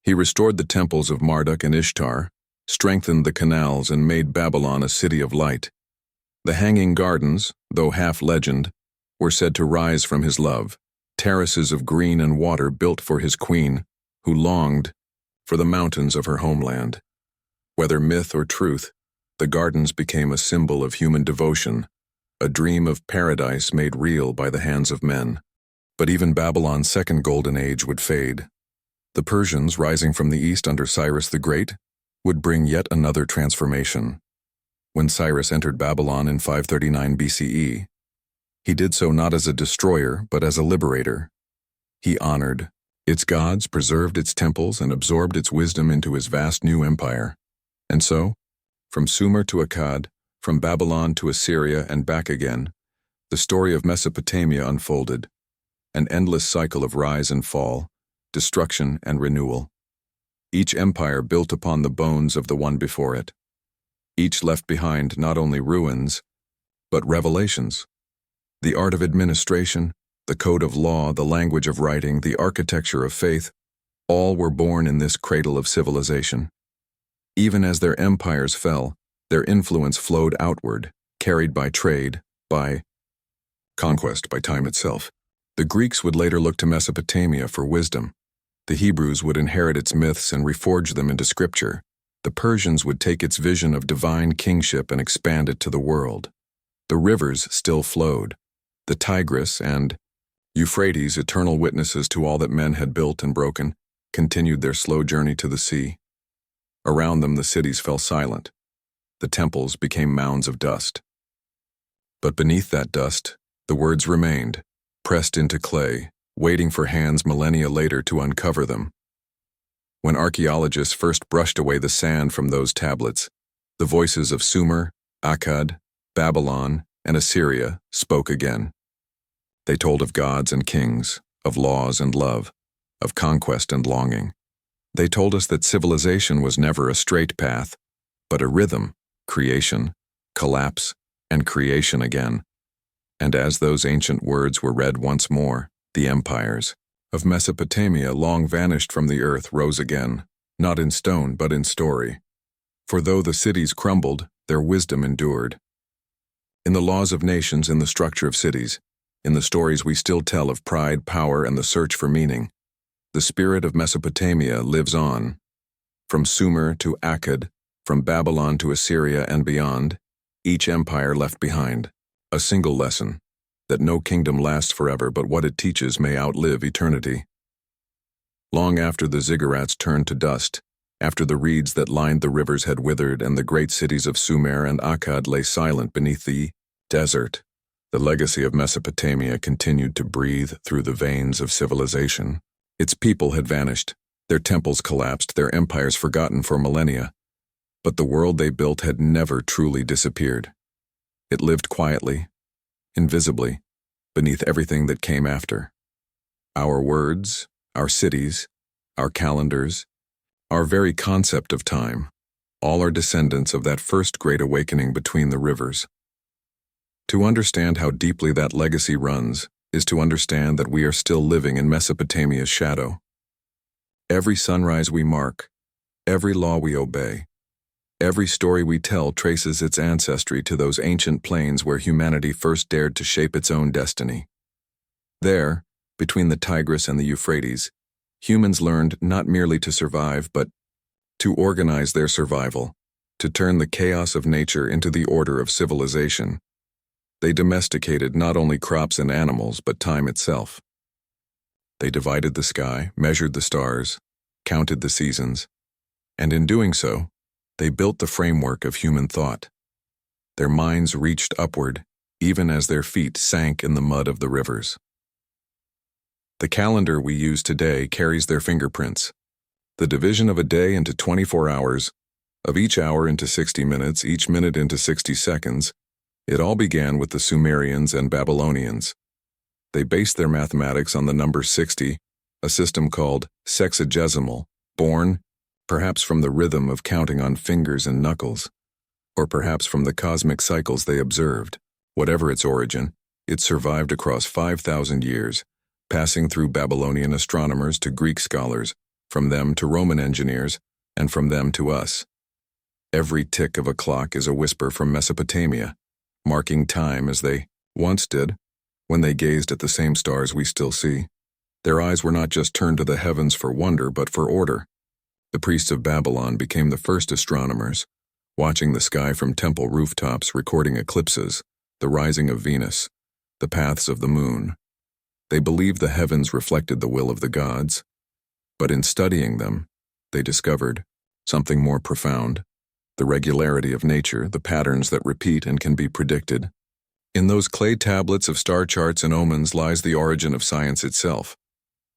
He restored the temples of Marduk and Ishtar, strengthened the canals, and made Babylon a city of light. The Hanging Gardens, though half legend, were said to rise from his love, terraces of green and water built for his queen, who longed for the mountains of her homeland. Whether myth or truth, the gardens became a symbol of human devotion, a dream of paradise made real by the hands of men. But even Babylon's second golden age would fade. The Persians, rising from the east under Cyrus the Great, would bring yet another transformation. When Cyrus entered Babylon in 539 BCE, he did so not as a destroyer, but as a liberator. He honored its gods, preserved its temples, and absorbed its wisdom into his vast new empire. And so, from Sumer to Akkad, from Babylon to Assyria and back again, the story of Mesopotamia unfolded, an endless cycle of rise and fall, destruction and renewal. Each empire built upon the bones of the one before it. Each left behind not only ruins, but revelations. The art of administration, the code of law, the language of writing, the architecture of faith, all were born in this cradle of civilization. Even as their empires fell, their influence flowed outward, carried by trade, by conquest, by time itself. The Greeks would later look to Mesopotamia for wisdom. The Hebrews would inherit its myths and reforge them into scripture. The Persians would take its vision of divine kingship and expand it to the world. The rivers still flowed. The Tigris and Euphrates, eternal witnesses to all that men had built and broken, continued their slow journey to the sea. Around them the cities fell silent. The temples became mounds of dust. But beneath that dust, the words remained, pressed into clay, waiting for hands millennia later to uncover them. When archaeologists first brushed away the sand from those tablets, the voices of Sumer, Akkad, Babylon, and Assyria spoke again. They told of gods and kings, of laws and love, of conquest and longing. They told us that civilization was never a straight path, but a rhythm, creation, collapse, and creation again. And as those ancient words were read once more, the empires of Mesopotamia, long vanished from the earth, rose again, not in stone but in story. For though the cities crumbled, their wisdom endured. In the laws of nations, in the structure of cities, in the stories we still tell of pride, power, and the search for meaning, the spirit of Mesopotamia lives on. From Sumer to Akkad, from Babylon to Assyria and beyond, each empire left behind a single lesson, that no kingdom lasts forever, but what it teaches may outlive eternity. Long after the ziggurats turned to dust, after the reeds that lined the rivers had withered and the great cities of Sumer and Akkad lay silent beneath the desert, the legacy of Mesopotamia continued to breathe through the veins of civilization. Its people had vanished, their temples collapsed, their empires forgotten for millennia, but the world they built had never truly disappeared. It lived quietly, invisibly, beneath everything that came after. Our words, our cities, our calendars, our very concept of time, all are descendants of that first great awakening between the rivers. To understand how deeply that legacy runs is to understand that we are still living in Mesopotamia's shadow. Every sunrise we mark, every law we obey, every story we tell traces its ancestry to those ancient plains where humanity first dared to shape its own destiny. There, between the Tigris and the Euphrates, humans learned not merely to survive, but to organize their survival, to turn the chaos of nature into the order of civilization. They domesticated not only crops and animals, but time itself. They divided the sky, measured the stars, counted the seasons, and in doing so, they built the framework of human thought. Their minds reached upward, even as their feet sank in the mud of the rivers. The calendar we use today carries their fingerprints. The division of a day into 24 hours, of each hour into 60 minutes, each minute into 60 seconds, it all began with the Sumerians and Babylonians. They based their mathematics on the number 60, a system called sexagesimal, born perhaps from the rhythm of counting on fingers and knuckles, or perhaps from the cosmic cycles they observed. Whatever its origin, it survived across 5,000 years, passing through Babylonian astronomers to Greek scholars, from them to Roman engineers, and from them to us. Every tick of a clock is a whisper from Mesopotamia, marking time as they once did, when they gazed at the same stars we still see. Their eyes were not just turned to the heavens for wonder, but for order. The priests of Babylon became the first astronomers, watching the sky from temple rooftops, recording eclipses, the rising of Venus, the paths of the moon. They believed the heavens reflected the will of the gods, but in studying them, they discovered something more profound: the regularity of nature, the patterns that repeat and can be predicted. In those clay tablets of star charts and omens lies the origin of science itself.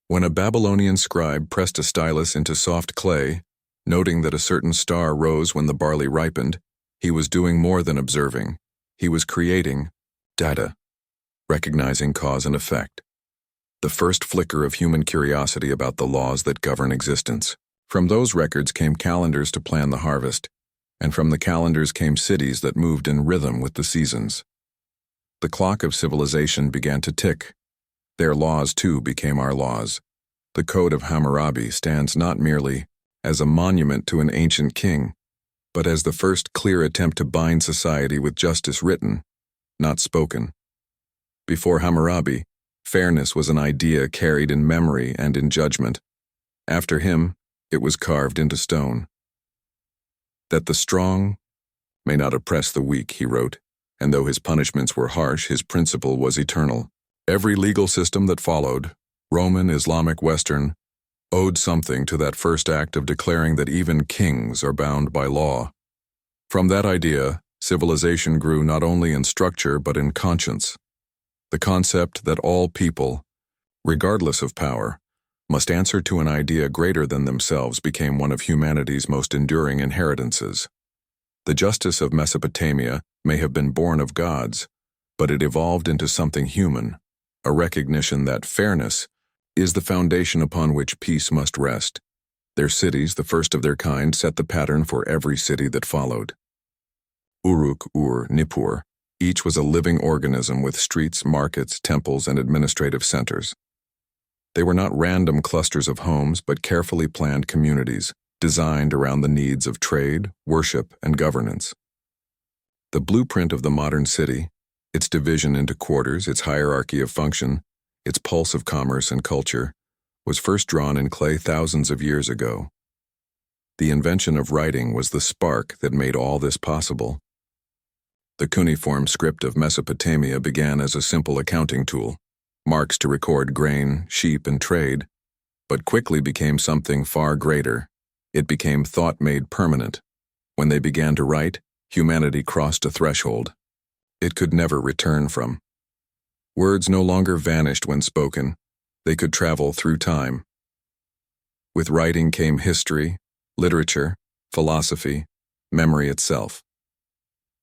When a Babylonian scribe pressed a stylus into soft clay, noting that a certain star rose when the barley ripened, he was doing more than observing. He was creating data, recognizing cause and effect. The first flicker of human curiosity about the laws that govern existence. From those records came calendars to plan the harvest, and from the calendars came cities that moved in rhythm with the seasons. The clock of civilization began to tick. Their laws, too, became our laws. The Code of Hammurabi stands not merely as a monument to an ancient king, but as the first clear attempt to bind society with justice written, not spoken. Before Hammurabi, fairness was an idea carried in memory and in judgment. After him, it was carved into stone. That the strong may not oppress the weak, he wrote, and though his punishments were harsh, his principle was eternal. Every legal system that followed, Roman, Islamic, Western, owed something to that first act of declaring that even kings are bound by law. From that idea, civilization grew not only in structure but in conscience. The concept that all people, regardless of power, must answer to an idea greater than themselves became one of humanity's most enduring inheritances. The justice of Mesopotamia may have been born of gods, but it evolved into something human, a recognition that fairness is the foundation upon which peace must rest. Their cities, the first of their kind, set the pattern for every city that followed. Uruk, Ur, Nippur, each was a living organism with streets, markets, temples, and administrative centers. They were not random clusters of homes, but carefully planned communities, designed around the needs of trade, worship, and governance. The blueprint of the modern city, its division into quarters, its hierarchy of function, its pulse of commerce and culture, was first drawn in clay thousands of years ago. The invention of writing was the spark that made all this possible. The cuneiform script of Mesopotamia began as a simple accounting tool, marks to record grain, sheep, and trade, but quickly became something far greater. It became thought made permanent. When they began to write, humanity crossed a threshold it could never return from. Words no longer vanished when spoken. They could travel through time. With writing came history, literature, philosophy, memory itself.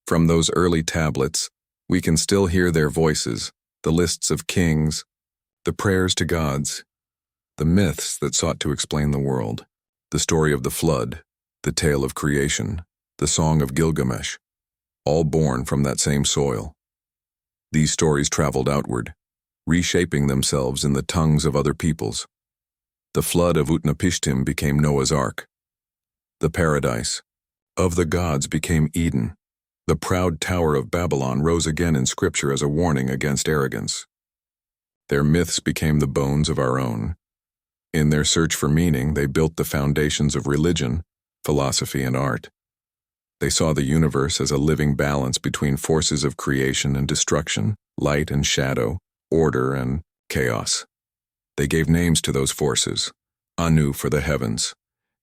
From those early tablets, we can still hear their voices, the lists of kings, the prayers to gods, the myths that sought to explain the world, the story of the flood, the tale of creation, the song of Gilgamesh, all born from that same soil. These stories traveled outward, reshaping themselves in the tongues of other peoples. The flood of Utnapishtim became Noah's Ark. The paradise of the gods became Eden. The proud Tower of Babylon rose again in Scripture as a warning against arrogance. Their myths became the bones of our own. In their search for meaning, they built the foundations of religion, philosophy, and art. They saw the universe as a living balance between forces of creation and destruction, light and shadow, order and chaos. They gave names to those forces: Anu for the heavens,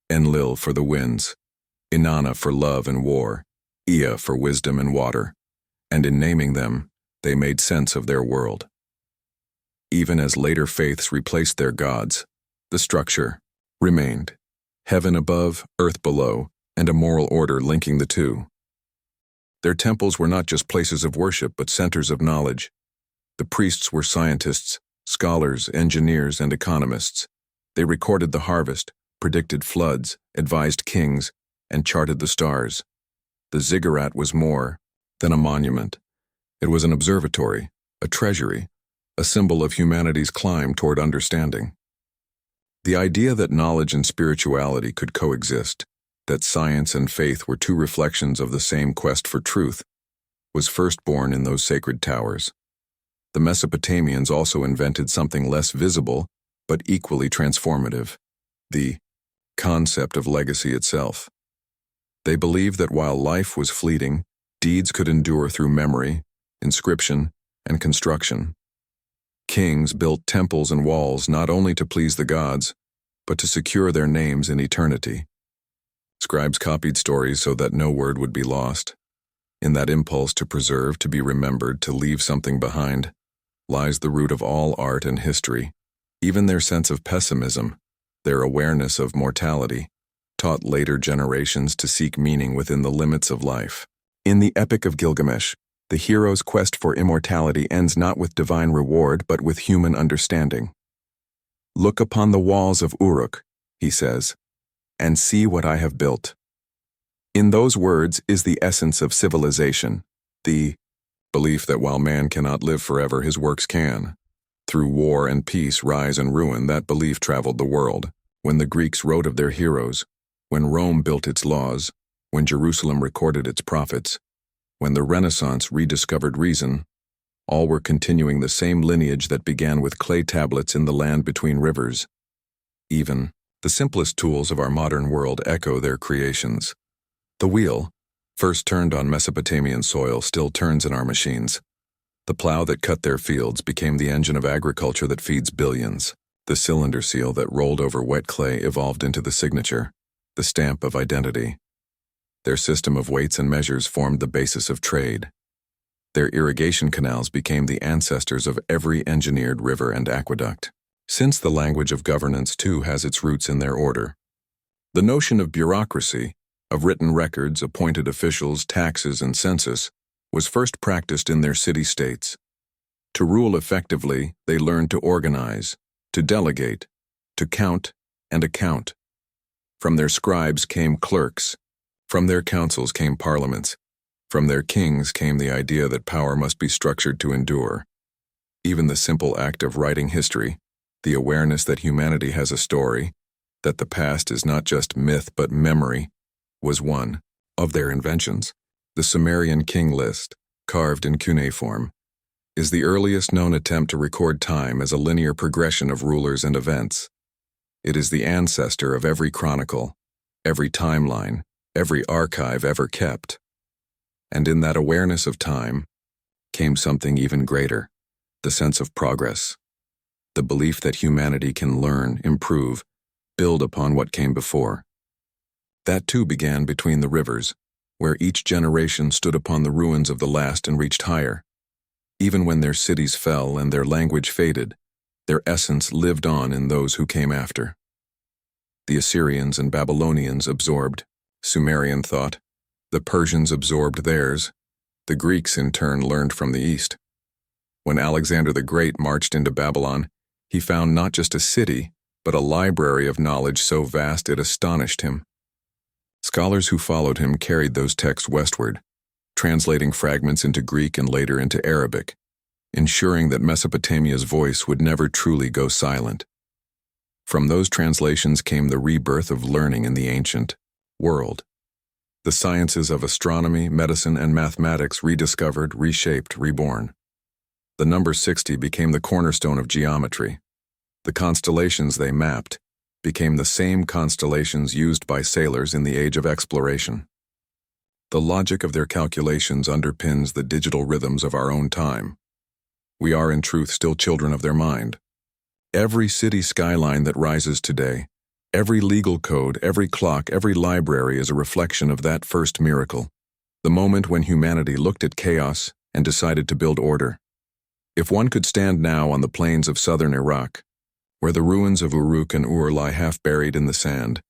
Enlil for the winds, Inanna for love and war, Ea for wisdom and water, and in naming them, they made sense of their world. Even as later faiths replaced their gods, the structure remained: heaven above, earth below, and a moral order linking the two. Their temples were not just places of worship, but centers of knowledge. The priests were scientists, scholars, engineers, and economists. They recorded the harvest, predicted floods, advised kings, and charted the stars. The ziggurat was more than a monument. It was an observatory, a treasury, a symbol of humanity's climb toward understanding. The idea that knowledge and spirituality could coexist, that science and faith were two reflections of the same quest for truth, was first born in those sacred towers. The Mesopotamians also invented something less visible, but equally transformative: the concept of legacy itself. They believed that while life was fleeting, deeds could endure through memory, inscription, and construction. Kings built temples and walls not only to please the gods, but to secure their names in eternity. Scribes copied stories so that no word would be lost. In that impulse to preserve, to be remembered, to leave something behind, lies the root of all art and history. Even their sense of pessimism, their awareness of mortality, taught later generations to seek meaning within the limits of life. In the Epic of Gilgamesh, the hero's quest for immortality ends not with divine reward but with human understanding. "Look upon the walls of Uruk," he says, "and see what I have built." In those words is the essence of civilization, the belief that while man cannot live forever, his works can. Through war and peace, rise and ruin, that belief traveled the world. When the Greeks wrote of their heroes, when Rome built its laws, when Jerusalem recorded its prophets, when the Renaissance rediscovered reason, all were continuing the same lineage that began with clay tablets in the land between rivers. Even the simplest tools of our modern world echo their creations. The wheel, first turned on Mesopotamian soil, still turns in our machines. The plow that cut their fields became the engine of agriculture that feeds billions. The cylinder seal that rolled over wet clay evolved into the signature, the stamp of identity. Their system of weights and measures formed the basis of trade. Their irrigation canals became the ancestors of every engineered river and aqueduct. Since the language of governance, too, has its roots in their order. The notion of bureaucracy, of written records, appointed officials, taxes, and census, was first practiced in their city-states. To rule effectively, they learned to organize, to delegate, to count and account. From their scribes came clerks. From their councils came parliaments. From their kings came the idea that power must be structured to endure. Even the simple act of writing history, the awareness that humanity has a story, that the past is not just myth but memory, was one of their inventions. The Sumerian king list, carved in cuneiform, is the earliest known attempt to record time as a linear progression of rulers and events. It is the ancestor of every chronicle, every timeline, every archive ever kept. And in that awareness of time came something even greater, the sense of progress, the belief that humanity can learn, improve, build upon what came before. That too began between the rivers, where each generation stood upon the ruins of the last and reached higher. Even when their cities fell and their language faded, their essence lived on in those who came after. The Assyrians and Babylonians absorbed Sumerian thought, the Persians absorbed theirs, the Greeks in turn learned from the East. When Alexander the Great marched into Babylon, he found not just a city, but a library of knowledge so vast it astonished him. Scholars who followed him carried those texts westward, translating fragments into Greek and later into Arabic, ensuring that Mesopotamia's voice would never truly go silent. From those translations came the rebirth of learning in the ancient world. The sciences of astronomy, medicine, and mathematics rediscovered, reshaped, reborn. The number 60 became the cornerstone of geometry. The constellations they mapped became the same constellations used by sailors in the age of exploration. The logic of their calculations underpins the digital rhythms of our own time. We are in truth still children of their mind. Every city skyline that rises today, every legal code, every clock, every library is a reflection of that first miracle, the moment when humanity looked at chaos and decided to build order. If one could stand now on the plains of southern Iraq, where the ruins of Uruk and Ur lie half buried in the sand,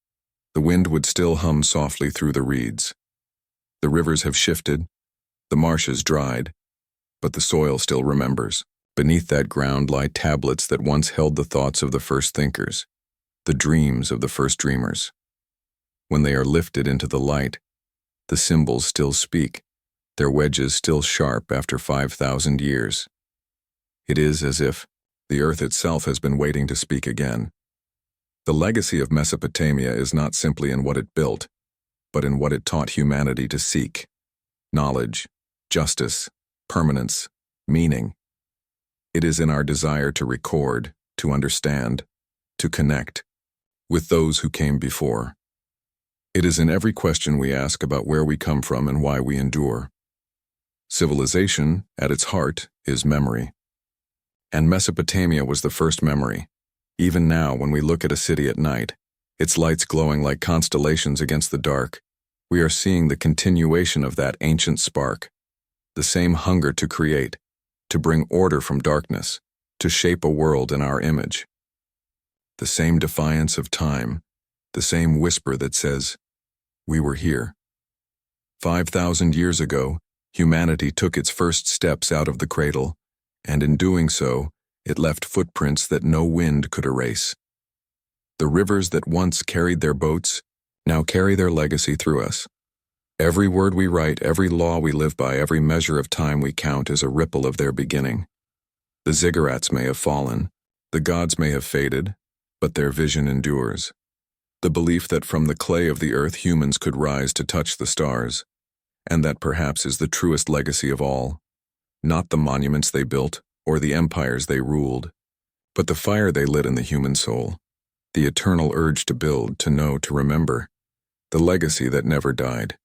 the wind would still hum softly through the reeds. The rivers have shifted, the marshes dried, but the soil still remembers. Beneath that ground lie tablets that once held the thoughts of the first thinkers, the dreams of the first dreamers. When they are lifted into the light, the symbols still speak, their wedges still sharp after 5,000 years. It is as if the earth itself has been waiting to speak again. The legacy of Mesopotamia is not simply in what it built, but in what it taught humanity to seek: knowledge, justice, permanence, meaning. It is in our desire to record, to understand, to connect with those who came before. It is in every question we ask about where we come from and why we endure. Civilization, at its heart, is memory. And Mesopotamia was the first memory. Even now, when we look at a city at night, its lights glowing like constellations against the dark, we are seeing the continuation of that ancient spark, the same hunger to create, to bring order from darkness, to shape a world in our image. The same defiance of time, the same whisper that says, "We were here." 5,000 years ago, humanity took its first steps out of the cradle, and in doing so, it left footprints that no wind could erase. The rivers that once carried their boats now carry their legacy through us. Every word we write, every law we live by, every measure of time we count is a ripple of their beginning. The ziggurats may have fallen, the gods may have faded, but their vision endures. The belief that from the clay of the earth humans could rise to touch the stars, and that perhaps is the truest legacy of all. Not the monuments they built or the empires they ruled, but the fire they lit in the human soul, the eternal urge to build, to know, to remember, the legacy that never died.